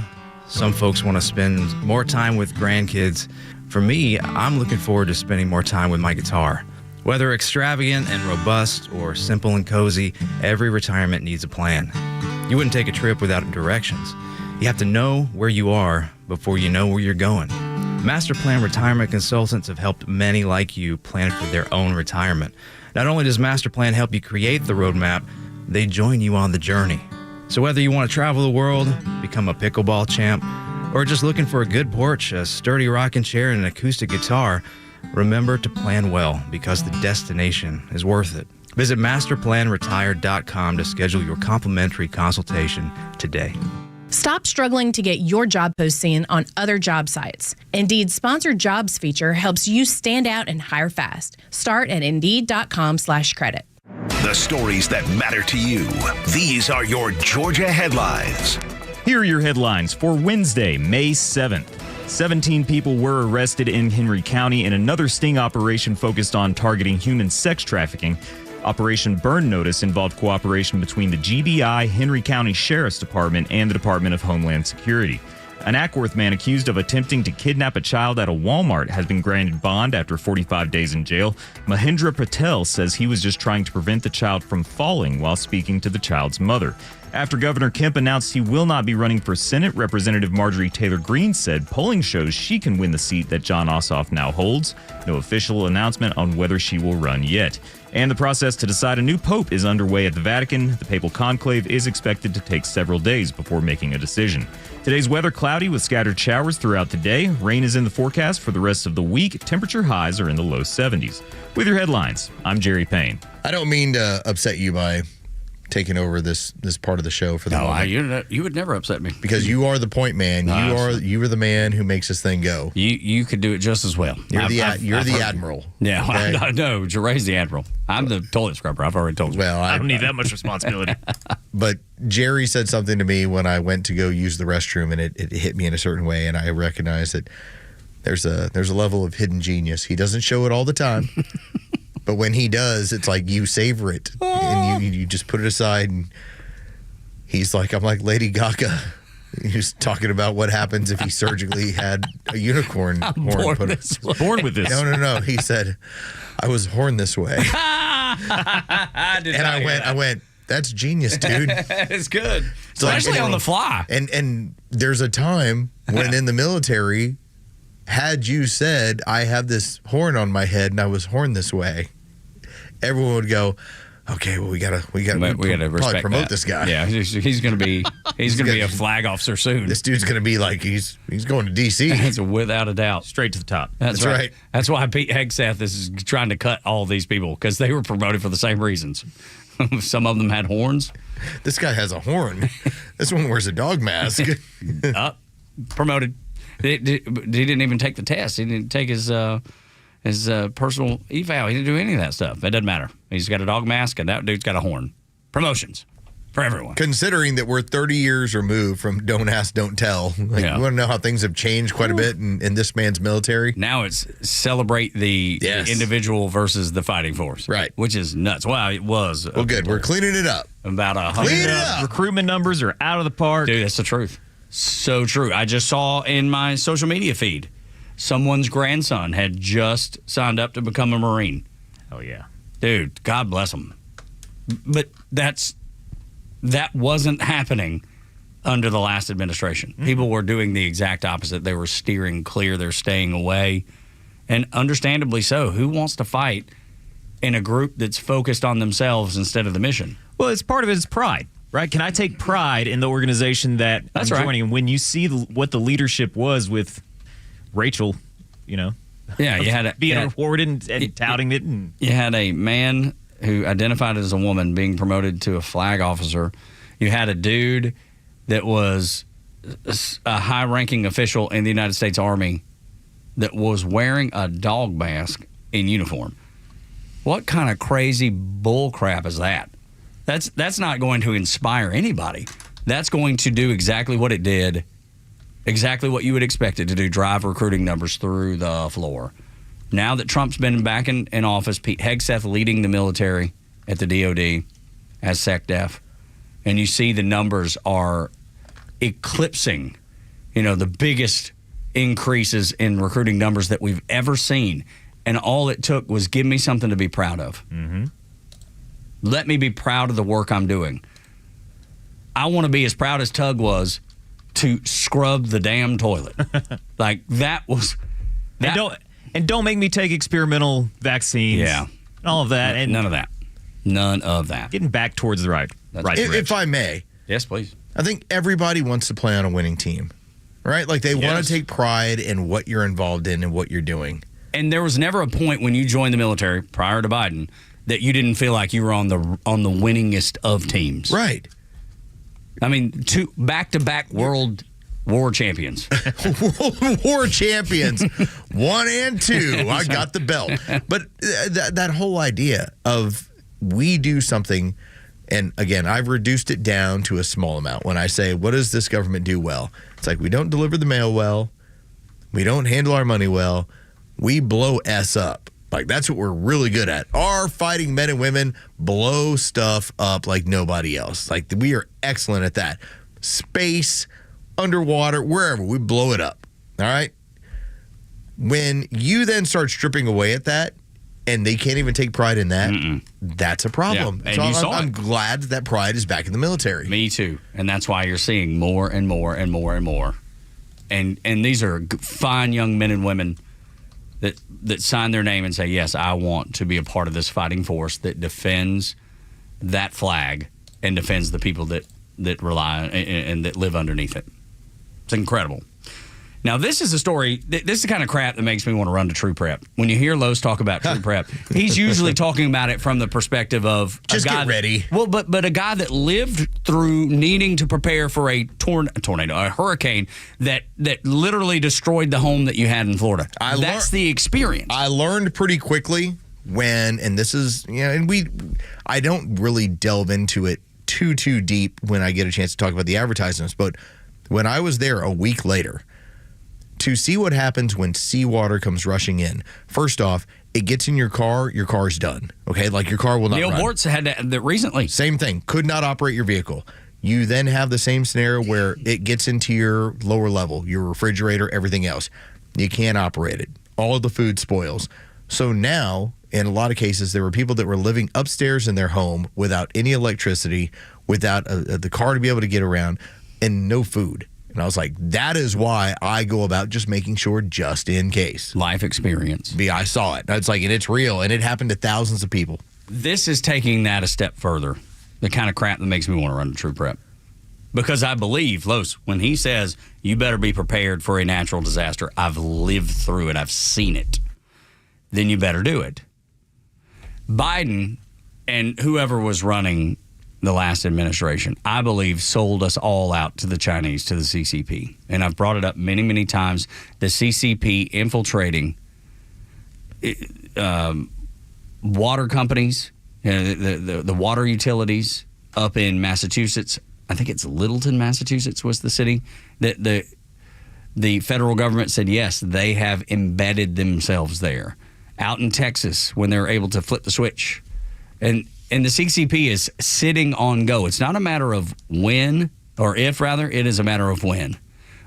Some folks want to spend more time with grandkids. For me, I'm looking forward to spending more time with my guitar. Whether extravagant and robust or simple and cozy, every retirement needs a plan. You wouldn't take a trip without directions. You have to know where you are before you know where you're going. Master Plan Retirement Consultants have helped many like you plan for their own retirement. Not only does Master Plan help you create the roadmap, they join you on the journey. So whether you want to travel the world, become a pickleball champ, or just looking for a good porch, a sturdy rocking chair, and an acoustic guitar, remember to plan well because the destination is worth it. Visit masterplanretire.com to schedule your complimentary consultation today.
Stop struggling to get your job post seen on other job sites. Indeed's Sponsored Jobs feature helps you stand out and hire fast. Start at Indeed.com/credit.
The stories that matter to you. These are your Georgia headlines.
Here are your headlines for Wednesday, May 7th. 17 people were arrested in Henry County in another sting operation focused on targeting human sex trafficking. Operation Burn Notice involved cooperation between the GBI, Henry County Sheriff's Department, and the Department of Homeland Security. An Ackworth man accused of attempting to kidnap a child at a Walmart has been granted bond after 45 days in jail. Mahendra Patel says he was just trying to prevent the child from falling while speaking to the child's mother. After Governor Kemp announced he will not be running for Senate, Representative Marjorie Taylor Greene said polling shows she can win the seat that John Ossoff now holds. No official announcement on whether she will run yet. And the process to decide a new pope is underway at the Vatican. The papal conclave is expected to take several days before making a decision. Today's weather cloudy with scattered showers throughout the day. Rain is in the forecast for the rest of the week. Temperature highs are in the low 70s. With your headlines, I'm Jerry Payne.
I don't mean to upset you by taking over this part of the show for the moment.
You would never upset me
because you are the point man. You are the man who makes this thing go.
You could do it just as well.
You're the admiral.
Yeah,
okay?
no, Jeray's the admiral. I'm the toilet scrubber. I've already told you.
Well,
I don't need that much responsibility.
But Jerry said something to me when I went to go use the restroom, and it hit me in a certain way, and I recognized that there's a level of hidden genius. He doesn't show it all the time. But when he does, it's like you savor it and you just put it aside. And he's like, I'm like Lady Gaga. He's talking about what happens if he surgically had a unicorn horn put on.
Born with this.
No. He said, I was horned this way. And I went, that's genius, dude.
It's good. Especially on the fly.
And there's a time when in the military, had you said, I have this horn on my head and I was horned this way, everyone would go, okay, well, we gotta probably promote this guy.
Yeah, he's gonna be a flag officer soon.
This dude's gonna be like he's going to DC.
It's without a doubt,
straight to the top.
That's right.
That's why Pete Hegseth is trying to cut all these people because they were promoted for the same reasons. Some of them had horns.
This guy has a horn. This one wears a dog mask.
Promoted. He didn't even take the test. He didn't take his personal eval. He didn't do any of that stuff. It doesn't matter. He's got a dog mask, and that dude's got a horn. Promotions for everyone.
Considering that we're 30 years removed from Don't Ask, Don't Tell. You want to know how things have changed quite a bit in this man's military?
Now it's celebrate the individual versus the fighting force.
Right.
Which is nuts. Wow, it was.
Well, good. We're cleaning it up.
About 100.
Recruitment numbers are out of the park.
Dude, that's the truth. So true. I just saw in my social media feed someone's grandson had just signed up to become a Marine.
Oh, yeah.
Dude, God bless him. But that wasn't happening under the last administration. Mm-hmm. People were doing the exact opposite. They were steering clear. They're staying away. And understandably so. Who wants to fight in a group that's focused on themselves instead of the mission?
Well, it's part of it is pride. Right? Can I take pride in the organization that I'm joining? And when you see what the leadership was with Rachel,
yeah, you had
being rewarded and touting it, and
you had a man who identified as a woman being promoted to a flag officer. You had a dude that was a high-ranking official in the United States Army that was wearing a dog mask in uniform. What kind of crazy bull crap is that? That's not going to inspire anybody. That's going to do exactly what it did, exactly what you would expect it to do, drive recruiting numbers through the floor. Now that Trump's been back in office, Pete Hegseth leading the military at the DOD as SecDef, and you see the numbers are eclipsing, the biggest increases in recruiting numbers that we've ever seen. And all it took was give me something to be proud of. Mm-hmm. Let me be proud of the work I'm doing. I want to be as proud as Tug was to scrub the damn toilet. Like, that was...
And don't make me take experimental vaccines.
Yeah.
All of that. And
none of that. None of that.
Getting back towards the right direction.
If I may.
Yes, please.
I think everybody wants to play on a winning team, right? Like, they want to take pride in what you're involved in and what you're doing.
And there was never a point when you joined the military prior to Biden that you didn't feel like you were on the winningest of teams.
Right.
I mean, 2 back-to-back world war champions.
World war champions. 1 and 2. I got the belt. But that whole idea of we do something, and again, I've reduced it down to a small amount. When I say, what does this government do well? It's like, we don't deliver the mail well. We don't handle our money well. We blow S up. Like, that's what we're really good at. Our fighting men and women blow stuff up like nobody else. Like, we are excellent at that. Space, underwater, wherever, we blow it up. All right? When you then start stripping away at that, and they can't even take pride in that, that's a problem.
Yeah. And
so I'm glad that pride is back in the military.
Me too. And that's why you're seeing more and more and more and more. And these are fine young men and women that sign their name and say, yes, I want to be a part of this fighting force that defends that flag and defends the people that rely and that live underneath it. It's incredible. Now, this is a story, this is the kind of crap that makes me want to run to True Prep. When you hear Los talk about True Prep, he's usually talking about it from the perspective of
just get ready.
But a guy that lived through needing to prepare for a tornado, a hurricane that literally destroyed the home that you had in Florida. That's the experience.
I learned pretty quickly and this is, and I don't really delve into it too deep when I get a chance to talk about the advertisements, but when I was there a week later, to see what happens when seawater comes rushing in. First off, it gets in your car's done. Okay, like your car will not run.
Neil Bortz had that recently.
Same thing. Could not operate your vehicle. You then have the same scenario where it gets into your lower level, your refrigerator, everything else. You can't operate it. All of the food spoils. So now, in a lot of cases, there were people that were living upstairs in their home without any electricity, without the car to be able to get around, and no food. And I was like, that is why I go about just making sure just in case.
Life experience.
Yeah, I saw it. It's like, and it's real, and it happened to thousands of people.
This is taking that a step further. The kind of crap that makes me want to run to True Prep. Because I believe, Los, when he says, you better be prepared for a natural disaster, I've lived through it, I've seen it, then you better do it. Biden and whoever was running the last administration, I believe, sold us all out to the Chinese, to the CCP. And I've brought it up many, many times. The CCP infiltrating water companies, the water utilities up in Massachusetts. I think it's Littleton, Massachusetts was the city. The federal government said, yes, they have embedded themselves there. Out in Texas, when they're able to flip the switch. And the CCP is sitting on go. It's not a matter of when, or if rather, it is a matter of when.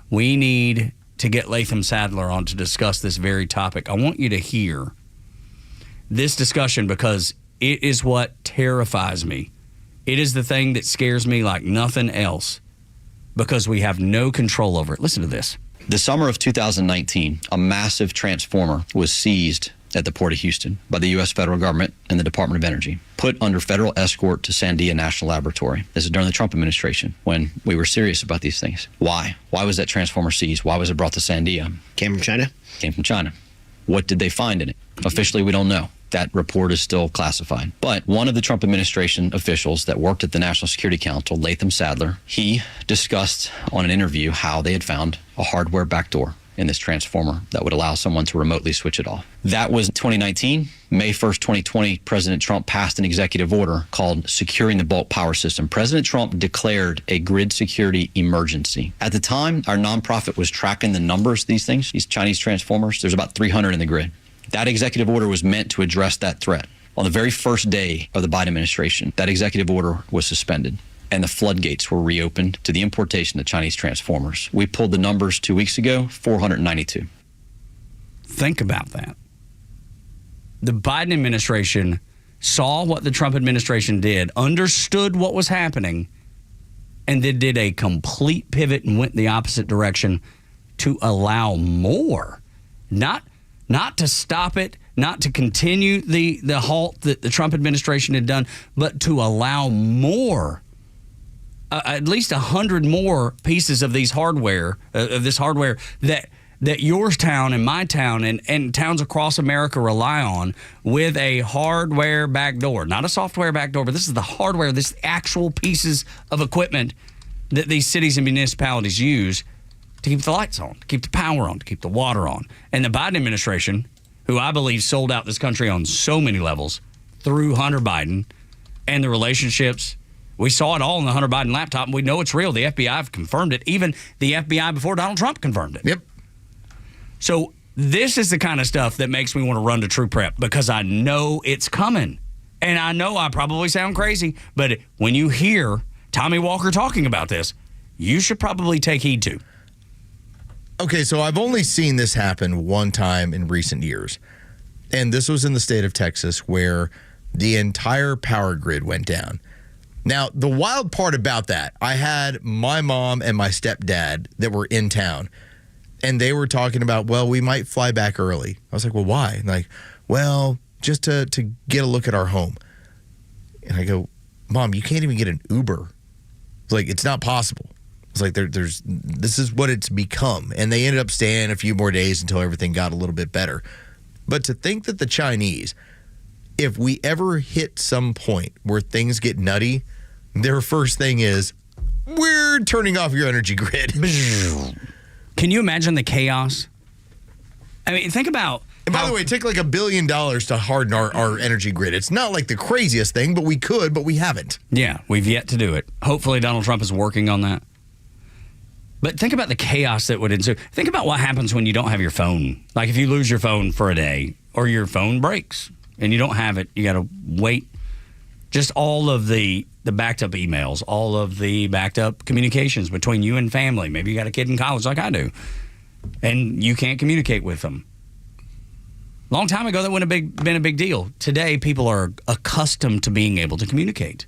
We need to get Latham Sadler on to discuss this very topic. I want you to hear this discussion because it is what terrifies me. It is the thing that scares me like nothing else because we have no control over it. Listen to this.
The summer of 2019, a massive transformer was seized at the Port of Houston by the U.S. federal government and the Department of Energy, put under federal escort to Sandia National Laboratory. This is during the Trump administration when we were serious about these things. Why? Why was that transformer seized? Why was it brought to Sandia?
Came from China?
Came from China. What did they find in it? Officially, we don't know. That report is still classified. But one of the Trump administration officials that worked at the National Security Council, Latham Sadler, he discussed on an interview how they had found a hardware backdoor in this transformer that would allow someone to remotely switch it off. That was 2019. May 1st, 2020, President Trump passed an executive order called Securing the Bulk Power System. President Trump declared a grid security emergency. At the time, our nonprofit was tracking the numbers of these things, these Chinese transformers. There's about 300 in the grid. That executive order was meant to address that threat. On the very first day of the Biden administration, that executive order was suspended, and the floodgates were reopened to the importation of Chinese transformers. We pulled the numbers 2 weeks ago, 492.
Think about that. The Biden administration saw what the Trump administration did, understood what was happening, and then did a complete pivot and went the opposite direction to allow more. Not to stop it, not to continue the halt that the Trump administration had done, but to allow more. At least 100 more pieces of these hardware, this hardware that your town and my town and towns across America rely on, with a hardware backdoor, not a software backdoor, but this is the hardware, this actual pieces of equipment that these cities and municipalities use to keep the lights on, to keep the power on, to keep the water on. And the Biden administration, who I believe sold out this country on so many levels through Hunter Biden and the relationships. We saw it all in the Hunter Biden laptop, and we know it's real. The FBI have confirmed it. Even the FBI before Donald Trump confirmed it.
Yep.
So this is the kind of stuff that makes me want to run to True Prep, because I know it's coming. And I know I probably sound crazy, but when you hear Tommy Walker talking about this, you should probably take heed to.
Okay, so I've only seen this happen one time in recent years. And this was in the state of Texas, where the entire power grid went down. Now, the wild part about that, I had my mom and my stepdad that were in town, and they were talking about, well, we might fly back early. I was like, well, why? And like, well, just to get a look at our home. And I go, Mom, you can't even get an Uber. It's like, it's not possible. It's like, this is what it's become. And they ended up staying a few more days until everything got a little bit better. But to think that the Chinese, if we ever hit some point where things get nutty, their first thing is, we're turning off your energy grid.
Can you imagine the chaos? I mean, think about...
And by the way, it took like $1 billion to harden our energy grid. It's not like the craziest thing, but we could, but we haven't.
Yeah, we've yet to do it. Hopefully Donald Trump is working on that. But think about the chaos that would ensue. Think about what happens when you don't have your phone. Like if you lose your phone for a day, or your phone breaks and you don't have it, you got to wait. Just all of the backed up emails, all of the backed up communications between you and family. Maybe you got a kid in college like I do, and you can't communicate with them. Long time ago, that wouldn't have been a big deal. Today, people are accustomed to being able to communicate.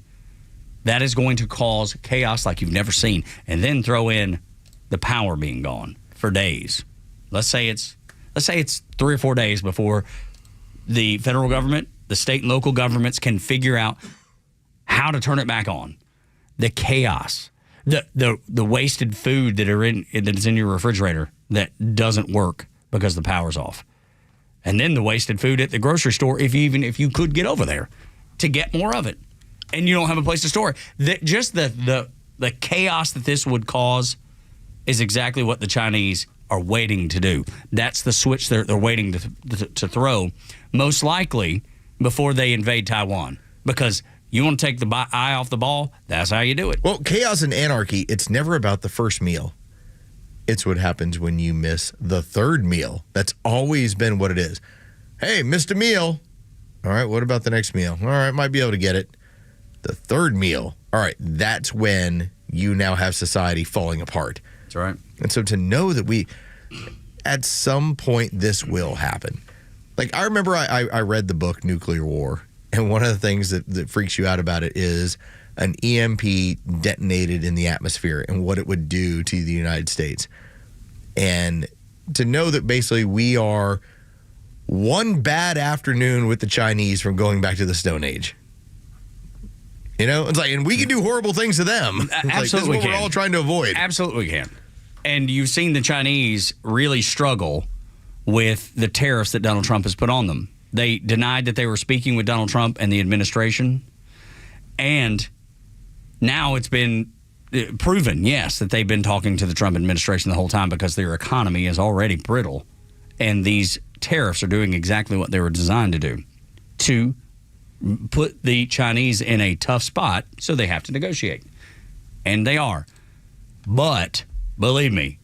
That is going to cause chaos like you've never seen. And then throw in the power being gone for days. Let's say it's 3 or 4 days before the federal government, the state and local governments can figure out how to turn it back on. The chaos, the wasted food that is in your refrigerator that doesn't work because the power's off. And then the wasted food at the grocery store, if you could get over there to get more of it, and you don't have a place to store it. Just the chaos that this would cause is exactly what the Chinese are waiting to do. That's the switch they're waiting to throw, most likely before they invade Taiwan. Because you want to take the eye off the ball, that's how you do it.
Well, chaos and anarchy, it's never about the first meal. It's what happens when you miss the third meal. That's always been what it is. Hey, missed a meal. All right, what about the next meal? All right, might be able to get it. The third meal. All right, that's when you now have society falling apart.
That's right.
And so to know that at some point, this will happen. Like, I remember I read the book Nuclear War, and one of the things that freaks you out about it is an EMP detonated in the atmosphere and what it would do to the United States. And to know that basically we are one bad afternoon with the Chinese from going back to the Stone Age. You know, it's like, and we can do horrible things to them. It's
Absolutely,
like, this is what we're all trying to avoid.
Absolutely can. And you've seen the Chinese really struggle with the tariffs that Donald Trump has put on them. They denied that they were speaking with Donald Trump and the administration. And now it's been proven, yes, that they've been talking to the Trump administration the whole time because their economy is already brittle. And these tariffs are doing exactly what they were designed to do, to put the Chinese in a tough spot, so they have to negotiate. And they are. But, believe me,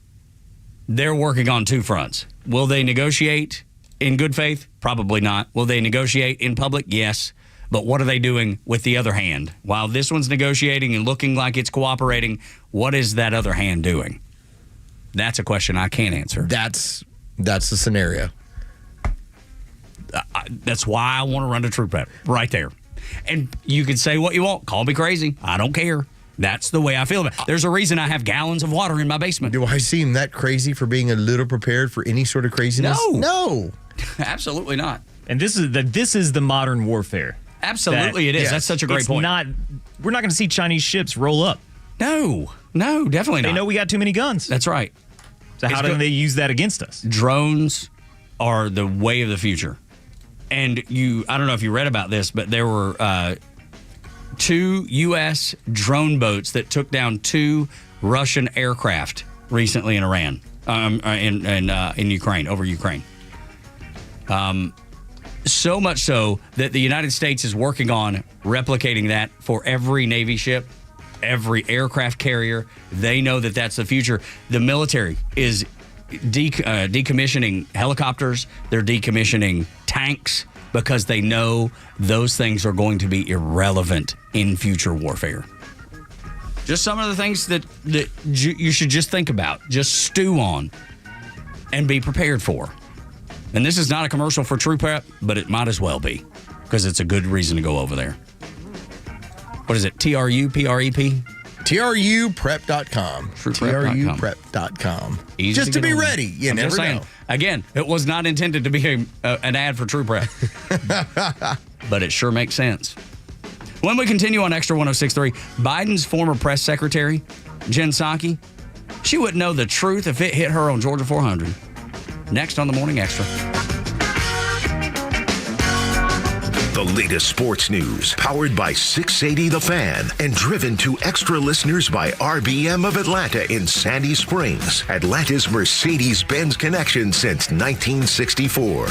they're working on two fronts. Will they negotiate in good faith? Probably not. Will they negotiate in public? Yes. But what are they doing with the other hand? While this one's negotiating and looking like it's cooperating, what is that other hand doing? That's a question I can't answer.
That's the scenario.
That's why I want to run a troop rep right there. And you can say what you want. Call me crazy. I don't care. That's the way I feel about it. There's a reason I have gallons of water in my basement.
Do I seem that crazy for being a little prepared for any sort of craziness?
No. Absolutely not.
And this is the modern warfare.
Absolutely it is.
Yes.
That's such a great point.
We're not going to see Chinese ships roll up.
No, definitely not.
They know we got too many guns.
That's right.
So how do they use that against us?
Drones are the way of the future. And I don't know if you read about this, but there were 2 U.S. drone boats that took down 2 Russian aircraft recently in Iran, in Ukraine, over Ukraine. So much so that the United States is working on replicating that for every Navy ship, every aircraft carrier. They know that that's the future. The military is decommissioning helicopters. They're decommissioning tanks because they know those things are going to be irrelevant in future warfare. Just some of the things that you should just think about, just stew on, and be prepared for. And this is not a commercial for True Prep, but it might as well be, because it's a good reason to go over there. What is it? TRUPREP?
TRUprep.com. TRUprep.com. Just to be ready. You never know.
Again, it was not intended to be an ad for True Prep. But it sure makes sense. When we continue on Extra 106.3, Biden's former press secretary, Jen Psaki, she wouldn't know the truth if it hit her on Georgia 400. Next on the Morning Extra.
The latest sports news, powered by 680 The Fan and driven to extra listeners by RBM of Atlanta in Sandy Springs, Atlanta's Mercedes-Benz connection since 1964.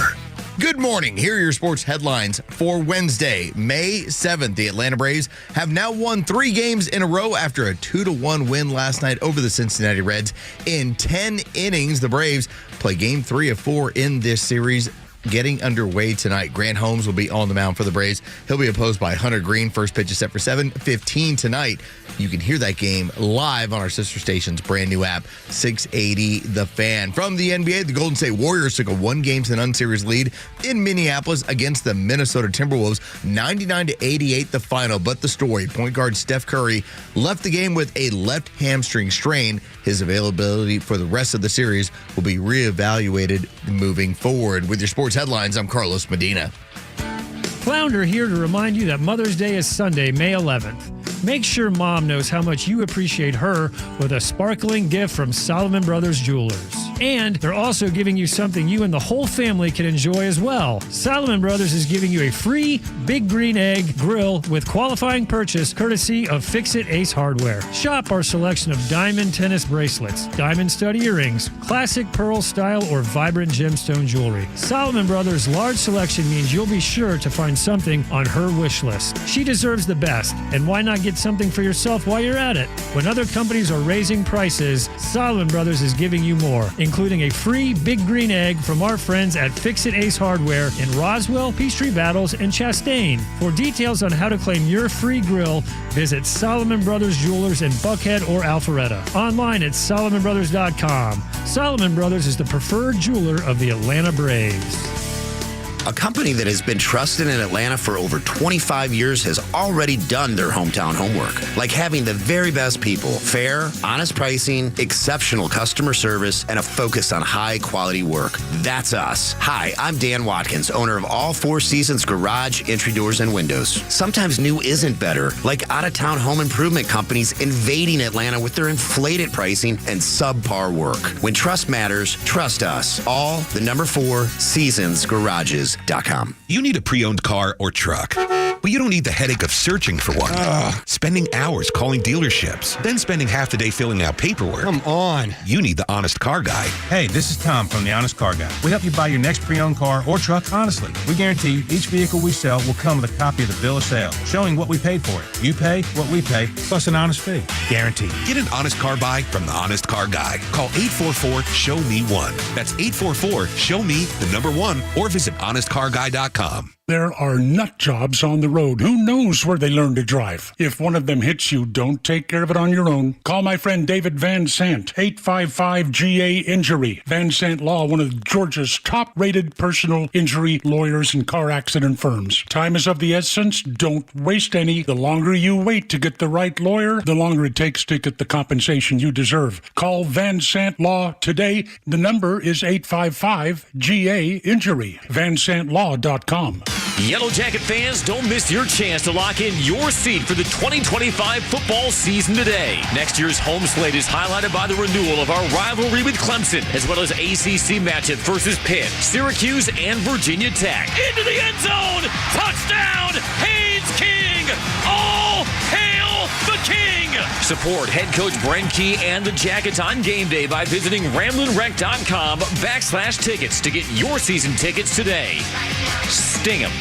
Good morning. Here are your sports headlines for Wednesday, May 7th. The Atlanta Braves have now won 3 games in a row after a 2-1 win last night over the Cincinnati Reds. In 10 innings, the Braves play game 3 of 4 in this series, getting underway tonight. Grant Holmes will be on the mound for the Braves. He'll be opposed by Hunter Green. First pitch is set for 7:15 tonight. You can hear that game live on our sister station's brand new app, 680 The Fan. From the NBA, the Golden State Warriors took a 1-game-to-none series lead in Minneapolis against the Minnesota Timberwolves, 99-88 the final. But the story, point guard Steph Curry left the game with a left hamstring strain. His availability for the rest of the series will be reevaluated moving forward. With your sports headlines, I'm Carlos Medina.
Flounder here to remind you that Mother's Day is Sunday, May 11th. Make sure Mom knows how much you appreciate her with a sparkling gift from Solomon Brothers Jewelers. And they're also giving you something you and the whole family can enjoy as well. Solomon Brothers is giving you a free Big Green Egg grill with qualifying purchase courtesy of Fix-It Ace Hardware. Shop our selection of diamond tennis bracelets, diamond stud earrings, classic pearl style, or vibrant gemstone jewelry. Solomon Brothers' large selection means you'll be sure to find something on her wish list. She deserves the best, and why not get something for yourself while you're at it? When other companies are raising prices, Solomon Brothers is giving you more, including a free Big Green Egg from our friends at Fix-It Ace Hardware in Roswell, Peachtree Battles, and Chastain. For details on how to claim your free grill, visit Solomon Brothers Jewelers in Buckhead or Alpharetta. Online at SolomonBrothers.com. Solomon Brothers is the preferred jeweler of the Atlanta Braves.
A company that has been trusted in Atlanta for over 25 years has already done their hometown homework, like having the very best people, fair, honest pricing, exceptional customer service, and a focus on high-quality work. That's us. Hi, I'm Dan Watkins, owner of All Four Seasons Garage, Entry Doors, and Windows. Sometimes new isn't better, like out-of-town home improvement companies invading Atlanta with their inflated pricing and subpar work. When trust matters, trust us. All the number 4 Seasons Garages. Autos.com.
You need a pre-owned car or truck, but you don't need the headache of searching for one. Spending hours calling dealerships, then spending half the day filling out paperwork.
Come on.
You need the Honest Car Guy.
Hey, this is Tom from the Honest Car Guy. We help you buy your next pre-owned car or truck honestly. We guarantee each vehicle we sell will come with a copy of the bill of sale, showing what we paid for it. You pay what we pay, plus an honest fee. Guaranteed.
Get an honest car buy from the Honest Car Guy. Call 844-SHOW-ME-1. That's 844-SHOW-ME-1, or visit honestcarguy.com.
There are nut jobs on the road. Who knows where they learn to drive? If one of them hits you, don't take care of it on your own. Call my friend David Van Sant, 855-GA-INJURY. Van Sant Law, one of Georgia's top-rated personal injury lawyers and car accident firms. Time is of the essence. Don't waste any. The longer you wait to get the right lawyer, the longer it takes to get the compensation you deserve. Call Van Sant Law today. The number is 855-GA-INJURY. VanSantLaw.com.
Yellow Jacket fans, don't miss your chance to lock in your seat for the 2025 football season today. Next year's home slate is highlighted by the renewal of our rivalry with Clemson, as well as ACC matchup versus Pitt, Syracuse, and Virginia Tech. Into the end zone! Touchdown! Haynes King! All hail the King! Support head coach Brent Key and the Jackets on game day by visiting RamblingWreck.com/tickets to get your season tickets today. Sting 'em.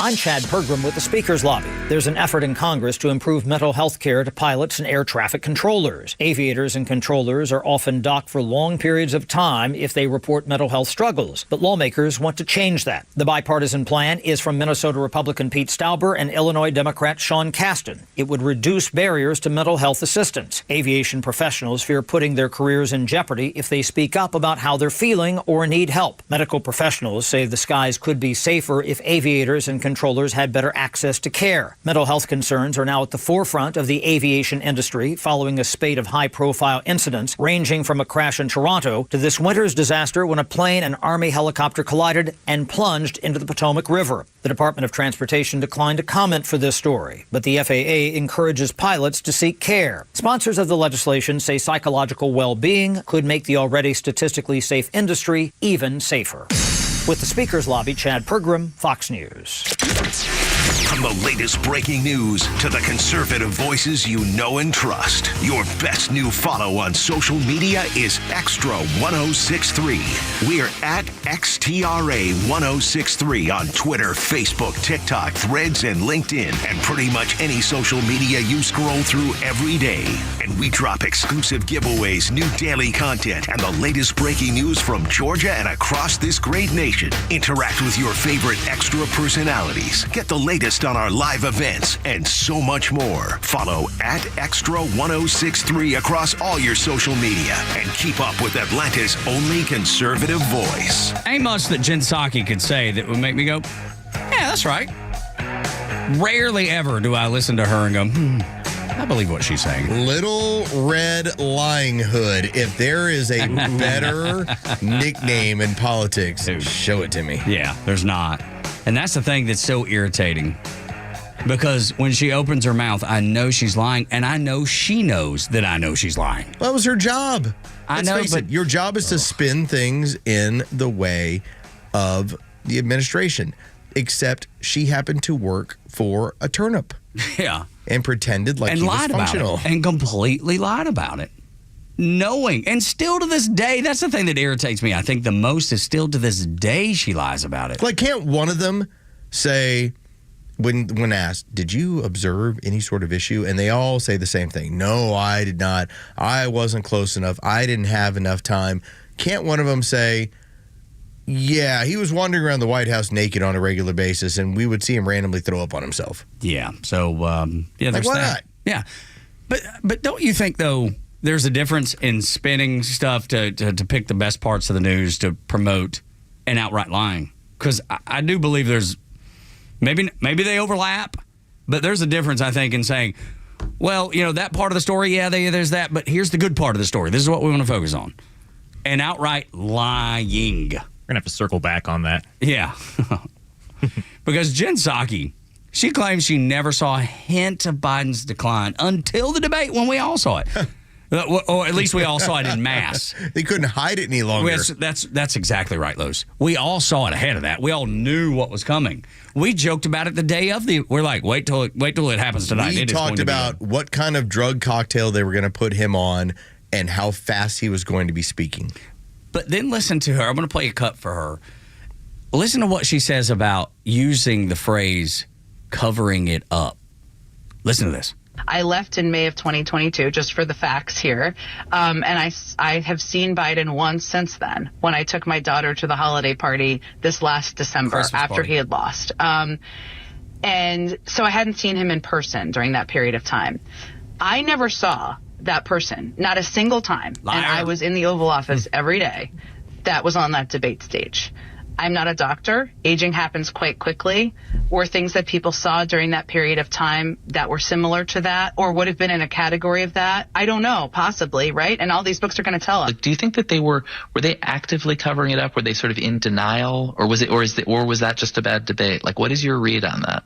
I'm Chad Pergram with the Speaker's Lobby. There's an effort in Congress to improve mental health care to pilots and air traffic controllers. Aviators and controllers are often docked for long periods of time if they report mental health struggles, but lawmakers want to change that. The bipartisan plan is from Minnesota Republican Pete Stauber and Illinois Democrat Sean Casten. It would reduce barriers to mental health assistance. Aviation professionals fear putting their careers in jeopardy if they speak up about how they're feeling or need help. Medical professionals say the skies could be safer if aviators and controllers had better access to care. Mental health concerns are now at the forefront of the aviation industry following a spate of high-profile incidents ranging from a crash in Toronto to this winter's disaster when a plane and Army helicopter collided and plunged into the Potomac River. The Department of Transportation declined to comment for this story, but the FAA encourages pilots to seek care. Sponsors of the legislation say psychological well-being could make the already statistically safe industry even safer. With the Speaker's Lobby, Chad Pergram, Fox News.
From the latest breaking news to the conservative voices you know and trust, your best new follow on social media is Xtra 1063. We're at XTRA 1063 on Twitter, Facebook, TikTok, Threads, and LinkedIn, and pretty much any social media you scroll through every day. And we drop exclusive giveaways, new daily content, and the latest breaking news from Georgia and across this great nation. Interact with your favorite Xtra personalities. Get the latest on our live events and so much more. Follow at Xtra 1063 across all your social media and keep up with Atlanta's only conservative voice.
Ain't much that Jen Psaki could say that would make me go, yeah, that's right. Rarely ever do I listen to her and go, I believe what she's saying.
Little Red Lying Hood. If there is a better nickname in politics, show it to me.
Yeah, there's not. And that's the thing that's so irritating. Because when she opens her mouth, I know she's lying, and I know she knows that I know she's lying.
Well, that was her job. Let's face it, your job is to spin things in the way of the administration. Except she happened to work for a turnip.
Yeah.
And pretended like
and
he was
lied about
functional.
it. And completely lied about it. Knowing. And still to this day, that's the thing that irritates me, I think, the most is still to this day she lies about it.
Like, can't one of them say, when asked, did you observe any sort of issue? And they all say the same thing. No, I did not. I wasn't close enough. I didn't have enough time. Can't one of them say, yeah, he was wandering around the White House naked on a regular basis, and we would see him randomly throw up on himself?
Yeah. So, yeah, there's
why
that.
not?
Yeah. But don't you think, though, there's a difference in spinning stuff to pick the best parts of the news to promote and outright lying? Because I do believe there's maybe they overlap, but there's a difference, I think, in saying, well, that part of the story, yeah, there's that, but here's the good part of the story. This is what we want to focus on. And outright lying.
We're going to have to circle back on that.
Yeah. Because Jen Psaki, she claims she never saw a hint of Biden's decline until the debate when we all saw it. Or at least we all saw it in mass.
They couldn't hide it any longer.
That's exactly right, Los. We all saw it ahead of that. We all knew what was coming. We joked about it the day of we're like, wait till it happens tonight.
We talked about what kind of drug cocktail they were going to put him on and how fast he was going to be speaking.
But then listen to her. I'm going to play a cut for her. Listen to what she says about using the phrase covering it up. Listen to this.
I left in May of 2022, just for the facts here. And I have seen Biden once since then, when I took my daughter to the holiday party this last December after he had lost. And so I hadn't seen him in person during that period of time. I never saw that person, not a single time.
Liar.
And I was in the Oval Office every day that was on that debate stage. I'm not a doctor. Aging happens quite quickly. Were things that people saw during that period of time that were similar to that or would have been in a category of that? I don't know, possibly, right? And all these books are going to tell us.
Do you think that were they actively covering it up? Were they sort of in denial, or was that just a bad debate? Like, what is your read on that?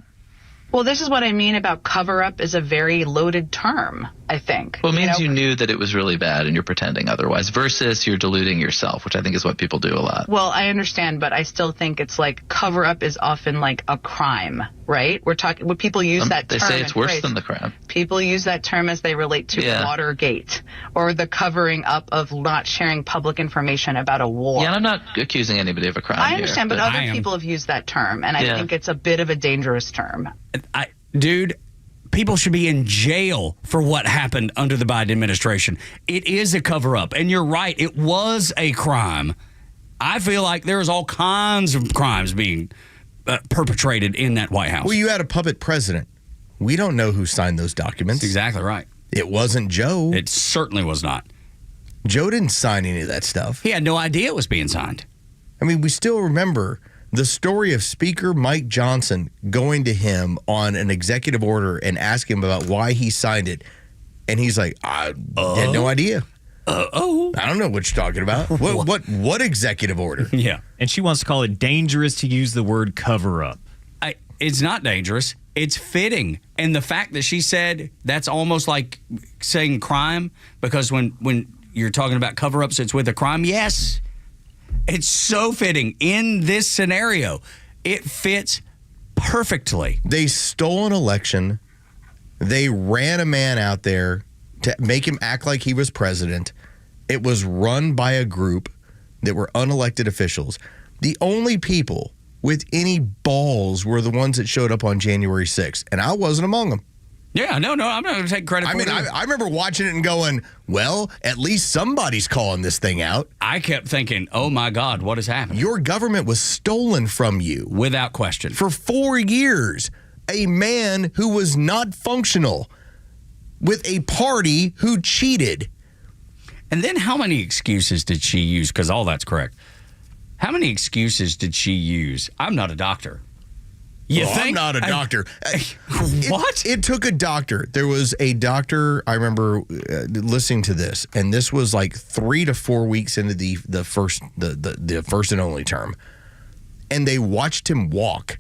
Well, this is what I mean about cover up is a very loaded term, I think.
Well, it means you knew that it was really bad and you're pretending otherwise versus you're deluding yourself, which I think is what people do a lot.
Well, I understand, but I still think it's like cover up is often like a crime, right? We're talking when people use that term.
They say it's worse than the crime.
People use that term as they relate to Watergate or the covering up of not sharing public information about a war.
Yeah, and I'm not accusing anybody of a crime.
I understand, but other people have used that term, and I think it's a bit of a dangerous term.
Dude, people should be in jail for what happened under the Biden administration. It is a cover-up, and you're right. It was a crime. I feel like there's all kinds of crimes being perpetrated in that White House.
Well, you had a puppet president. We don't know who signed those documents.
That's exactly right.
It wasn't Joe.
It certainly was not.
Joe didn't sign any of that stuff.
He had no idea it was being signed.
I mean, we still remember the story of Speaker Mike Johnson going to him on an executive order and asking him about why he signed it. And he's like, I had no idea. I don't know what you're talking about. What executive order?
Yeah.
And she wants to call it dangerous to use the word cover up.
It's not dangerous. It's fitting. And the fact that she said that's almost like saying crime, because when you're talking about cover-ups, it's with a crime. Yes. It's so fitting in this scenario. It fits perfectly.
They stole an election. They ran a man out there to make him act like he was president. It was run by a group that were unelected officials. The only people with any balls were the ones that showed up on January 6th, and I wasn't among them.
Yeah, no, I'm not going to take credit for it.
I remember watching it and going, well, at least somebody's calling this thing out.
I kept thinking, oh my God, what has happened?
Your government was stolen from you.
Without question.
For 4 years, a man who was not functional with a party who cheated.
And then how many excuses did she use? Because all that's correct. How many excuses did she use? I'm not a doctor.
I'm not a doctor.
What?
It took a doctor. There was a doctor, I remember listening to this, and this was like 3 to 4 weeks into the first and only term. And they watched him walk.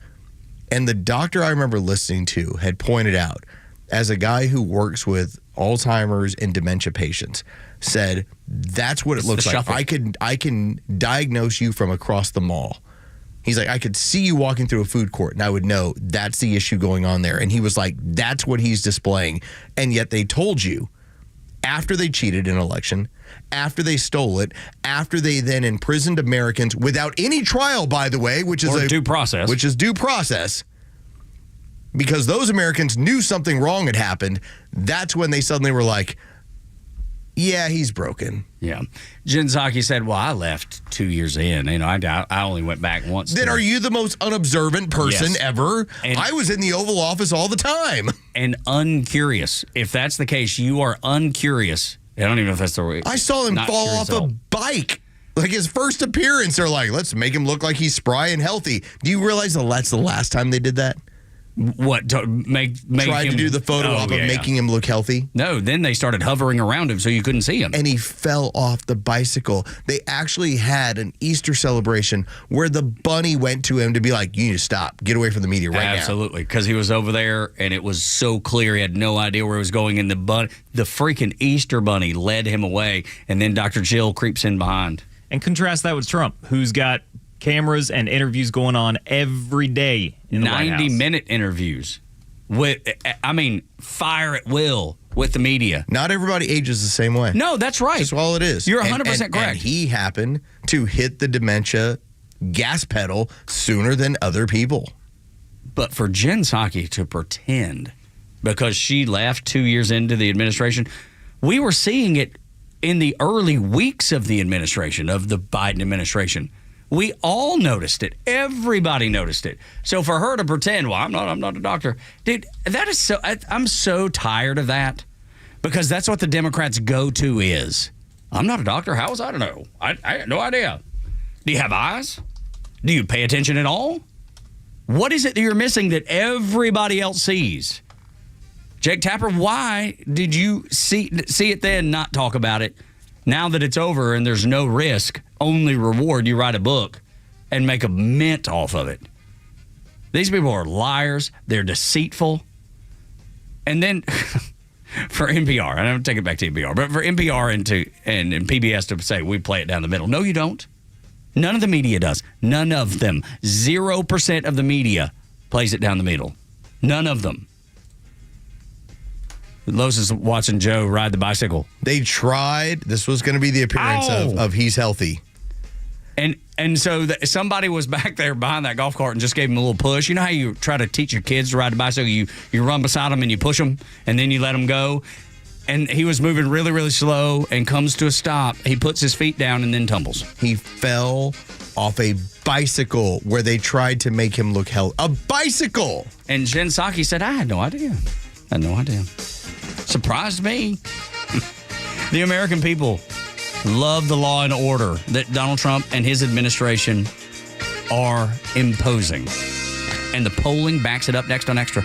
And the doctor I remember listening to had pointed out, as a guy who works with Alzheimer's and dementia patients, said, that's what it looks like.
Shuffle.
I can diagnose you from across the mall. He's like, I could see you walking through a food court, and I would know that's the issue going on there. And he was like, that's what he's displaying. And yet they told you, after they cheated in an election, after they stole it, after they then imprisoned Americans without any trial, by the way, which is
due process.
Which is due process. Because those Americans knew something wrong had happened. That's when they suddenly were like, yeah, he's broken.
Yeah. Jen Psaki said, well, I left 2 years in. You know, I only went back once.
Then are you the most unobservant person ever?
And
I was in the Oval Office all the time.
And uncurious. If that's the case, you are uncurious. I don't even know if that's the word.
I saw him fall off a bike. Like his first appearance, they're like, let's make him look like he's spry and healthy. Do you realize that's the last time they did that?
What to make
tried
him
to do the photo op of making him look healthy?
No, then they started hovering around him so you couldn't see him.
And he fell off the bicycle. They actually had an Easter celebration where the bunny went to him to be like, you need to stop. Get away from the media right now.
Absolutely, because he was over there and it was so clear he had no idea where he was going. And the freaking Easter bunny led him away. And then Dr. Jill creeps in behind.
And contrast that with Trump, who's got cameras and interviews going on every day in the White House.
90-minute interviews with, fire at will with the media.
Not everybody ages the same way.
No, that's right.
That's all it is.
You're 100% correct.
And he happened to hit the dementia gas pedal sooner than other people.
But for Jen Psaki to pretend, because she left 2 years into the administration, we were seeing it in the early weeks of the administration, of the Biden administration. We all noticed it. Everybody noticed it. So for her to pretend, well, I'm not a doctor. Dude, that is so, I'm so tired of that, because that's what the Democrats' go-to is. I'm not a doctor. How was I to know? I had no idea. Do you have eyes? Do you pay attention at all? What is it that you're missing that everybody else sees? Jake Tapper, why did you see it then, not talk about it? Now that it's over and there's no risk, only reward, you write a book and make a mint off of it. These people are liars. They're deceitful. And then for NPR, and I'm going to take it back to NPR, but for NPR and PBS to say, we play it down the middle. No, you don't. None of the media does. None of them. 0% of the media plays it down the middle. None of them. Los is watching Joe ride the bicycle.
They tried. This was going to be the appearance of he's healthy.
And so somebody was back there behind that golf cart and just gave him a little push. You know how you try to teach your kids to ride the bicycle? You run beside them and you push them, and then you let them go. And he was moving really, really slow and comes to a stop. He puts his feet down and then tumbles.
He fell off a bicycle where they tried to make him look healthy. A bicycle!
And Jen Psaki said, I had no idea. Surprised me. The American people love the law and order that Donald Trump and his administration are imposing. And the polling backs it up next on Xtra.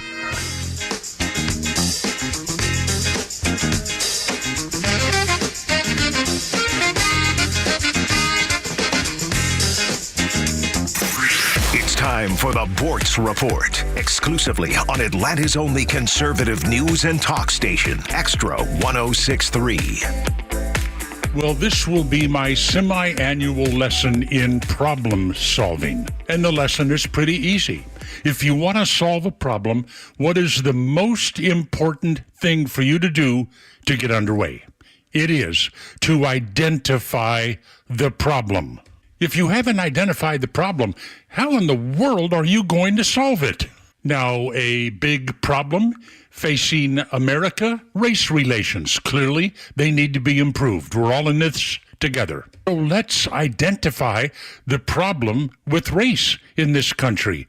It's time for the Bortz Report, exclusively on Atlanta's only conservative news and talk station, Xtra 106.3.
Well, this will be my semi-annual lesson in problem solving. And the lesson is pretty easy. If you want to solve a problem, what is the most important thing for you to do to get underway? It is to identify the problem. If you haven't identified the problem, how in the world are you going to solve it? Now, a big problem facing America, race relations. Clearly, they need to be improved. We're all in this together. So let's identify the problem with race in this country.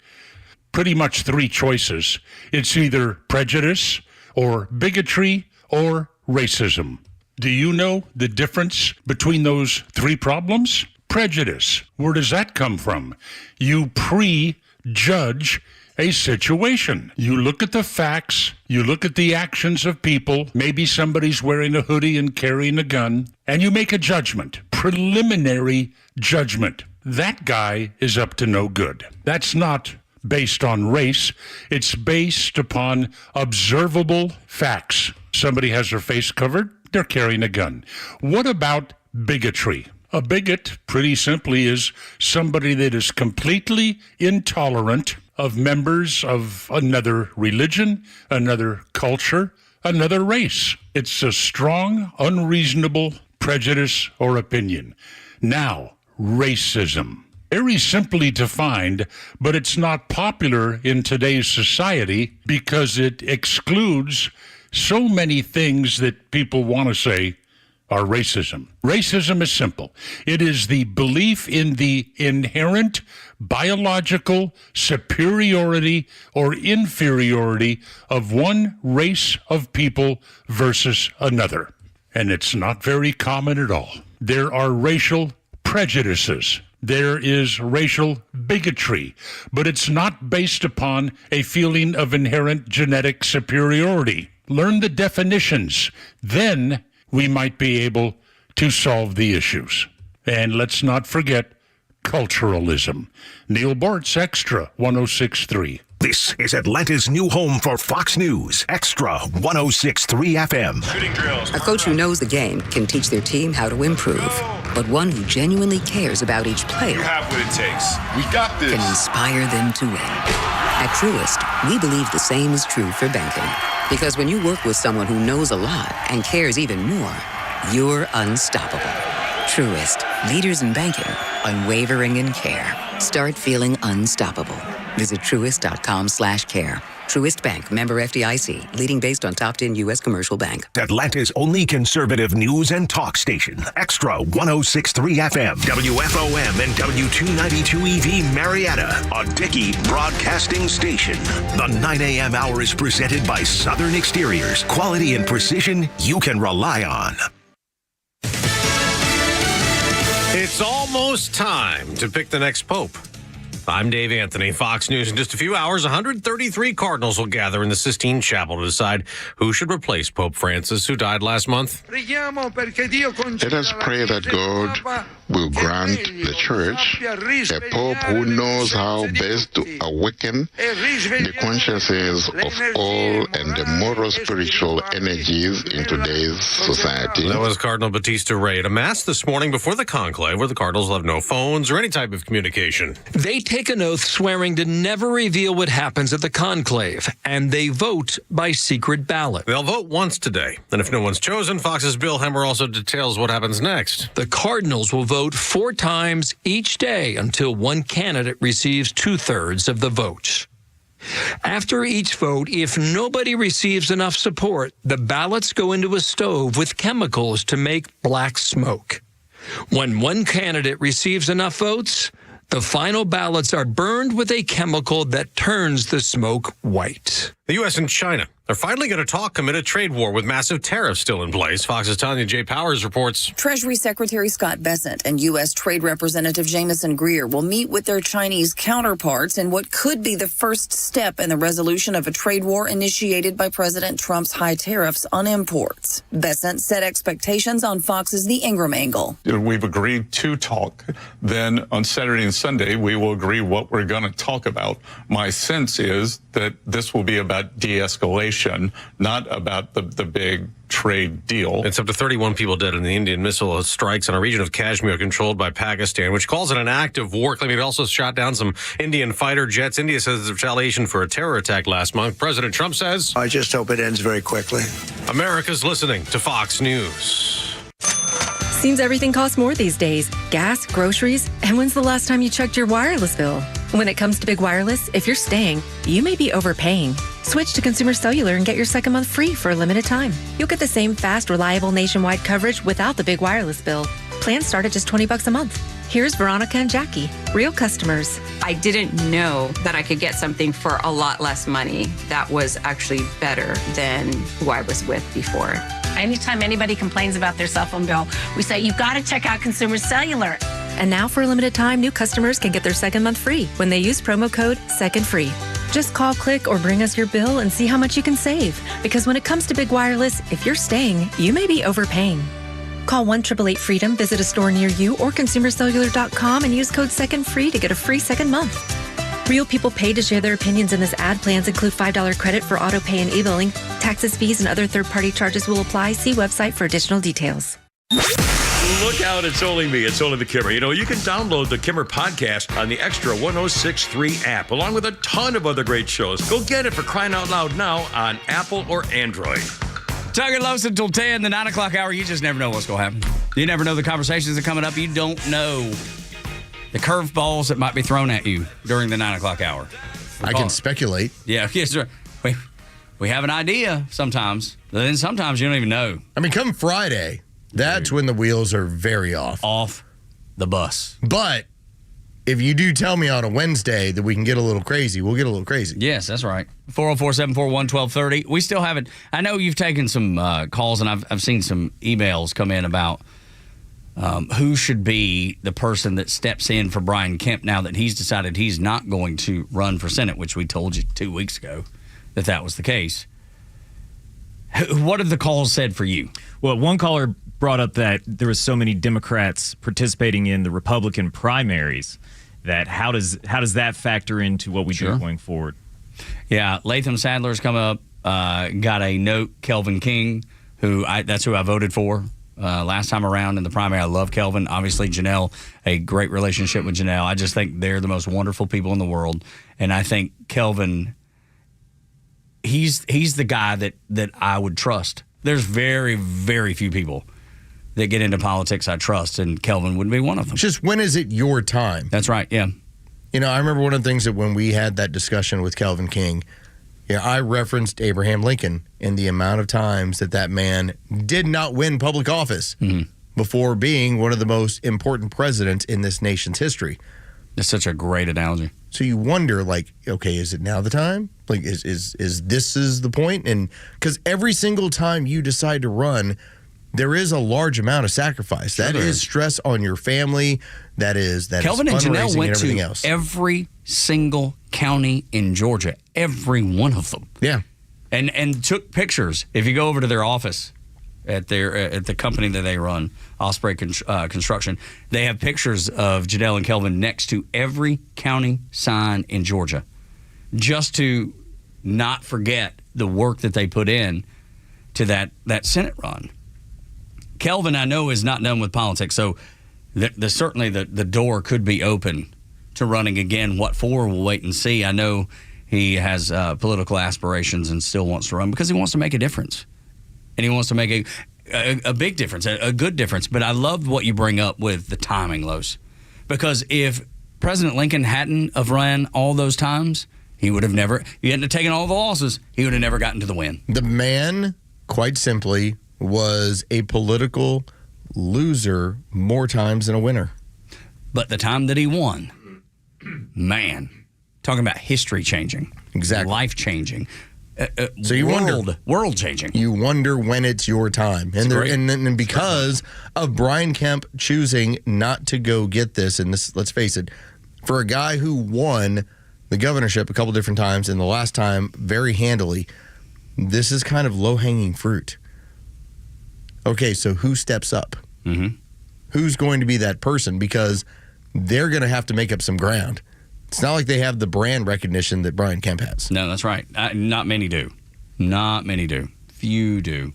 Pretty much three choices. It's either prejudice or bigotry or racism. Do you know the difference between those three problems? Prejudice. Where does that come from? You prejudge a situation. You look at the facts, you look at the actions of people, maybe somebody's wearing a hoodie and carrying a gun, and you make a judgment, preliminary judgment. That guy is up to no good. That's not based on race, it's based upon observable facts. Somebody has their face covered, they're carrying a gun. What about bigotry? A bigot, pretty simply, is somebody that is completely intolerant of members of another religion, another culture, another race. It's a strong, unreasonable prejudice or opinion. Now, racism. Very simply defined, but it's not popular in today's society because it excludes so many things that people want to say are racism. Racism is simple. It is the belief in the inherent biological superiority or inferiority of one race of people versus another. And it's not very common at all. There are racial prejudices. there is racial bigotry, but it's not based upon a feeling of inherent genetic superiority. Learn the definitions. Then we might be able to solve the issues. And let's not forget culturalism. Neil Bortz, Extra 106.3.
This is Atlanta's new home for Fox News, Extra 106.3 FM.
Shooting drills. A coach who knows the game can teach their team how to improve. But one who genuinely cares about each player.
You have what it takes. We got this.
Can inspire them to win. At Truist, we believe the same is true for banking. Because when you work with someone who knows a lot and cares even more, you're unstoppable. Truist, leaders in banking, unwavering in care. Start feeling unstoppable. Visit truist.com/care. Truist Bank, member FDIC, leading based on top 10 U.S. commercial bank.
Atlanta's only conservative news and talk station, Extra 106.3 FM, WFOM and W292 EV Marietta, a Dickey broadcasting station. The 9 a.m. hour is presented by Southern Exteriors, quality and precision you can rely on.
It's almost time to pick the next pope. I'm Dave Anthony, Fox News. In just a few hours, 133 cardinals will gather in the Sistine Chapel to decide who should replace Pope Francis, who died last month.
Let us pray that God will grant the church a pope who knows how best to awaken the consciences of all and the moral spiritual energies in today's society.
That was Cardinal Battista Re at a mass this morning before the conclave, where the cardinals will have no phones or any type of communication.
They take an oath swearing to never reveal what happens at the conclave, and they vote by secret ballot.
They'll vote once today, and if no one's chosen, Fox's Bill Hemmer also details what happens next.
The cardinals will vote 4 times each day until one candidate receives 2/3 of the votes. After each vote, if nobody receives enough support, the ballots go into a stove with chemicals to make black smoke. When one candidate receives enough votes, the final ballots are burned with a chemical that turns the smoke white.
The U.S. and China are finally going to talk amid a trade war with massive tariffs still in place. Fox's Tanya J. Powers reports.
Treasury Secretary Scott Bessent and U.S. Trade Representative Jamieson Greer will meet with their Chinese counterparts in what could be the first step in the resolution of a trade war initiated by President Trump's high tariffs on imports. Bessent set expectations on Fox's The Ingram Angle.
We've agreed to talk. Then on Saturday and Sunday, we will agree what we're going to talk about. My sense is that this will be about de-escalation, not about the big trade deal.
It's up to 31 people dead in the Indian missile strikes on a region of Kashmir controlled by Pakistan, which calls it an act of war, claiming it also shot down some Indian fighter jets. India says it's retaliation for a terror attack last month. President Trump says,
I just hope it ends very quickly.
America's listening to Fox News.
Seems everything costs more these days. Gas, groceries, and when's the last time you checked your wireless bill? When it comes to Big Wireless, if you're staying, you may be overpaying. Switch to Consumer Cellular and get your second month free for a limited time. You'll get the same fast, reliable nationwide coverage without the big wireless bill. Plans start at just $20 a month. Here's Veronica and Jackie, real customers.
I didn't know that I could get something for a lot less money that was actually better than who I was with before.
Anytime anybody complains about their cell phone bill, we say, you've got to check out Consumer Cellular.
And now for a limited time, new customers can get their second month free when they use promo code SECONDFREE. Just call, click, or bring us your bill and see how much you can save. Because when it comes to Big Wireless, if you're staying, you may be overpaying. Call 1-888-FREEDOM, visit a store near you, or consumercellular.com and use code SECONDFREE to get a free second month. Real people paid to share their opinions in this ad. Plans include $5 credit for auto pay and e-billing. Taxes, fees, and other third-party charges will apply. See website for additional details.
Look out, it's only me. It's only the Kimmer. You know, you can download the Kimmer podcast on the Extra 106.3 app, along with a ton of other great shows. Go get it, for crying out loud, now on Apple or Android.
Tug and Los until 10, the 9 o'clock hour. You just never know what's going to happen. You never know the conversations that are coming up. You don't know the curveballs that might be thrown at you during the 9 o'clock hour.
I can speculate.
Yeah, yes, sir. We have an idea sometimes, but then sometimes you don't even know.
I mean, come Friday, that's when the wheels are very off.
Off the bus.
But if you do tell me on a Wednesday that we can get a little crazy, we'll get a little crazy.
Yes, that's right. 404-741-1230. We still haven't. I know you've taken some calls, and I've seen some emails come in about who should be the person that steps in for Brian Kemp now that he's decided he's not going to run for Senate, which we told you 2 weeks ago that was the case. What have the calls said for you?
Well, one caller brought up that there was so many Democrats participating in the Republican primaries that how does that factor into what we do going forward?
Yeah, Latham Sadler's come up, got a note. Kelvin King, that's who I voted for last time around in the primary. I love Kelvin. Obviously, Janelle, a great relationship with Janelle. I just think they're the most wonderful people in the world, and I think Kelvin, he's the guy that I would trust. There's very, very few people that get into politics I trust, and Kelvin would be one of them.
Just when is it your time?
That's right, yeah.
I remember one of the things that when we had that discussion with Kelvin King, I referenced Abraham Lincoln and the amount of times that man did not win public office before being one of the most important presidents in this nation's history.
That's such a great analogy.
So you wonder, okay, is it now the time? Is this is the point? And because every single time you decide to run, there is a large amount of sacrifice. That is stress on your family. That is
Kelvin and Janelle went to
else.
Every single county in Georgia, every one of them.
Yeah,
and took pictures. If you go over to their office at the company that they run, Osprey Construction, they have pictures of Janelle and Kelvin next to every county sign in Georgia, just to not forget the work that they put in to that Senate run. Kelvin, I know, is not done with politics, so certainly the door could be open to running again. What for? We'll wait and see. I know he has political aspirations and still wants to run because he wants to make a difference. And he wants to make a big difference, a good difference. But I love what you bring up with the timing, Los. Because if President Lincoln hadn't have run all those times, he hadn't have taken all the losses, he would have never gotten to the win.
The man, quite simply, was a political loser more times than a winner.
But the time that he won, man, talking about history changing,
exactly,
life changing,
so you wonder,
world changing.
You wonder when it's your time, and because of Brian Kemp choosing not to go get this, and this, let's face it, for a guy who won the governorship a couple different times, and the last time very handily, this is kind of low hanging fruit. Okay, so who steps up?
Mm-hmm.
Who's going to be that person? Because they're going to have to make up some ground. It's not like they have the brand recognition that Brian Kemp has.
No, that's right. Not many do. Not many do. Few do.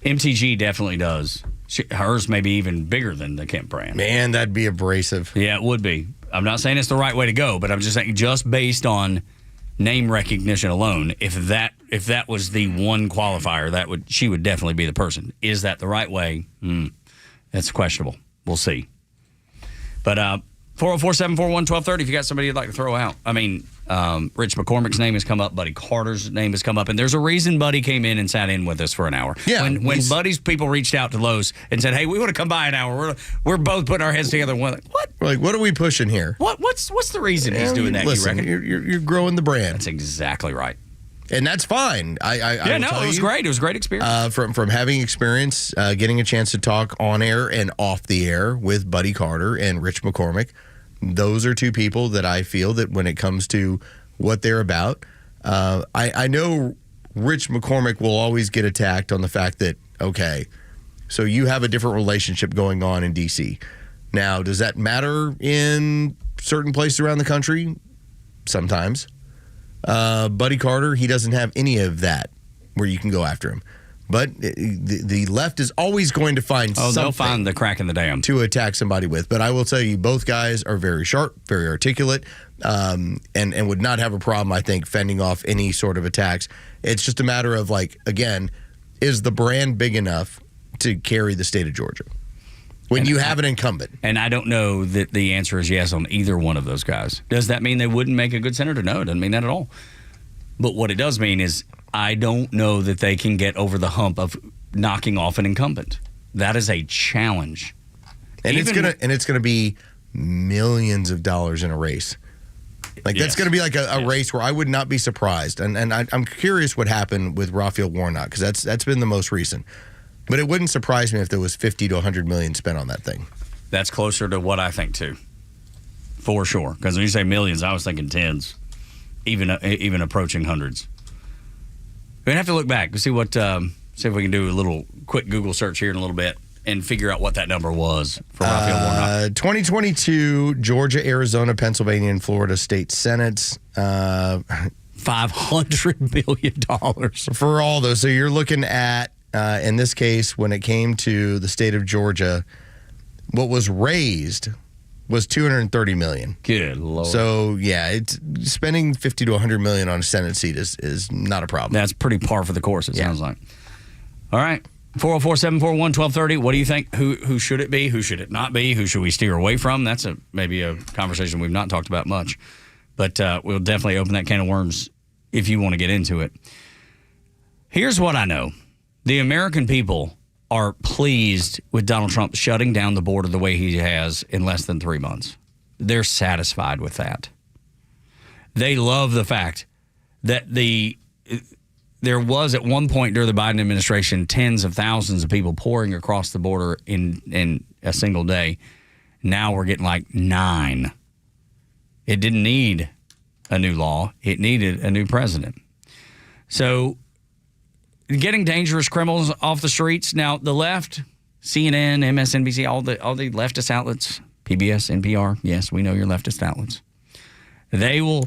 MTG definitely does. Hers may be even bigger than the Kemp brand.
Man, that'd be abrasive.
Yeah, it would be. I'm not saying it's the right way to go, but I'm just saying just based on name recognition alone, if that was the one qualifier, she would definitely be the person. Is that the right way? That's questionable. We'll see. But 404-741-1230 if you got somebody you'd like to throw out. I mean, Rich McCormick's name has come up. Buddy Carter's name has come up. And there's a reason Buddy came in and sat in with us for an hour.
Yeah,
when Buddy's people reached out to Los and said, hey, we want to come by an hour. We're both putting our heads together. What?
We're like, what are we pushing here?
What's the reason he's doing that,
listen,
you reckon?
You're growing the brand.
That's exactly right.
And that's fine.
It was great. It was a great experience.
From having experience, getting a chance to talk on air and off the air with Buddy Carter and Rich McCormick, those are two people that I feel that when it comes to what they're about, I know Rich McCormick will always get attacked on the fact that, okay, so you have a different relationship going on in D.C. Now, does that matter in certain places around the country? Sometimes. Buddy Carter, he doesn't have any of that where you can go after him. But the left is always going to find something.
They'll find the crack in the dam
to attack somebody with. But I will tell you, both guys are very sharp, very articulate, and would not have a problem, I think, fending off any sort of attacks. It's just a matter of, again, is the brand big enough to carry the state of Georgia when you have an incumbent?
And I don't know that the answer is yes on either one of those guys. Does that mean they wouldn't make a good senator? No, it doesn't mean that at all. But what it does mean is I don't know that they can get over the hump of knocking off an incumbent. That is a challenge.
And it's gonna be millions of dollars in a race. That's going to be like a race where I would not be surprised. And I'm curious what happened with Raphael Warnock, because that's been the most recent. But it wouldn't surprise me if there was 50 to 100 million spent on that thing.
That's closer to what I think too, for sure. Because when you say millions, I was thinking tens, even approaching hundreds. We're gonna have to look back and see what. See if we can do a little quick Google search here in a little bit and figure out what that number was for Raphael Warnock.
2022, Georgia, Arizona, Pennsylvania, and Florida state senates.
$500 billion
for all those. So you're looking at, in this case, when it came to the state of Georgia, what was raised was $230 million.
Good Lord.
So yeah, it's spending $50 to $100 million on a Senate seat is not a problem.
That's pretty par for the course. It sounds like. All right. 404-741-1230. What do you think? Who should it be? Who should it not be? Who should we steer away from? That's maybe a conversation we've not talked about much. But we'll definitely open that can of worms if you want to get into it. Here's what I know. The American people are pleased with Donald Trump shutting down the border the way he has in less than 3 months. They're satisfied with that. They love the fact that there was at one point during the Biden administration tens of thousands of people pouring across the border in a single day. Now we're getting like 9. It didn't need a new law. It needed a new president. So getting dangerous criminals off the streets. Now, the left, CNN, MSNBC, all the leftist outlets, PBS, NPR, yes, we know your leftist outlets. They will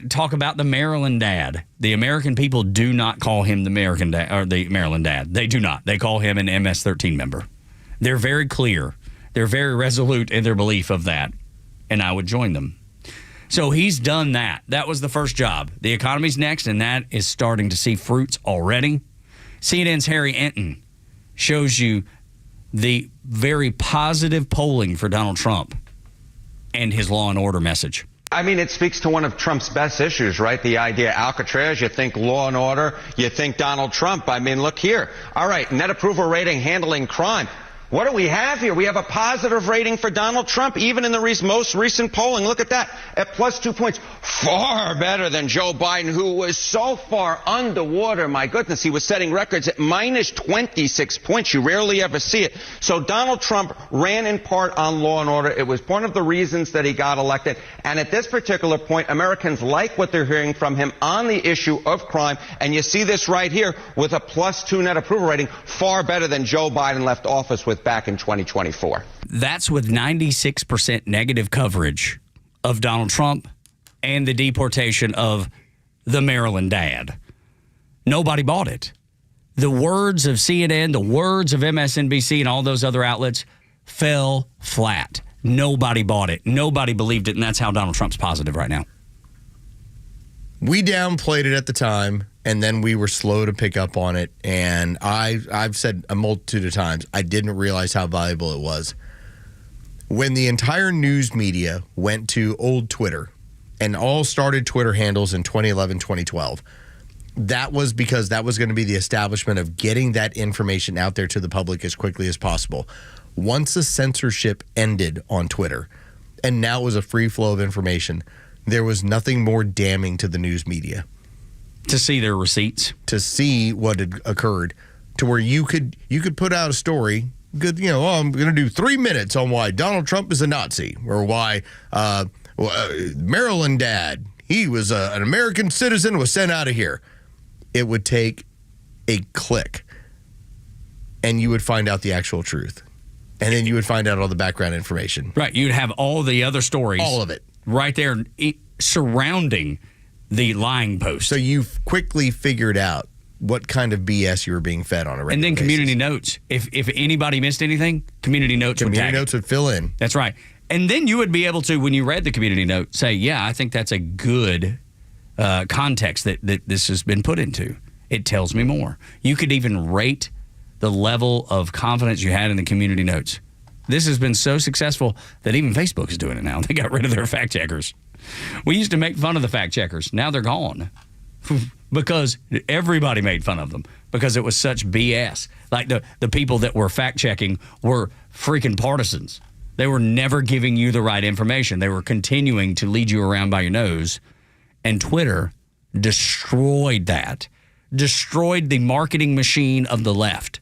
talk about the Maryland dad. The American people do not call him the American dad or the Maryland dad. They do not. They call him an MS-13 member. They're very clear. They're very resolute in their belief of that, and I would join them. So he's done that. That was the first job. The economy's next, and that is starting to see fruits already. CNN's Harry Enton shows you the very positive polling for Donald Trump and his law and order message.
I mean, it speaks to one of Trump's best issues, right? The idea Alcatraz, you think law and order, you think Donald Trump. I mean, look here. All right, net approval rating handling crime. What do we have here? We have a positive rating for Donald Trump, even in the most recent polling. Look at that, at plus 2 points. Far better than Joe Biden, who was so far underwater. My goodness, he was setting records at minus 26 points. You rarely ever see it. So Donald Trump ran in part on law and order. It was one of the reasons that he got elected. And at this particular point, Americans like what they're hearing from him on the issue of crime. And you see this right here with a plus 2 net approval rating, far better than Joe Biden left office with back in 2024.
That's with 96% negative coverage of Donald Trump and the deportation of the Maryland dad. Nobody bought it. The words of CNN, the words of MSNBC and all those other outlets fell flat. Nobody bought it. Nobody believed it, and that's how Donald Trump's positive right now.
We downplayed it at the time, and then we were slow to pick up on it. And I've said a multitude of times, I didn't realize how valuable it was. When the entire news media went to old Twitter and all started Twitter handles in 2011, 2012, that was because that was going to be the establishment of getting that information out there to the public as quickly as possible. Once the censorship ended on Twitter, and now it was a free flow of information, there was nothing more damning to the news media.
To see their receipts.
To see what had occurred, to where you could put out a story, good, I'm going to do 3 minutes on why Donald Trump is a Nazi, or why Maryland dad, he was an American citizen, was sent out of here. It would take a click, and you would find out the actual truth. And then you would find out all the background information.
Right. You'd have all the other stories.
All of it.
Right there surrounding the lying post.
So you quickly figured out what kind of BS you were being fed on a regular basis.
And then community notes. If anybody missed anything, community notes
would fill in.
That's right. And then you would be able to, when you read the community note, say, yeah, I think that's a good context that this has been put into. It tells me more. You could even rate the level of confidence you had in the community notes. This has been so successful that even Facebook is doing it now. They got rid of their fact checkers. We used to make fun of the fact checkers. Now they're gone because everybody made fun of them because it was such BS. Like the people that were fact checking were freaking partisans. They were never giving you the right information. They were continuing to lead you around by your nose. And Twitter destroyed that, destroyed the marketing machine of the left.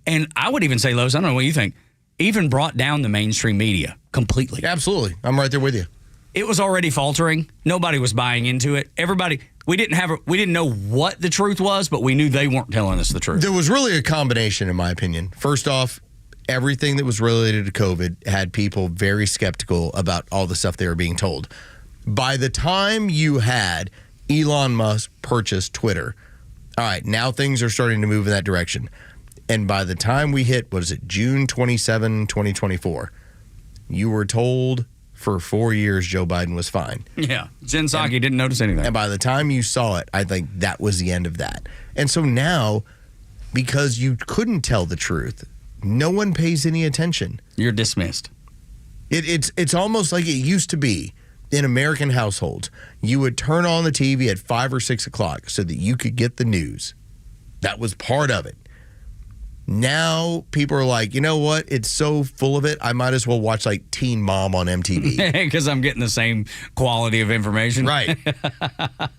And I would even say, Lowe's, I don't know what you think, even brought down the mainstream media completely.
Absolutely. I'm right there with you.
It was already faltering. Nobody was buying into it. We didn't know what the truth was, but we knew they weren't telling us the truth.
There was really a combination, in my opinion. First off, everything that was related to COVID had people very skeptical about all the stuff they were being told. By the time you had Elon Musk purchase Twitter, all right, now things are starting to move in that direction. And by the time we hit, June 27, 2024, you were told for 4 years Joe Biden was fine.
Yeah. Jen Psaki didn't notice anything.
And by the time you saw it, I think that was the end of that. And so now, because you couldn't tell the truth, no one pays any attention.
You're dismissed.
It's almost like it used to be in American households. You would turn on the TV at 5 or 6 o'clock so that you could get the news. That was part of it. Now people are like, you know what? It's so full of it, I might as well watch like Teen Mom on MTV.
Because I'm getting the same quality of information.
Right.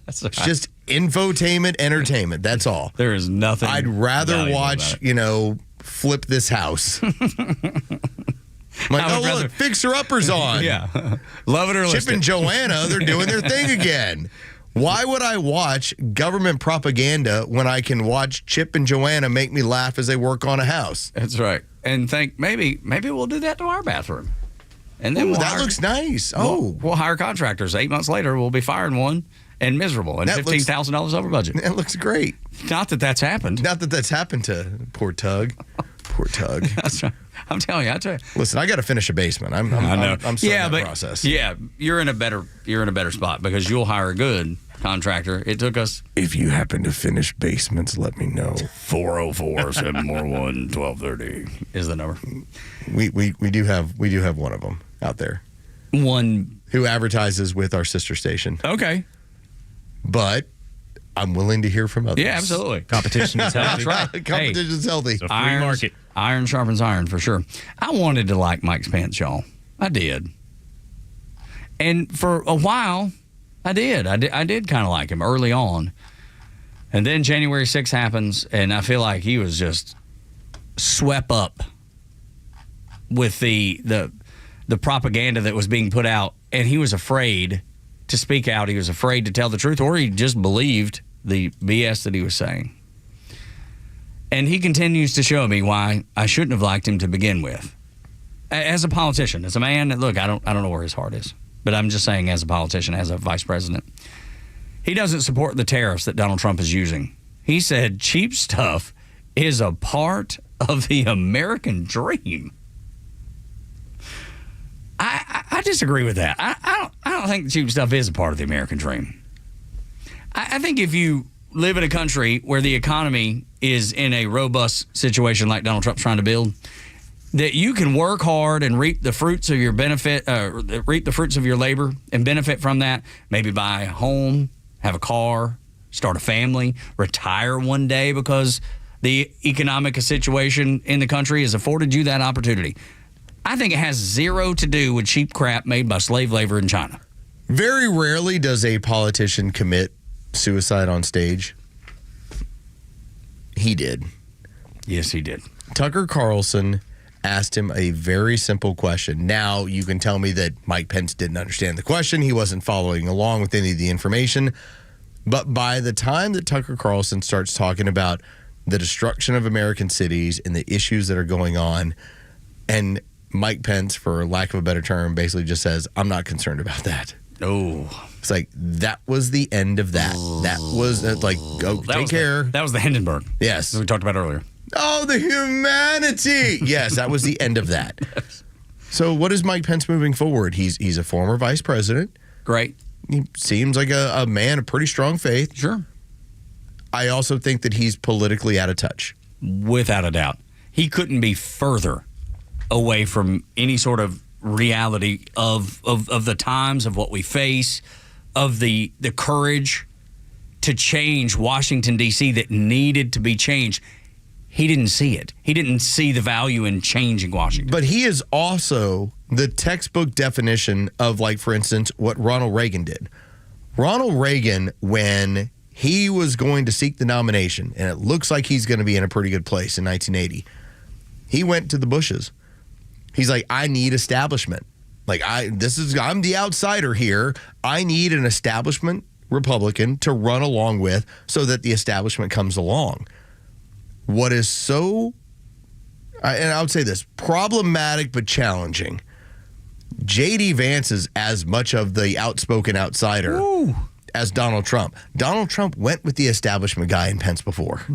It's just infotainment, entertainment. That's all.
There is nothing.
I'd rather watch, Flip This House. Look, Fixer Upper's on.
Yeah. Love it or list it.
Chip and Joanna, they're doing their thing again. Why would I watch government propaganda when I can watch Chip and Joanna make me laugh as they work on a house?
That's right. And think maybe we'll do that to our bathroom. And then
that looks nice.
We'll hire contractors. 8 months later, we'll be firing one and miserable and $15,000 over budget.
That looks great.
Not that that's happened.
Not that that's happened to poor Tug. Poor Tug.
That's right. I'm telling you.
Listen, I got to finish a basement. I'm starting that process.
Yeah, you're in a better spot because you'll hire a good contractor. It took us.
If you happen to finish basements, let me know.
404-741-1230 is the number.
We do have one of them out there.
One
who advertises with our sister station.
Okay,
but I'm willing to hear from others.
Yeah, absolutely.
Competition is healthy.
That's right.
Competition is healthy.
It's a free market.
Iron sharpens iron for sure. I wanted to like Mike Pence, y'all. I did. And for a while, I did. I did kind of like him early on. And then January 6th happens, and I feel like he was just swept up with the propaganda that was being put out, and he was afraid to speak out. He was afraid to tell the truth, or he just believed the BS that he was saying. And he continues to show me why I shouldn't have liked him to begin with. As a politician, as a man, look, I don't know where his heart is, but I'm just saying as a politician, as a vice president, he doesn't support the tariffs that Donald Trump is using. He said cheap stuff is a part of the American dream. I disagree with that. I don't think cheap stuff is a part of the American dream. I think if you live in a country where the economy is in a robust situation like Donald Trump's trying to build, that you can work hard and reap the fruits of your reap the fruits of your labor and benefit from that. Maybe buy a home, have a car, start a family, retire one day because the economic situation in the country has afforded you that opportunity. I think it has zero to do with cheap crap made by slave labor in China.
Very rarely does a politician commit suicide on stage. He did.
Yes, he did.
Tucker Carlson asked him a very simple question. Now, you can tell me that Mike Pence didn't understand the question. He wasn't following along with any of the information. But by the time that Tucker Carlson starts talking about the destruction of American cities and the issues that are going on, and Mike Pence, for lack of a better term, basically just says, I'm not concerned about that.
Oh.
It's like, that was the end of that. That was like, go take care.
That was the Hindenburg.
Yes.
That we talked about earlier.
Oh, the humanity. Yes, that was the end of that. So what is Mike Pence moving forward? He's a former vice president.
Great.
He seems like a man of pretty strong faith.
Sure.
I also think that he's politically out of touch.
Without a doubt. He couldn't be further away from any sort of reality of the times, of what we face, of the courage to change Washington, D.C. that needed to be changed. He didn't see it. He didn't see the value in changing Washington.
But he is also the textbook definition of, like, for instance, what Ronald Reagan did. Ronald Reagan, when he was going to seek the nomination, and it looks like he's going to be in a pretty good place in 1980, He went to the bushes. He's like, I need establishment. Like, I'm the outsider here. I need an establishment Republican to run along with so that the establishment comes along. What is so, and I would say this, problematic but challenging, J.D. Vance is as much of the outspoken outsider as Donald Trump. Donald Trump went with the establishment guy in Pence before.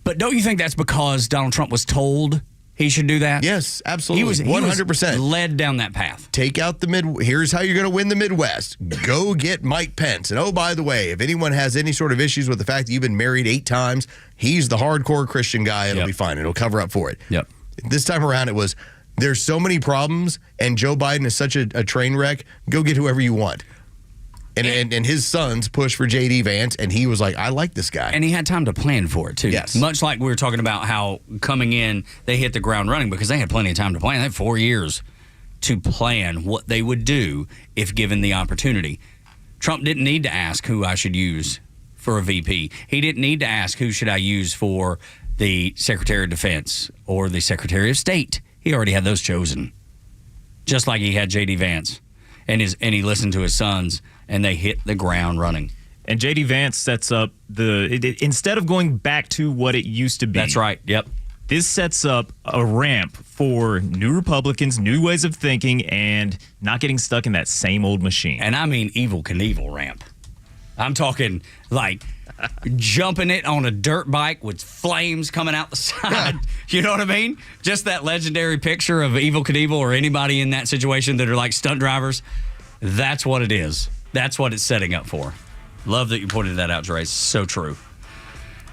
But don't you think that's because Donald Trump was told he should do that?
Yes, absolutely. He was 100%
led down that path.
Take out here's how you're going to win the Midwest. Go get Mike Pence. And oh, by the way, if anyone has any sort of issues with the fact that you've been married 8 times, he's the hardcore Christian guy. It'll be fine. It'll cover up for it.
Yep.
This time around, it was, there's so many problems, and Joe Biden is such a train wreck. Go get whoever you want. And his sons pushed for J.D. Vance, and he was like, I like this guy.
And he had time to plan for it, too.
Yes.
Much like we were talking about how coming in, they hit the ground running because they had plenty of time to plan. They had 4 years to plan what they would do if given the opportunity. Trump didn't need to ask who I should use for a VP. He didn't need to ask who should I use for the Secretary of Defense or the Secretary of State. He already had those chosen, just like he had J.D. Vance. And he listened to his sons, and they hit the ground running.
And J.D. Vance sets up instead of going back to what it used to be.
That's right. Yep.
This sets up a ramp for new Republicans, new ways of thinking, and not getting stuck in that same old machine.
And I mean Evel Knievel ramp. I'm talking like jumping it on a dirt bike with flames coming out the side. You know what I mean? Just that legendary picture of Evel Knievel or anybody in that situation that are like stunt drivers. That's what it is. That's what it's setting up for. Love that you pointed that out, Dre. So true.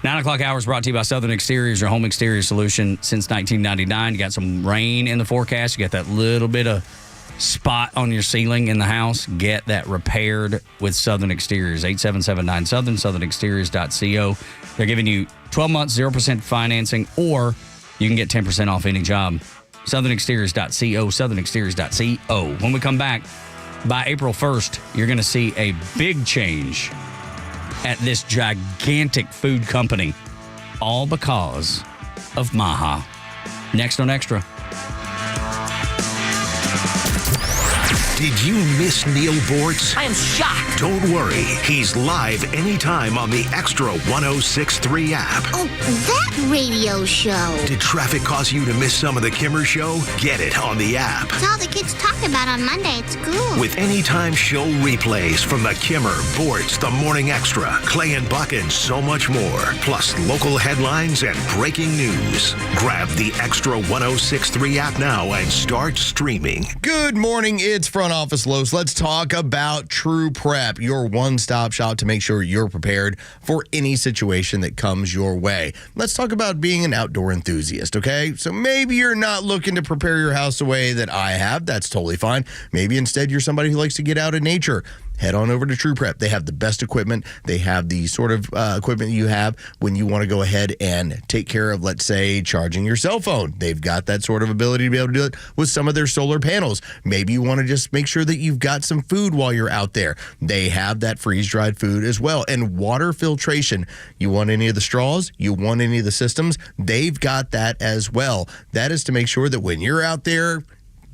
9 o'clock hour is brought to you by Southern Exteriors, your home exterior solution since 1999. You got some rain in the forecast. You got that little bit of spot on your ceiling in the house. Get that repaired with Southern Exteriors. 8779 Southern, southernexteriors.co. They're giving you 12 months, 0% financing, or you can get 10% off any job. southernexteriors.co, southernexteriors.co. When we come back, by April 1st, you're going to see a big change at this gigantic food company, all because of Maha. Next on Extra.
Did you miss Neil Bortz?
I am shocked.
Don't worry. He's live anytime on the Extra 106.3 app.
Oh, that radio show.
Did traffic cause you to miss some of the Kimmer Show? Get it on the app.
It's all the kids talk about on Monday at school.
With anytime show replays from the Kimmer, Bortz, the Morning Extra, Clay and Buck, and so much more. Plus local headlines and breaking news. Grab the Extra 106.3 app now and start streaming.
Good morning. It's Front Office Los. Let's talk about True Prep, your one-stop shop to make sure you're prepared for any situation that comes your way. Let's talk about being an outdoor enthusiast, okay? So maybe you're not looking to prepare your house the way that I have. That's totally fine. Maybe instead you're somebody who likes to get out in nature. Head on over to True Prep. They have the best equipment. They have the sort of equipment you have when you want to go ahead and take care of, let's say, charging your cell phone. They've got that sort of ability to be able to do it with some of their solar panels. Maybe you want to just make sure that you've got some food while you're out there. They have that freeze-dried food as well. And water filtration. You want any of the straws? You want any of the systems? They've got that as well. That is to make sure that when you're out there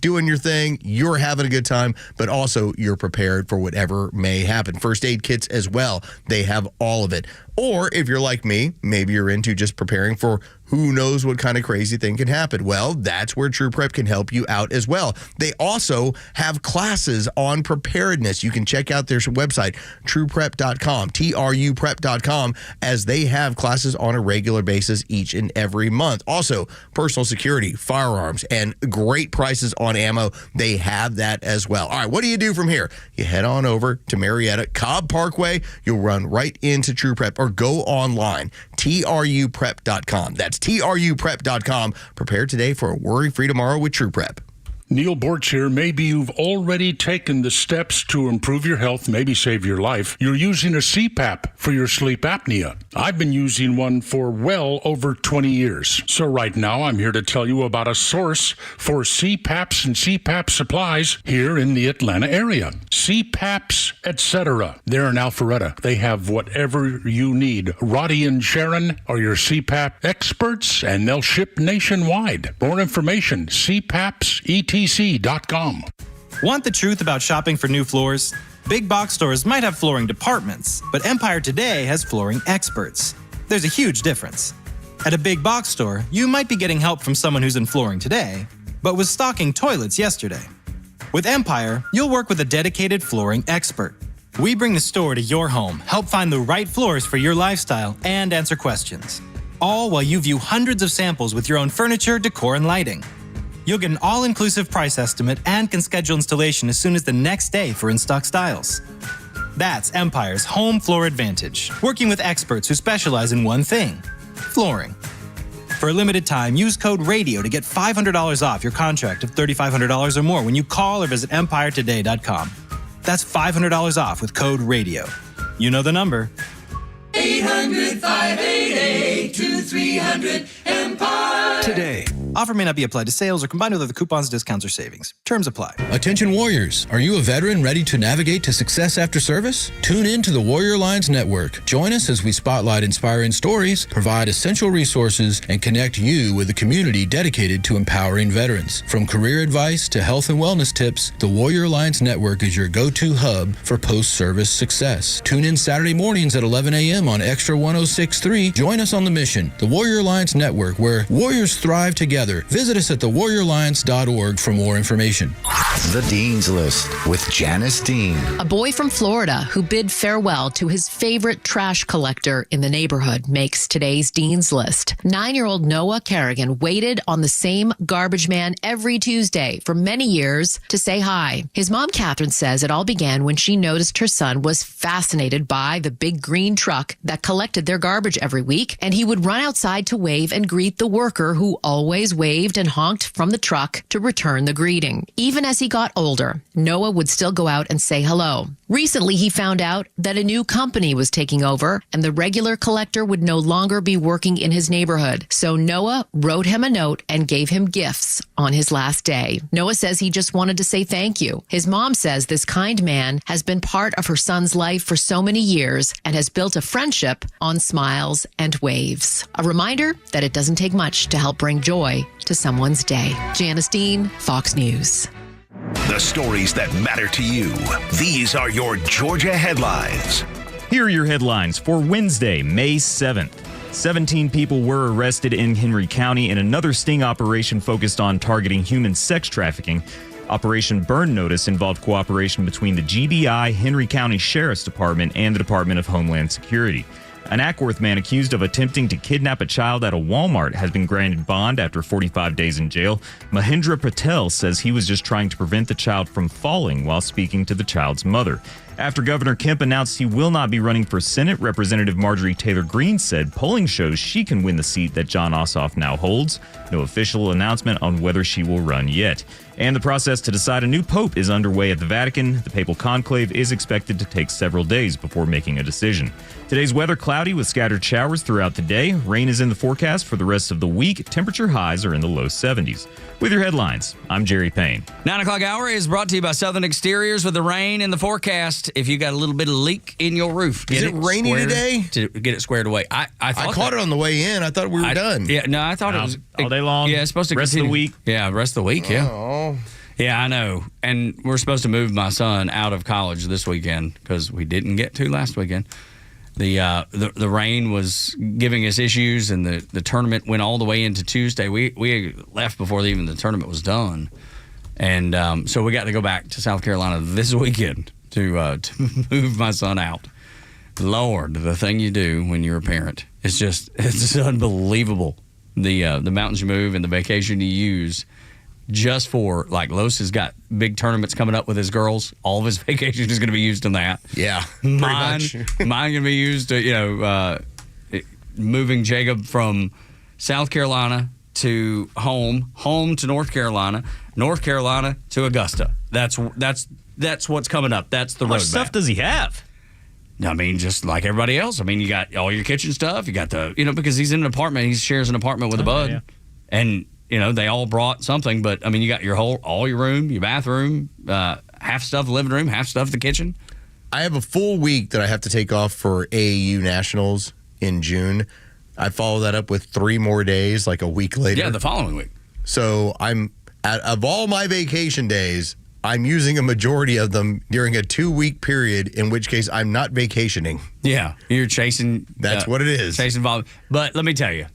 doing your thing, you're having a good time, but also you're prepared for whatever may happen. First aid kits as well. They have all of it. Or if you're like me, maybe you're into just preparing for who knows what kind of crazy thing can happen. Well, that's where True Prep can help you out as well. They also have classes on preparedness. You can check out their website, trueprep.com, truprep.com, as they have classes on a regular basis each and every month. Also, personal security, firearms, and great prices on ammo. They have that as well. All right, what do you do from here? You head on over to Marietta, Cobb Parkway. You'll run right into True Prep, or go online, truprep.com. That's truprep.com. Prepare today for a worry-free tomorrow with True Prep.
Neil Bortz here. Maybe you've already taken the steps to improve your health, maybe save your life. You're using a CPAP for your sleep apnea. I've been using one for well over 20 years. So right now I'm here to tell you about a source for CPAPs and CPAP supplies here in the Atlanta area. CPAPs, etc. They're in Alpharetta. They have whatever you need. Roddy and Sharon are your CPAP experts, and they'll ship nationwide. More information, cpapsetc.com.
Want the truth about shopping for new floors? Big box stores might have flooring departments, but Empire Today has flooring experts. There's a huge difference. At a big box store, you might be getting help from someone who's in flooring today, but was stocking toilets yesterday. With Empire, you'll work with a dedicated flooring expert. We bring the store to your home, help find the right floors for your lifestyle, and answer questions. All while you view hundreds of samples with your own furniture, decor, and lighting. You'll get an all-inclusive price estimate and can schedule installation as soon as the next day for in-stock styles. That's Empire's Home Floor Advantage, working with experts who specialize in one thing, flooring. For a limited time, use code RADIO to get $500 off your contract of $3,500 or more when you call or visit EmpireToday.com. That's $500 off with code RADIO. You know the number.
800-588-2300 Today.
Offer may not be applied to sales or combined with other coupons, discounts, or savings. Terms apply.
Attention warriors, are you a veteran ready to navigate to success after service? Tune in to the Warrior Lines Network. Join us as we spotlight inspiring stories, provide essential resources, and connect you with a community dedicated to empowering veterans. From career advice to health and wellness tips, the Warrior Lines Network is your go-to hub for post-service success. Tune in Saturday mornings at 11 a.m. on Xtra 106.3. Join us on the mission, the Warrior Lines Network, where warriors thrive together. Visit us at thewarriorlines.org for more information.
The Dean's List with Janice Dean.
A boy from Florida who bid farewell to his favorite trash collector in the neighborhood makes today's Dean's List. 9-year-old Noah Kerrigan waited on the same garbage man every Tuesday for many years to say hi. His mom, Catherine, says it all began when she noticed her son was fascinated by the big green truck that collected their garbage every week, and he would run outside to wave and greet the worker who always waved and honked from the truck to return the greeting. Even as he got older, Noah would still go out and say hello. Recently, he found out that a new company was taking over and the regular collector would no longer be working in his neighborhood. So Noah wrote him a note and gave him gifts on his last day. Noah says he just wanted to say thank you. His mom says this kind man has been part of her son's life for so many years and has built a friendship on smiles and waves. A reminder that it doesn't take much to help bring joy to someone's day. Janice Dean, Fox News.
The stories that matter to you. These are your Georgia headlines.
Here are your headlines for Wednesday, May 7th. 17 people were arrested in Henry County in another sting operation focused on targeting human sex trafficking. Operation Burn Notice involved cooperation between the GBI, Henry County Sheriff's Department, and the Department of Homeland Security. An Ackworth man accused of attempting to kidnap a child at a Walmart has been granted bond after 45 days in jail. Mahendra Patel says he was just trying to prevent the child from falling while speaking to the child's mother. After Governor Kemp announced he will not be running for Senate, Representative Marjorie Taylor Greene said polling shows she can win the seat that John Ossoff now holds. No official announcement on whether she will run yet. And the process to decide a new pope is underway at the Vatican. The papal conclave is expected to take several days before making a decision. Today's weather cloudy with scattered showers throughout the day. Rain is in the forecast for the rest of the week. Temperature highs are in the low 70s. With your headlines, I'm Jerry Payne.
9 o'clock hour is brought to you by Southern Exteriors with the rain in the forecast. If you got a little bit of leak in your roof,
is it rainy today?
To get it squared away. I
caught it on the way in. I thought we were done.
Yeah, no, I thought it was
all day long.
Yeah, it's supposed to
rest
continue.
of the week.
Yeah, rest of the week. Yeah.
Oh.
Yeah, I know. And we're supposed to move my son out of college this weekend because we didn't get to last weekend. The rain was giving us issues, and the tournament went all the way into Tuesday. We left before even the tournament was done, and so we got to go back to South Carolina this weekend to move my son out. Lord, the thing you do when you're a parent, it's unbelievable. The mountains you move and the vacation you use. Just for, like, Los has got big tournaments coming up with his girls. All of his vacation is going to be used on that.
Yeah,
mine going to be used to, moving Jacob from South Carolina to home to North Carolina to Augusta. That's what's coming up. That's the roadmap.
How much stuff does he have?
I mean, just like everybody else. I mean, you got all your kitchen stuff. You got because he's in an apartment. He shares an apartment with a bud.
Yeah.
And, they all brought something. But, I mean, you got all your room, your bathroom, half stuff the living room, half stuff the kitchen.
I have a full week that I have to take off for AAU Nationals in June. I follow that up with 3 more days, like a week later.
Yeah, the following week.
So of all my vacation days, I'm using a majority of them during a 2-week period, in which case I'm not vacationing.
Yeah, you're chasing.
That's what it is.
Chasing volume. But let me tell you,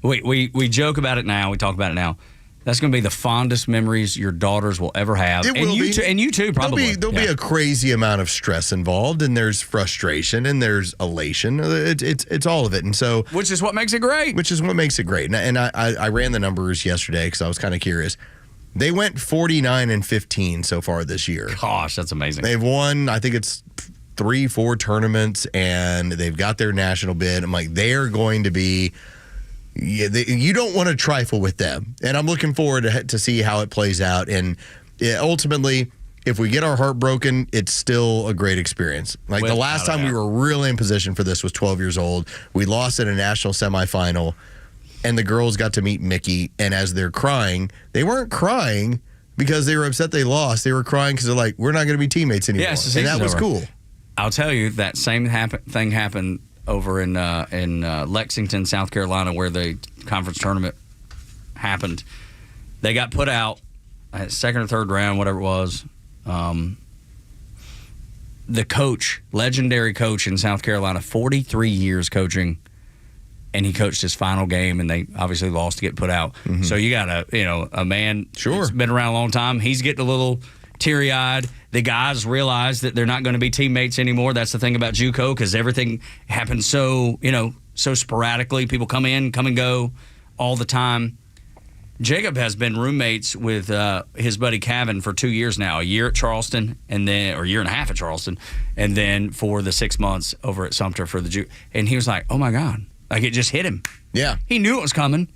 we joke about it now. We talk about it now. That's going to be the fondest memories your daughters will ever have.
It will be.
And you too, probably.
There'll be a crazy amount of stress involved, and there's frustration, and there's elation. It's all of it. And so,
which is what makes it great.
And I ran the numbers yesterday because I was kind of curious. They went 49-15 so far this year.
Gosh, that's amazing.
They've won, I think it's 3-4 tournaments, and they've got their national bid. I'm like, they are going to be. You don't want to trifle with them, and I'm looking forward to see how it plays out. And ultimately, if we get our heart broken, it's still a great experience. Like the last time we were really in position for this was 12 years old. We lost in a national semifinal. And the girls got to meet Mickey, and as they're crying, they weren't crying because they were upset they lost. They were crying because they're like, we're not going to be teammates anymore.
Yes,
and that was cool.
I'll tell you, that same thing happened over in Lexington, South Carolina, where the conference tournament happened. They got put out at second or third round, whatever it was. The coach, legendary coach in South Carolina, 43 years coaching, and he coached his final game, and they obviously lost to get put out. Mm-hmm. So you got a man that's been around a long time. He's getting a little teary-eyed. The guys realize that they're not going to be teammates anymore. That's the thing about JUCO, because everything happens so sporadically. People come in, come and go all the time. Jacob has been roommates with his buddy Kevin for 2 years now, a year at Charleston, or a year and a half at Charleston, and then for the 6 months over at Sumter for the JUCO. And he was like, oh, my God. Like, it just hit him.
Yeah.
He knew it was coming,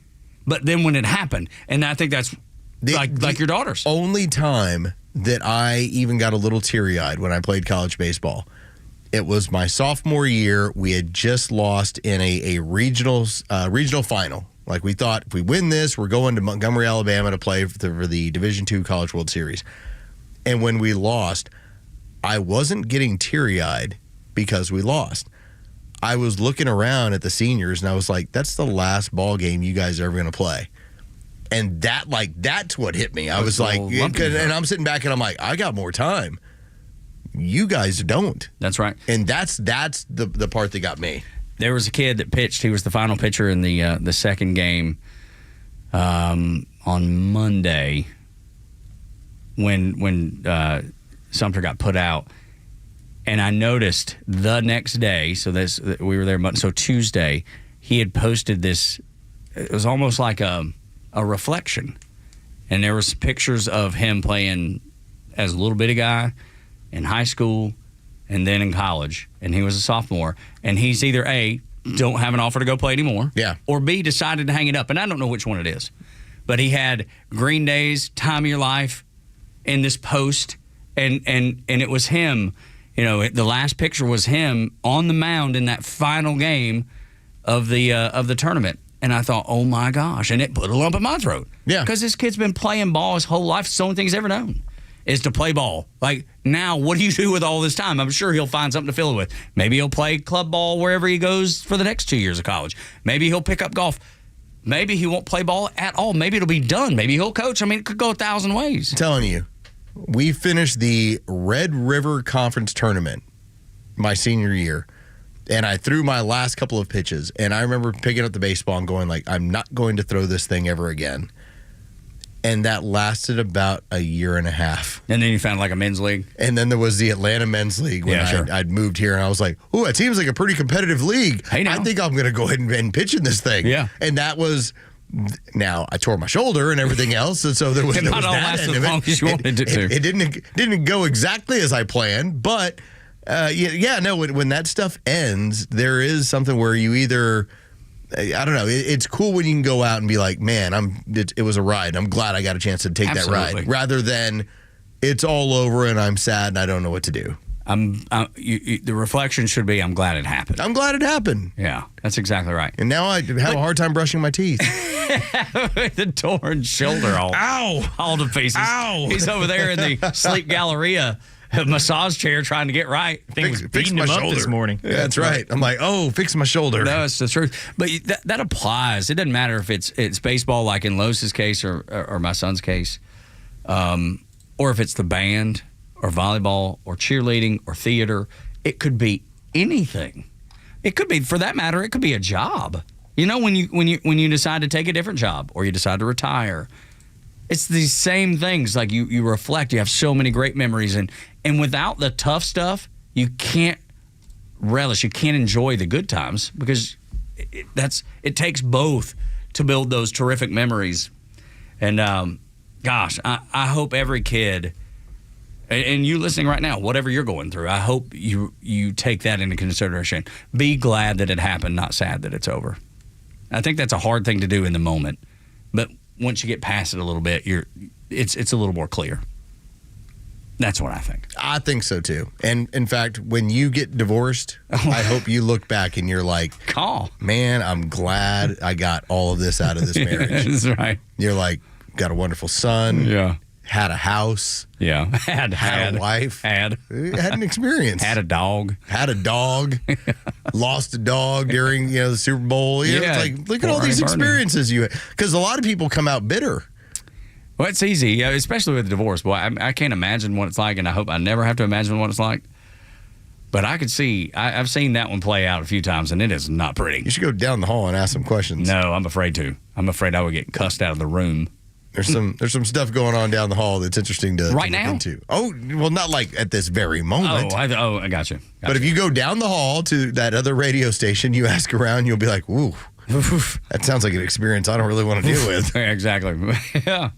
but then when it happened, and I think that's like your daughters.
Only time that I even got a little teary-eyed when I played college baseball, it was my sophomore year. We had just lost in a regional final. Like, we thought, if we win this, we're going to Montgomery, Alabama to play for the Division II College World Series. And when we lost, I wasn't getting teary-eyed because we lost. I was looking around at the seniors, and I was like, that's the last ball game you guys are ever going to play. And that's what hit me. I was like, and I'm sitting back, and I'm like, I got more time. You guys don't.
That's right.
And that's the part that got me.
There was a kid that pitched. He was the final pitcher in the second game on Monday when Sumter got put out. And I noticed the next day, we were there, so Tuesday, he had posted this. It was almost like a reflection. And there was pictures of him playing as a little bitty guy in high school and then in college. And he was a sophomore. And he's either A, don't have an offer to go play anymore.
Yeah.
Or B, decided to hang it up. And I don't know which one it is. But he had Green Day's Time of Your Life in this post. And it was him. The last picture was him on the mound in that final game of the tournament. And I thought, oh, my gosh. And it put a lump in my throat.
Yeah.
Because this kid's been playing ball his whole life. It's the only thing he's ever known is to play ball. Like, now, what do you do with all this time? I'm sure he'll find something to fill it with. Maybe he'll play club ball wherever he goes for the next 2 years of college. Maybe he'll pick up golf. Maybe he won't play ball at all. Maybe it'll be done. Maybe he'll coach. I mean, it could go 1,000 ways.
I'm telling you. We finished the Red River Conference Tournament my senior year, and I threw my last couple of pitches, and I remember picking up the baseball and going like, I'm not going to throw this thing ever again. And that lasted about a year and a half.
And then you found like a men's league?
And then there was the Atlanta Men's League when I'd moved here, and I was like, ooh, it seems like a pretty competitive league.
Hey, now.
I think I'm going to go ahead and pitch in this thing.
Yeah.
And that was... Now, I tore my should and everything else, and so there was
not all
that
lasted
end of
as long as you wanted it to.
It didn't go exactly as I planned, but when that stuff ends, there is something where you either, I don't know, it's cool when you can go out and be like, man, it was a ride. I'm glad I got a chance to take that ride, rather than it's all over and I'm sad and I don't know what to do.
The reflection should be, I'm glad it happened.
I'm glad it happened.
Yeah, that's exactly right.
And now I have a hard time brushing my teeth.
The torn shoulder all to pieces.
Ow!
He's over there in the Sleep Galleria massage chair trying to get right.
I think it was beating him up this morning.
Yeah, that's right. I'm like, fix my shoulder.
No, it's the truth. But that applies. It doesn't matter if it's baseball, like in Los's case or my son's case, or if it's the band or volleyball or cheerleading or theater. It could be anything. It could be, for that matter, it could be a job. You know, when you decide to take a different job or you decide to retire, it's these same things. Like you reflect. You have so many great memories, and without the tough stuff, you can't relish. You can't enjoy the good times because it takes both to build those terrific memories. And gosh, I hope every kid, and you listening right now, whatever you're going through, I hope you take that into consideration. Be glad that it happened, not sad that it's over. I think that's a hard thing to do in the moment, but once you get past it a little bit, it's a little more clear. That's what I think.
I think so too. And in fact, when you get divorced, I hope you look back and you're like, man, I'm glad I got all of this out of this marriage.
That's right.
You're like, got a wonderful son.
Yeah.
Had a house.
Yeah. Had
a wife.
Had
an experience.
Had a dog.
Lost a dog during the Super Bowl. It's like, look at all these experiences you had. Because a lot of people come out bitter.
Well, it's easy, especially with divorce. Boy, I can't imagine what it's like, and I hope I never have to imagine what it's like. But I could see, I've seen that one play out a few times, and it is not pretty.
You should go down the hall and ask some questions.
No, I'm afraid to. I'm afraid I would get cussed out of the room.
There's some stuff going on down the hall that's interesting to
right
look
now.
Into. Oh, well, not like at this very moment.
I got you.
But if you go down the hall to that other radio station, you ask around, you'll be like, "Ooh, that sounds like an experience I don't really want to deal with."
Exactly. Yeah,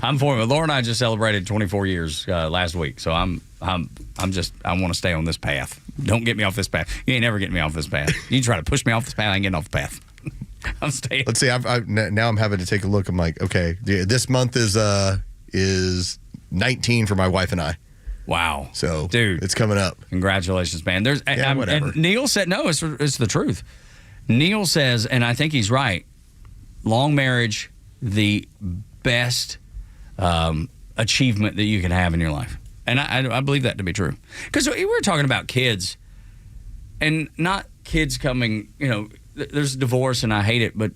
I'm for it. Laura and I just celebrated 24 years last week, so I want to stay on this path. Don't get me off this path. You ain't never getting me off this path. You try to push me off this path, I ain't getting off the path. I'm staying.
Let's see. Now I'm having to take a look. I'm like, okay, this month is 19 for my wife and I.
Wow.
So,
dude,
it's coming up.
Congratulations, man.
Whatever.
And Neil said, no, it's the truth. Neil says, and I think he's right, long marriage, the best achievement that you can have in your life. And I believe that to be true. Because we were talking about kids, and not kids coming, there's divorce and I hate it, but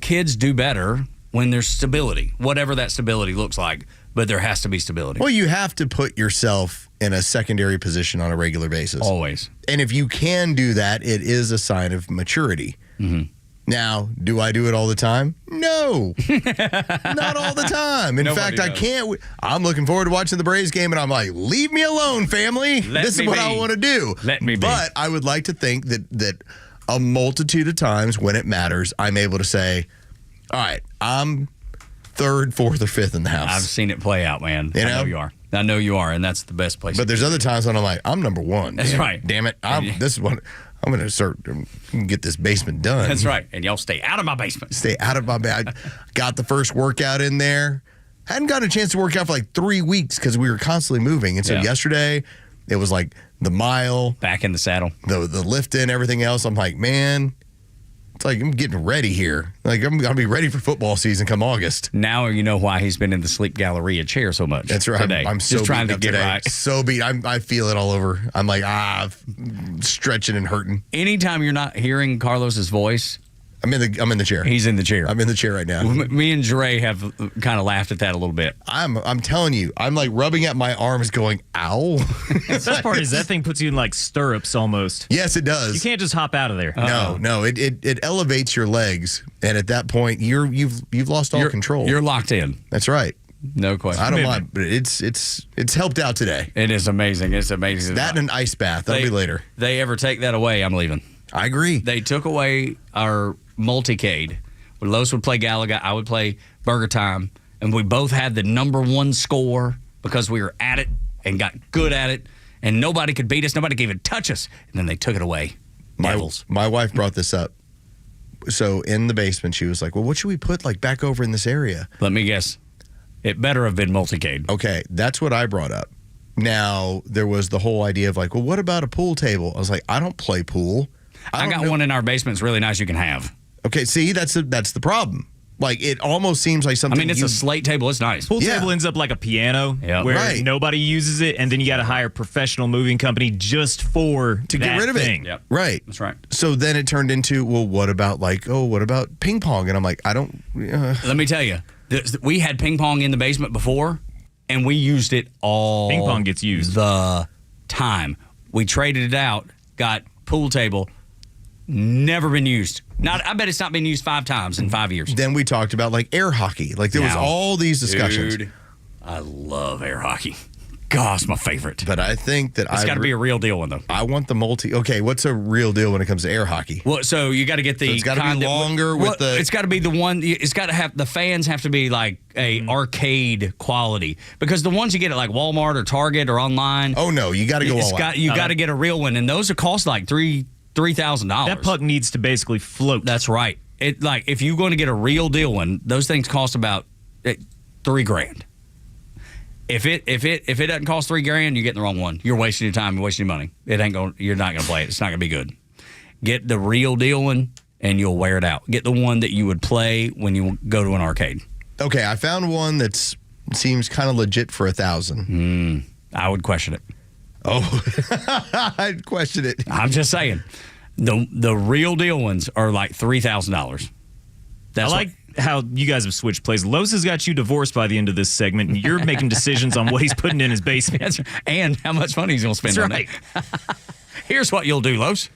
kids do better when there's stability, whatever that stability looks like, but there has to be stability.
Well, you have to put yourself in a secondary position on a regular basis.
Always.
And if you can do that, it is a sign of maturity.
Mm-hmm.
Now, do I do it all the time? No. Not all the time. In fact, I can't. I'm looking forward to watching the Braves game, and I'm like, leave me alone, family. This is what I want to do.
Let me be.
But I would like to think that a multitude of times when it matters, I'm able to say, all right, I'm third, fourth, or fifth in the house.
I've seen it play out, man. I know you are. I know you are, and that's the best place.
But there's other times when I'm like, I'm number one.
That's right.
Damn it. This is what I'm going to start get this basement done.
That's right. And y'all stay out of my basement.
Stay out of my basement. I got the first workout in there. Hadn't gotten a chance to work out for like 3 weeks because we were constantly moving. And so yesterday, it was like the mile.
Back in the saddle.
The lift in, everything else. I'm like, man, it's like I'm getting ready here. Like I'm going to be ready for football season come August.
Now you know why he's been in the Sleep Galleria chair so much.
That's right.
Today.
I'm so
just trying to
up
get
today.
right.
So beat. I feel it all over. I'm like, stretching and hurting.
Anytime you're not hearing Carlos's voice,
I'm in the chair.
He's in the chair.
I'm in the chair right now.
Me and Dre have kind of laughed at that a little bit.
I'm telling you, I'm like rubbing at my arms going, ow.
The best part is that thing puts you in like stirrups almost.
Yes, it does.
You can't just hop out of there.
No. It elevates your legs, and at that point you've lost all control.
You're locked in.
That's right.
No question.
I don't mind, but it's helped out today.
It is amazing. It's amazing.
That and an ice bath. That'll be later.
They ever take that away, I'm leaving.
I agree.
They took away our multicade. When Los would play Galaga, I would play Burger Time, and we both had the number one score because we were at it and got good at it, and nobody could beat us. Nobody could even touch us. And then they took it away.
My wife brought this up. So in the basement, she was like, well, what should we put like back over in this area?
Let me guess. It better have been multicade.
Okay, that's what I brought up. Now, there was the whole idea of like, well, what about a pool table? I was like, I don't play pool.
I got one in our basement. It's really nice. You can have.
Okay, see, that's the problem. Like, it almost seems like something.
I mean, it's a slate table. It's nice.
Pool table ends up like a piano where nobody uses it, and then you got to hire a professional moving company just to
get rid of
thing.
it. Yep. Right.
That's right.
So then it turned into, well, what about ping pong? And I'm like, I don't.
Let me tell you, we had ping pong in the basement before, and we used it all.
Ping pong gets used
the time. We traded it out, got pool table. Never been used. I bet it's not been used 5 times in 5 years.
Then we talked about like air hockey. Like there was all these discussions.
Dude, I love air hockey. Gosh, it's my favorite.
But I think that
it's got to be a real deal one though.
I want the Okay, what's a real deal when it comes to air hockey?
Well, so you got to get the.
So it's got to be longer with the.
It's got to be the one. It's got to have the fans have to be like a arcade quality because the ones you get at like Walmart or Target or online.
Oh no, you got to go all out.
You got to get a real one, and those are cost like $3,000.
That puck needs to basically float.
That's right. It like if you're going to get a real deal one, those things cost about $3,000. If it doesn't cost $3,000, you're getting the wrong one. You're wasting your time, you're wasting your money. You're not going to play it. It's not going to be good. Get the real deal one, and you'll wear it out. Get the one that you would play when you go to an arcade.
Okay, I found one that seems kind of legit for $1,000.
I would question it.
Oh, I'd question it.
I'm just saying, the real deal ones are like $3,000.
I like how you guys have switched places. Los has got you divorced by the end of this segment, and you're making decisions on what he's putting in his basement
and how much money he's going to spend on it. Here's what you'll do, Los.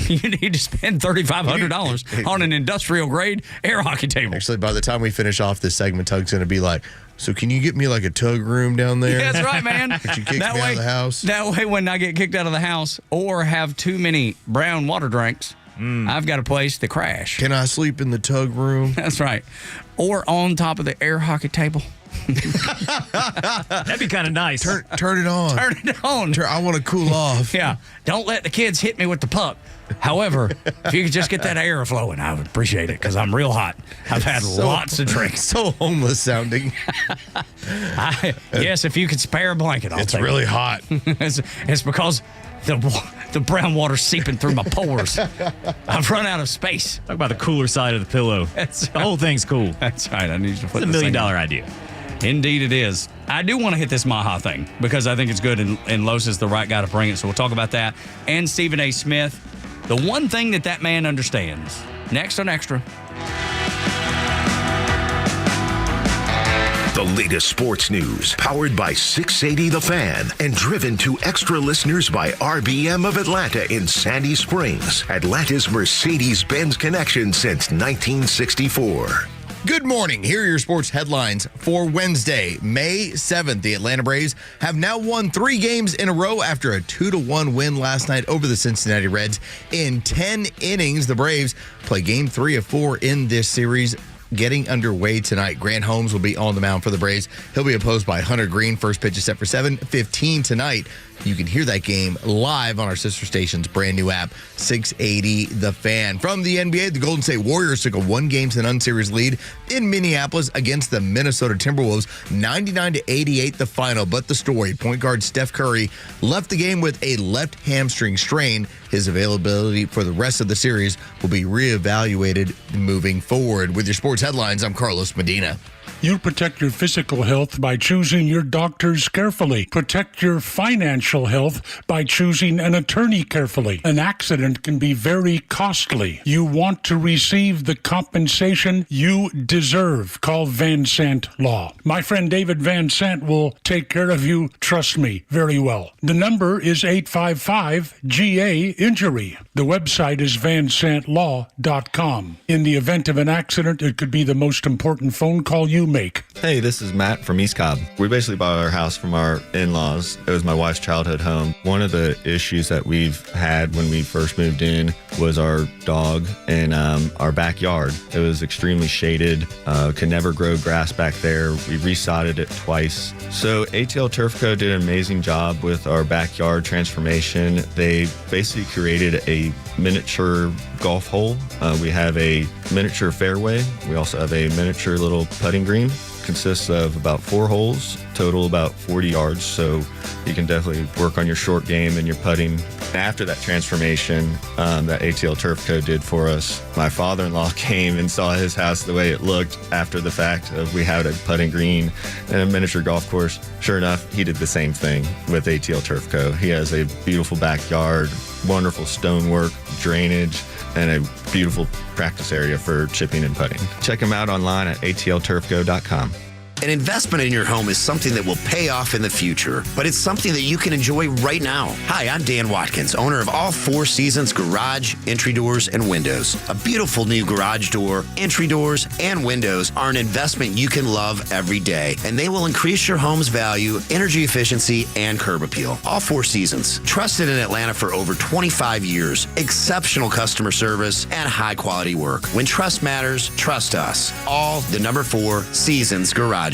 You need to spend $3,500 on an industrial grade air hockey table.
Actually, by the time we finish off this segment, Tug's going to be like, so can you get me like a tug room down there?
Yeah, that's right, man.
That you kicked me out of the house.
That way, when I get kicked out of the house or have too many brown water drinks, I've got a place to crash.
Can I sleep in the tug room?
That's right. Or on top of the air hockey table.
That'd be kind of nice.
Turn it on.
Turn it on.
I want to cool off.
Yeah. Don't let the kids hit me with the puck. However, if you could just get that air flowing, I would appreciate it because I'm real hot. I've had lots of drinks.
So homeless sounding.
Yes, if you could spare a blanket, I'll
It's
take
really
it.
hot.
It's because the brown water's seeping through my pores. I've run out of space.
Talk about the cooler side of the pillow. The whole thing's cool.
That's right. I need to put
it's $1 million idea.
Indeed it is. I do want to hit this Maha thing because I think it's good and Los is the right guy to bring it. So we'll talk about that. And Stephen A. Smith, the one thing that man understands. Next on Extra.
The latest sports news, powered by 680 The Fan and driven to Extra listeners by RBM of Atlanta in Sandy Springs, Atlanta's Mercedes-Benz connection since 1964.
Good morning. Here are your sports headlines for Wednesday, May 7th. The Atlanta Braves have now won 3 games in a row after a 2-1 win last night over the Cincinnati Reds. In 10 innings, the Braves play game 3 of 4 in this series, getting underway tonight. Grant Holmes will be on the mound for the Braves. He'll be opposed by Hunter Green. First pitch is set for 7:15 tonight. You can hear that game live on our sister station's brand new app, 680 The Fan. From the NBA, the Golden State Warriors took a 1-game-to-none series lead in Minneapolis against the Minnesota Timberwolves, 99-88 the final. But the story, point guard Steph Curry left the game with a left hamstring strain. His availability for the rest of the series will be reevaluated moving forward. With your sports headlines, I'm Carlos Medina.
You protect your physical health by choosing your doctors carefully. Protect your financial health by choosing an attorney carefully. An accident can be very costly. You want to receive the compensation you deserve. Call Van Sant Law. My friend David Van Sant will take care of you, trust me, very well. The number is 855-GA-INJURY. The website is vansantlaw.com. In the event of an accident, it could be the most important phone call you make.
Hey, this is Matt from East Cobb. We basically bought our house from our in-laws. It was my wife's childhood home. One of the issues that we've had when we first moved in was our dog in our backyard. It was extremely shaded, could never grow grass back there. We resodded it twice. So ATL Turf Co. did an amazing job with our backyard transformation. They basically created a miniature golf hole. We have a miniature fairway. We also have a miniature little putting green. consists of about 4 holes, total about 40 yards. So you can definitely work on your short game and your putting. After that transformation that ATL Turf Co. did for us, my father-in-law came and saw his house the way it looked after the fact of we had a putting green and a miniature golf course. Sure enough, he did the same thing with ATL Turf Co. He has a beautiful backyard, wonderful stonework, drainage, and a beautiful practice area for chipping and putting. Check him out online at atlturfco.com.
An investment in your home is something that will pay off in the future, but it's something that you can enjoy right now. Hi, I'm Dan Watkins, owner of All Four Seasons Garage, Entry Doors, and Windows. A beautiful new garage door, entry doors, and windows are an investment you can love every day, and they will increase your home's value, energy efficiency, and curb appeal. All Four Seasons, trusted in Atlanta for over 25 years, exceptional customer service, and high-quality work. When trust matters, trust us. All the number 4 Seasons Garage.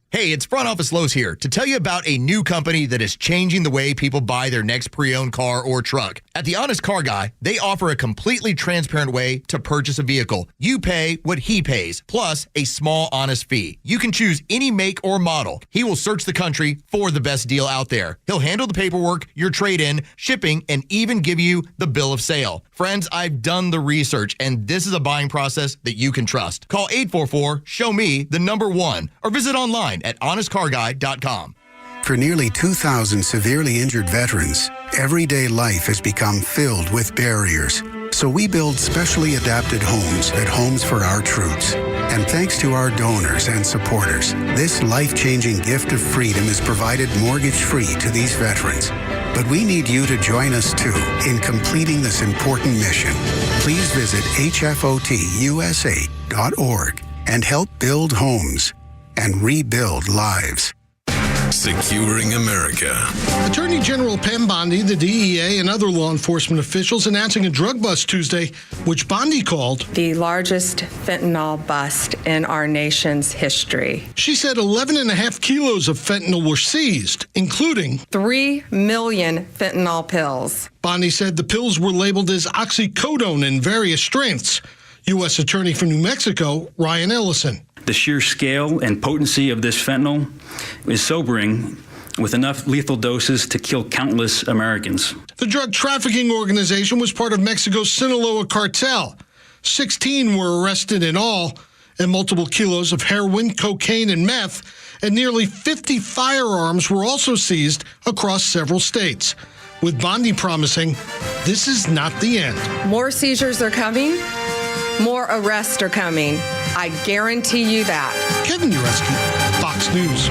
Hey, it's Front Office Lowe's here to tell you about a new company that is changing the way people buy their next pre-owned car or truck. At The Honest Car Guy, they offer a completely transparent way to purchase a vehicle. You pay what he pays, plus a small honest fee. You can choose any make or model. He will search the country for the best deal out there. He'll handle the paperwork, your trade-in, shipping, and even give you the bill of sale. Friends, I've done the research, and this is a buying process that you can trust. Call 844-SHOW-ME, the number 1, or visit online at honestcarguy.com.
For nearly 2,000 severely injured veterans, everyday life has become filled with barriers. So we build specially adapted homes at Homes for Our Troops. And thanks to our donors and supporters, this life-changing gift of freedom is provided mortgage-free to these veterans. But we need you to join us, too, in completing this important mission. Please visit hfotusa.org and help build homes and rebuild lives.
Securing America.
Attorney General Pam Bondi, the DEA, and other law enforcement officials announcing a drug bust Tuesday, which Bondi called
the largest fentanyl bust in our nation's history.
She said 11.5 kilos of fentanyl were seized, including
3 million fentanyl pills.
Bondi said the pills were labeled as oxycodone in various strengths. U.S. Attorney for New Mexico, Ryan Ellison.
The sheer scale and potency of this fentanyl is sobering, with enough lethal doses to kill countless Americans.
The drug trafficking organization was part of Mexico's Sinaloa cartel. 16 were arrested in all, and multiple kilos of heroin, cocaine, and meth, and nearly 50 firearms were also seized across several states, with Bondi promising this is not the end.
More seizures are coming. More arrests are coming. I guarantee you that.
Kevin Ureski, Fox News.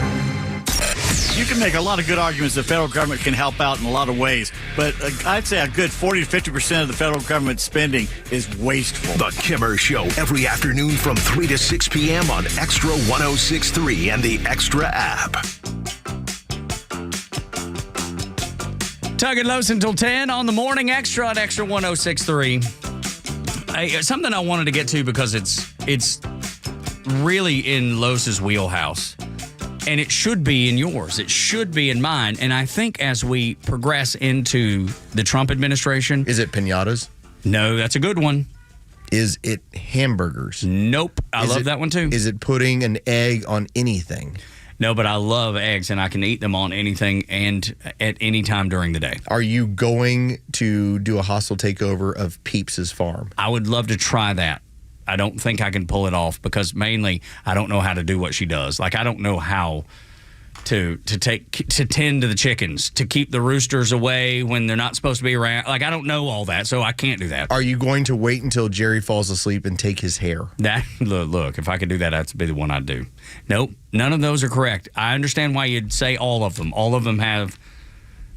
You can make a lot of good arguments the federal government can help out in a lot of ways, but I'd say a good 40 to 50% of the federal government spending is wasteful.
The Kimmer Show every afternoon from 3 to 6 p.m. on Extra 106.3 and the Extra app.
Tug and Los until 10 on the Morning Extra at Extra 106.3. Something I wanted to get to because it's really in Los's wheelhouse, and it should be in yours. It should be in mine. And I think as we progress into the Trump administration,
is it piñatas?
No, that's a good one.
Is it hamburgers?
Nope. I love that one too.
Is it putting an egg on anything?
No, but I love eggs, and I can eat them on anything and at any time during the day.
Are you going to do a hostile takeover of Peeps' farm?
I would love to try that. I don't think I can pull it off because mainly I don't know how to do what she does. Like, I don't know how to tend to the chickens, to keep the roosters away when they're not supposed to be around. Like, I don't know all that, so I can't do that.
Are you going to wait until Jerry falls asleep and take his hair?
Look, if I could do that, that'd be the one I'd do. Nope, none of those are correct. I understand why you'd say all of them. All of them have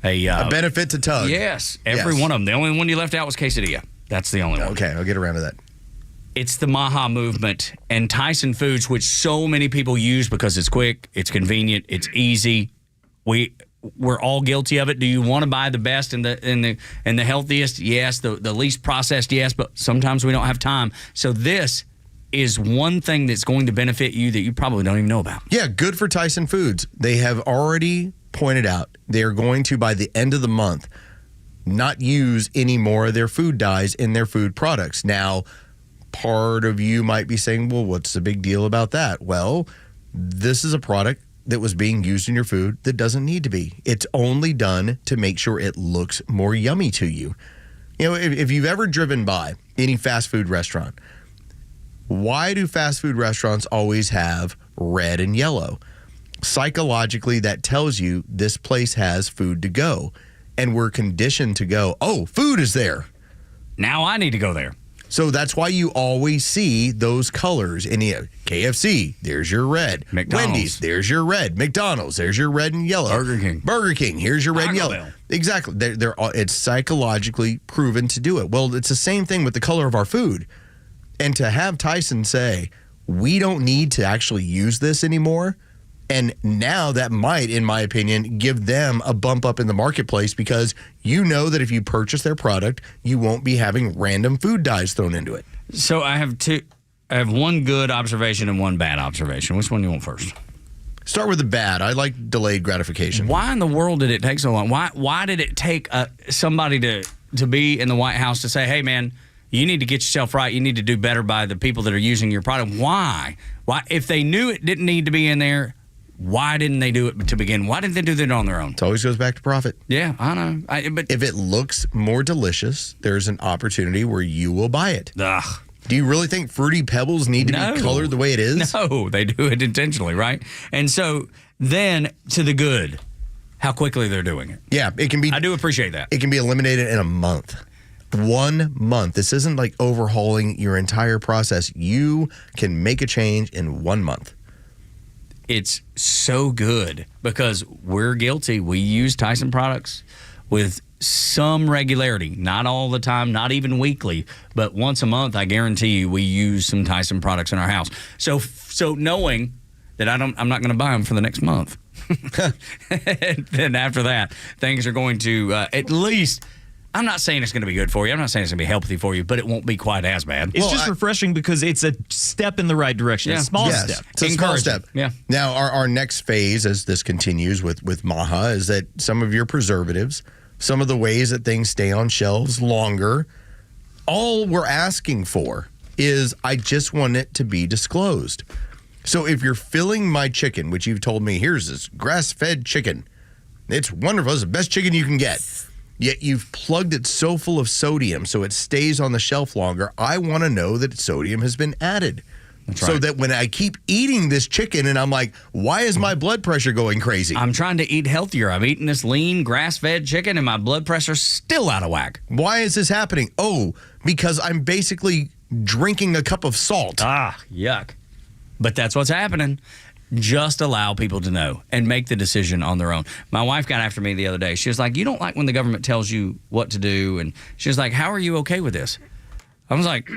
a
benefit to Tug.
Yes, every one of them. The only one you left out was quesadilla. That's the only one.
Okay, I'll get around to that.
It's the Maha movement and Tyson Foods, which so many people use because it's quick, it's convenient, it's easy. We're all guilty of it. Do you want to buy the best and the healthiest? Yes. The least processed? Yes. But sometimes we don't have time. So this is one thing that's going to benefit you that you probably don't even know about.
Yeah, good for Tyson Foods. They have already pointed out they are going to, by the end of the month, not use any more of their food dyes in their food products. Now, part of you might be saying, well, what's the big deal about that? Well, this is a product that was being used in your food that doesn't need to be. It's only done to make sure it looks more yummy to you. You know, if you've ever driven by any fast food restaurant, why do fast food restaurants always have red and yellow? Psychologically, that tells you this place has food to go. And we're conditioned to go, oh, food is there.
Now I need to go there.
So that's why you always see those colors in the KFC. There's your red.
McDonald's.
Wendy's. There's your red. McDonald's. There's your red and yellow. Burger King. Here's your red and yellow. Exactly. It's psychologically proven to do it. Well, it's the same thing with the color of our food. And to have Tyson say, we don't need to actually use this anymore. And now that might, in my opinion, give them a bump up in the marketplace because you know that if you purchase their product, you won't be having random food dyes thrown into it.
So I have one good observation and one bad observation. Which one do you want first?
Start with the bad. I like delayed gratification.
Why in the world did it take so long? Why did it take somebody to be in the White House to say, hey, man, you need to get yourself right. You need to do better by the people that are using your product. Why? If they knew it didn't need to be in there, why didn't they do it to begin? Why didn't they do that on their own?
It always goes back to profit.
Yeah, I know. But
if it looks more delicious, there's an opportunity where you will buy it.
Ugh.
Do you really think Fruity Pebbles need to be colored the way it is?
No, they do it intentionally, right? And so then to the good, how quickly they're doing it.
Yeah, it can be.
I do appreciate that.
It can be eliminated in a month. 1 month. This isn't like overhauling your entire process. You can make a change in 1 month.
It's so good because we're guilty. We use Tyson products with some regularity, not all the time, not even weekly, but once a month, I guarantee you we use some Tyson products in our house. So knowing that I'm not going to buy them for the next month. And then after that, things are going to at least, I'm not saying it's going to be good for you. I'm not saying it's going to be healthy for you, but it won't be quite as bad.
It's just refreshing because it's a step in the right direction. A small step.
It's a small step.
Yeah.
Now, our next phase, as this continues with Maha, is that some of your preservatives, some of the ways that things stay on shelves longer, all we're asking for is I just want it to be disclosed. So if you're filling my chicken, which you've told me, here's this grass-fed chicken. It's wonderful. It's the best chicken you can get. Yet you've plugged it so full of sodium so it stays on the shelf longer. I want to know that sodium has been added.
That's
so
right.
that when I keep eating this chicken and I'm like, why is my blood pressure going crazy?
I'm trying to eat healthier. I'm eating this lean, grass-fed chicken and my blood pressure's still out of whack.
Why is this happening? Oh, because I'm basically drinking a cup of salt.
Ah, yuck. But that's what's happening. Just allow people to know and make the decision on their own. My wife got after me the other day. She was like, you don't like when the government tells you what to do. And she was like, how are you okay with this? I was like,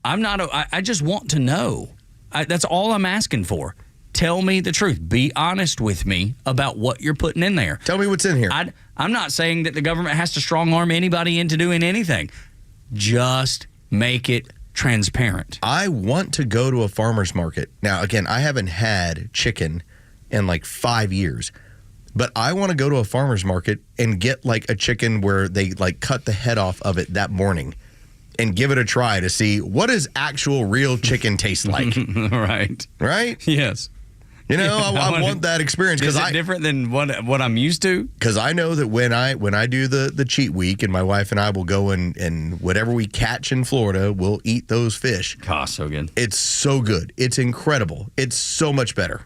I'm not. I just want to know. That's all I'm asking for. Tell me the truth. Be honest with me about what you're putting in there.
Tell me what's in here.
I'm not saying that the government has to strong arm anybody into doing anything. Just make it transparent.
I want to go to a farmer's market. Now, again, I haven't had chicken in like 5 years, but I want to go to a farmer's market and get like a chicken where they like cut the head off of it that morning and give it a try to see what does actual real chicken taste like.
Right.
Right?
Yes.
You know, I want that experience because
it's different than what I'm used to.
Because I know that when I do the cheat week, and my wife and I will go and whatever we catch in Florida, we'll eat those fish.
Gosh, so good.
It's so good. It's incredible. It's so much better.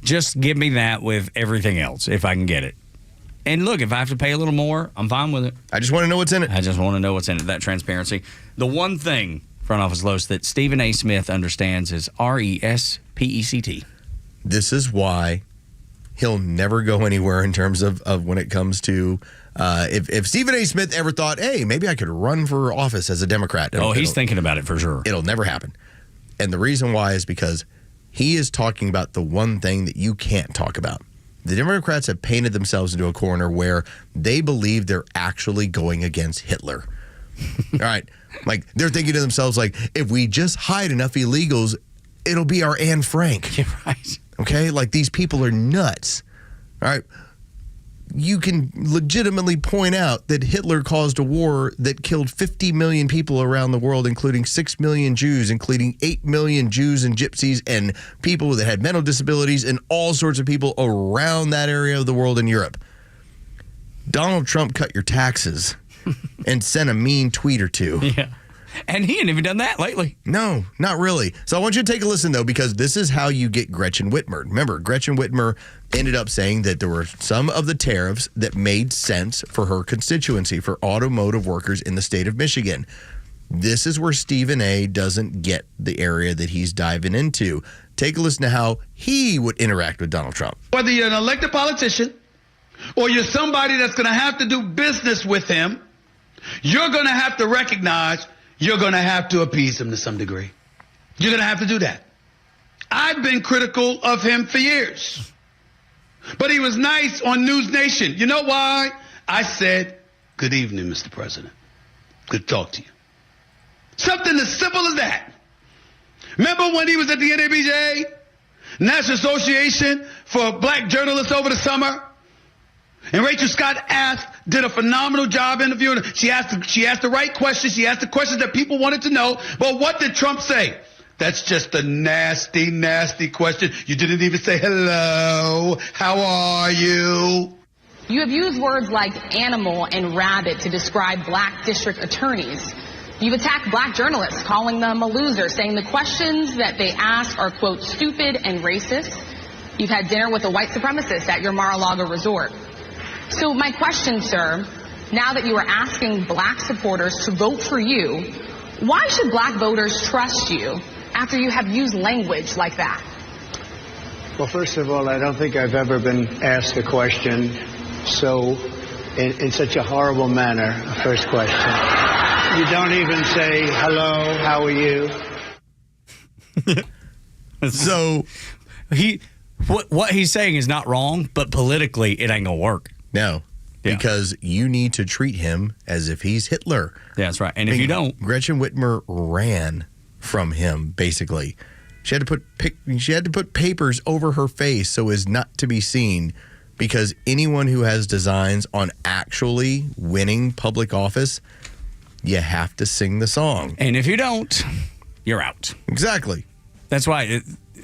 Just give me that with everything else if I can get it. And look, if I have to pay a little more, I'm fine with it.
I just want to know what's in it.
I just want to know what's in it. That transparency. The one thing, Front Office Los, that Stephen A. Smith understands is RESPECT.
This is why he'll never go anywhere in terms of when it comes to if Stephen A. Smith ever thought, hey, maybe I could run for office as a Democrat.
He's thinking about it for sure.
It'll never happen. And the reason why is because he is talking about the one thing that you can't talk about. The Democrats have painted themselves into a corner where they believe they're actually going against Hitler. All right. Like, they're thinking to themselves, like, if we just hide enough illegals, it'll be our Anne Frank.
Yeah, right.
Okay? Like, these people are nuts. All right? you can legitimately point out that Hitler caused a war that killed 50 million people around the world, including 6 million Jews, including 8 million Jews and gypsies and people that had mental disabilities and all sorts of people around that area of the world in Europe. Donald Trump cut your taxes and sent a mean tweet or two.
Yeah. And he ain't even done that lately.
No, not really. So I want you to take a listen, though, because this is how you get Gretchen Whitmer. Remember, Gretchen Whitmer ended up saying that there were some of the tariffs that made sense for her constituency, for automotive workers in the state of Michigan. This is where Stephen A. doesn't get the area that he's diving into. Take a listen to how he would interact with Donald Trump.
Whether you're an elected politician or you're somebody that's going to have to do business with him, you're going to have to recognize you're going to have to appease him to some degree. You're going to have to do that. I've been critical of him for years. But he was nice on News Nation. You know why? I said, good evening, Mr. President. Good to talk to you. Something as simple as that. Remember when he was at the NABJ, National Association for Black Journalists over the summer? And Rachel Scott did a phenomenal job interviewing her. She asked the right questions. She asked the questions that people wanted to know. But what did Trump say? That's just a nasty, nasty question. You didn't even say hello. How are you?
You have used words like animal and rabbit to describe black district attorneys. You've attacked black journalists, calling them a loser, saying the questions that they ask are, quote, stupid and racist. You've had dinner with a white supremacist at your Mar-a-Lago resort. So my question, sir, now that you are asking black supporters to vote for you, why should black voters trust you after you have used language like that?
Well, first of all, I don't think I've ever been asked a question in such a horrible manner. First question. You don't even say, hello, how are you?
So
what he's saying is not wrong, but politically it ain't gonna work.
No, because you need to treat him as if he's Hitler.
Yeah, that's right. And if you don't,
Gretchen Whitmer ran from him. Basically, she had to put papers over her face so as not to be seen, because anyone who has designs on actually winning public office, you have to sing the song.
And if you don't, you're out.
Exactly.
That's why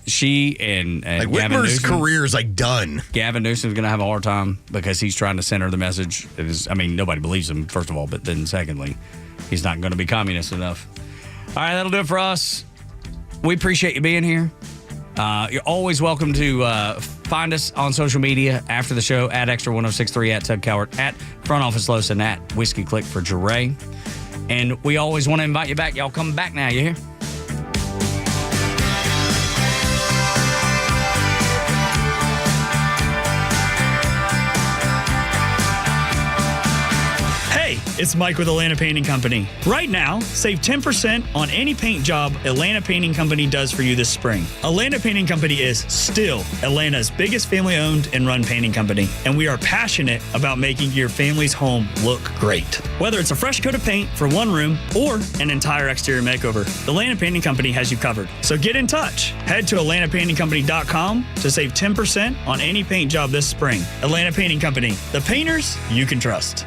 she and
like
Gavin
Whitmer's
Newsom,
career is like done.
Gavin Newsom's going to have a hard time because he's trying to center the message. Nobody believes him, first of all, but then secondly, he's not going to be communist enough. All right, that'll do it for us. We appreciate you being here. You're always welcome to find us on social media after the show, at Xtra1063, at Tug Cowart, at Front Office Los, and at Whiskey Click for Jeray. And we always want to invite you back. Y'all come back now, you hear?
It's Mike with Atlanta Painting Company. Right now, save 10% on any paint job Atlanta Painting Company does for you this spring. Atlanta Painting Company is still Atlanta's biggest family-owned and run painting company, and we are passionate about making your family's home look great. Whether it's a fresh coat of paint for one room or an entire exterior makeover, Atlanta Painting Company has you covered. So get in touch. Head to AtlantaPaintingCompany.com to save 10% on any paint job this spring. Atlanta Painting Company, the painters you can trust.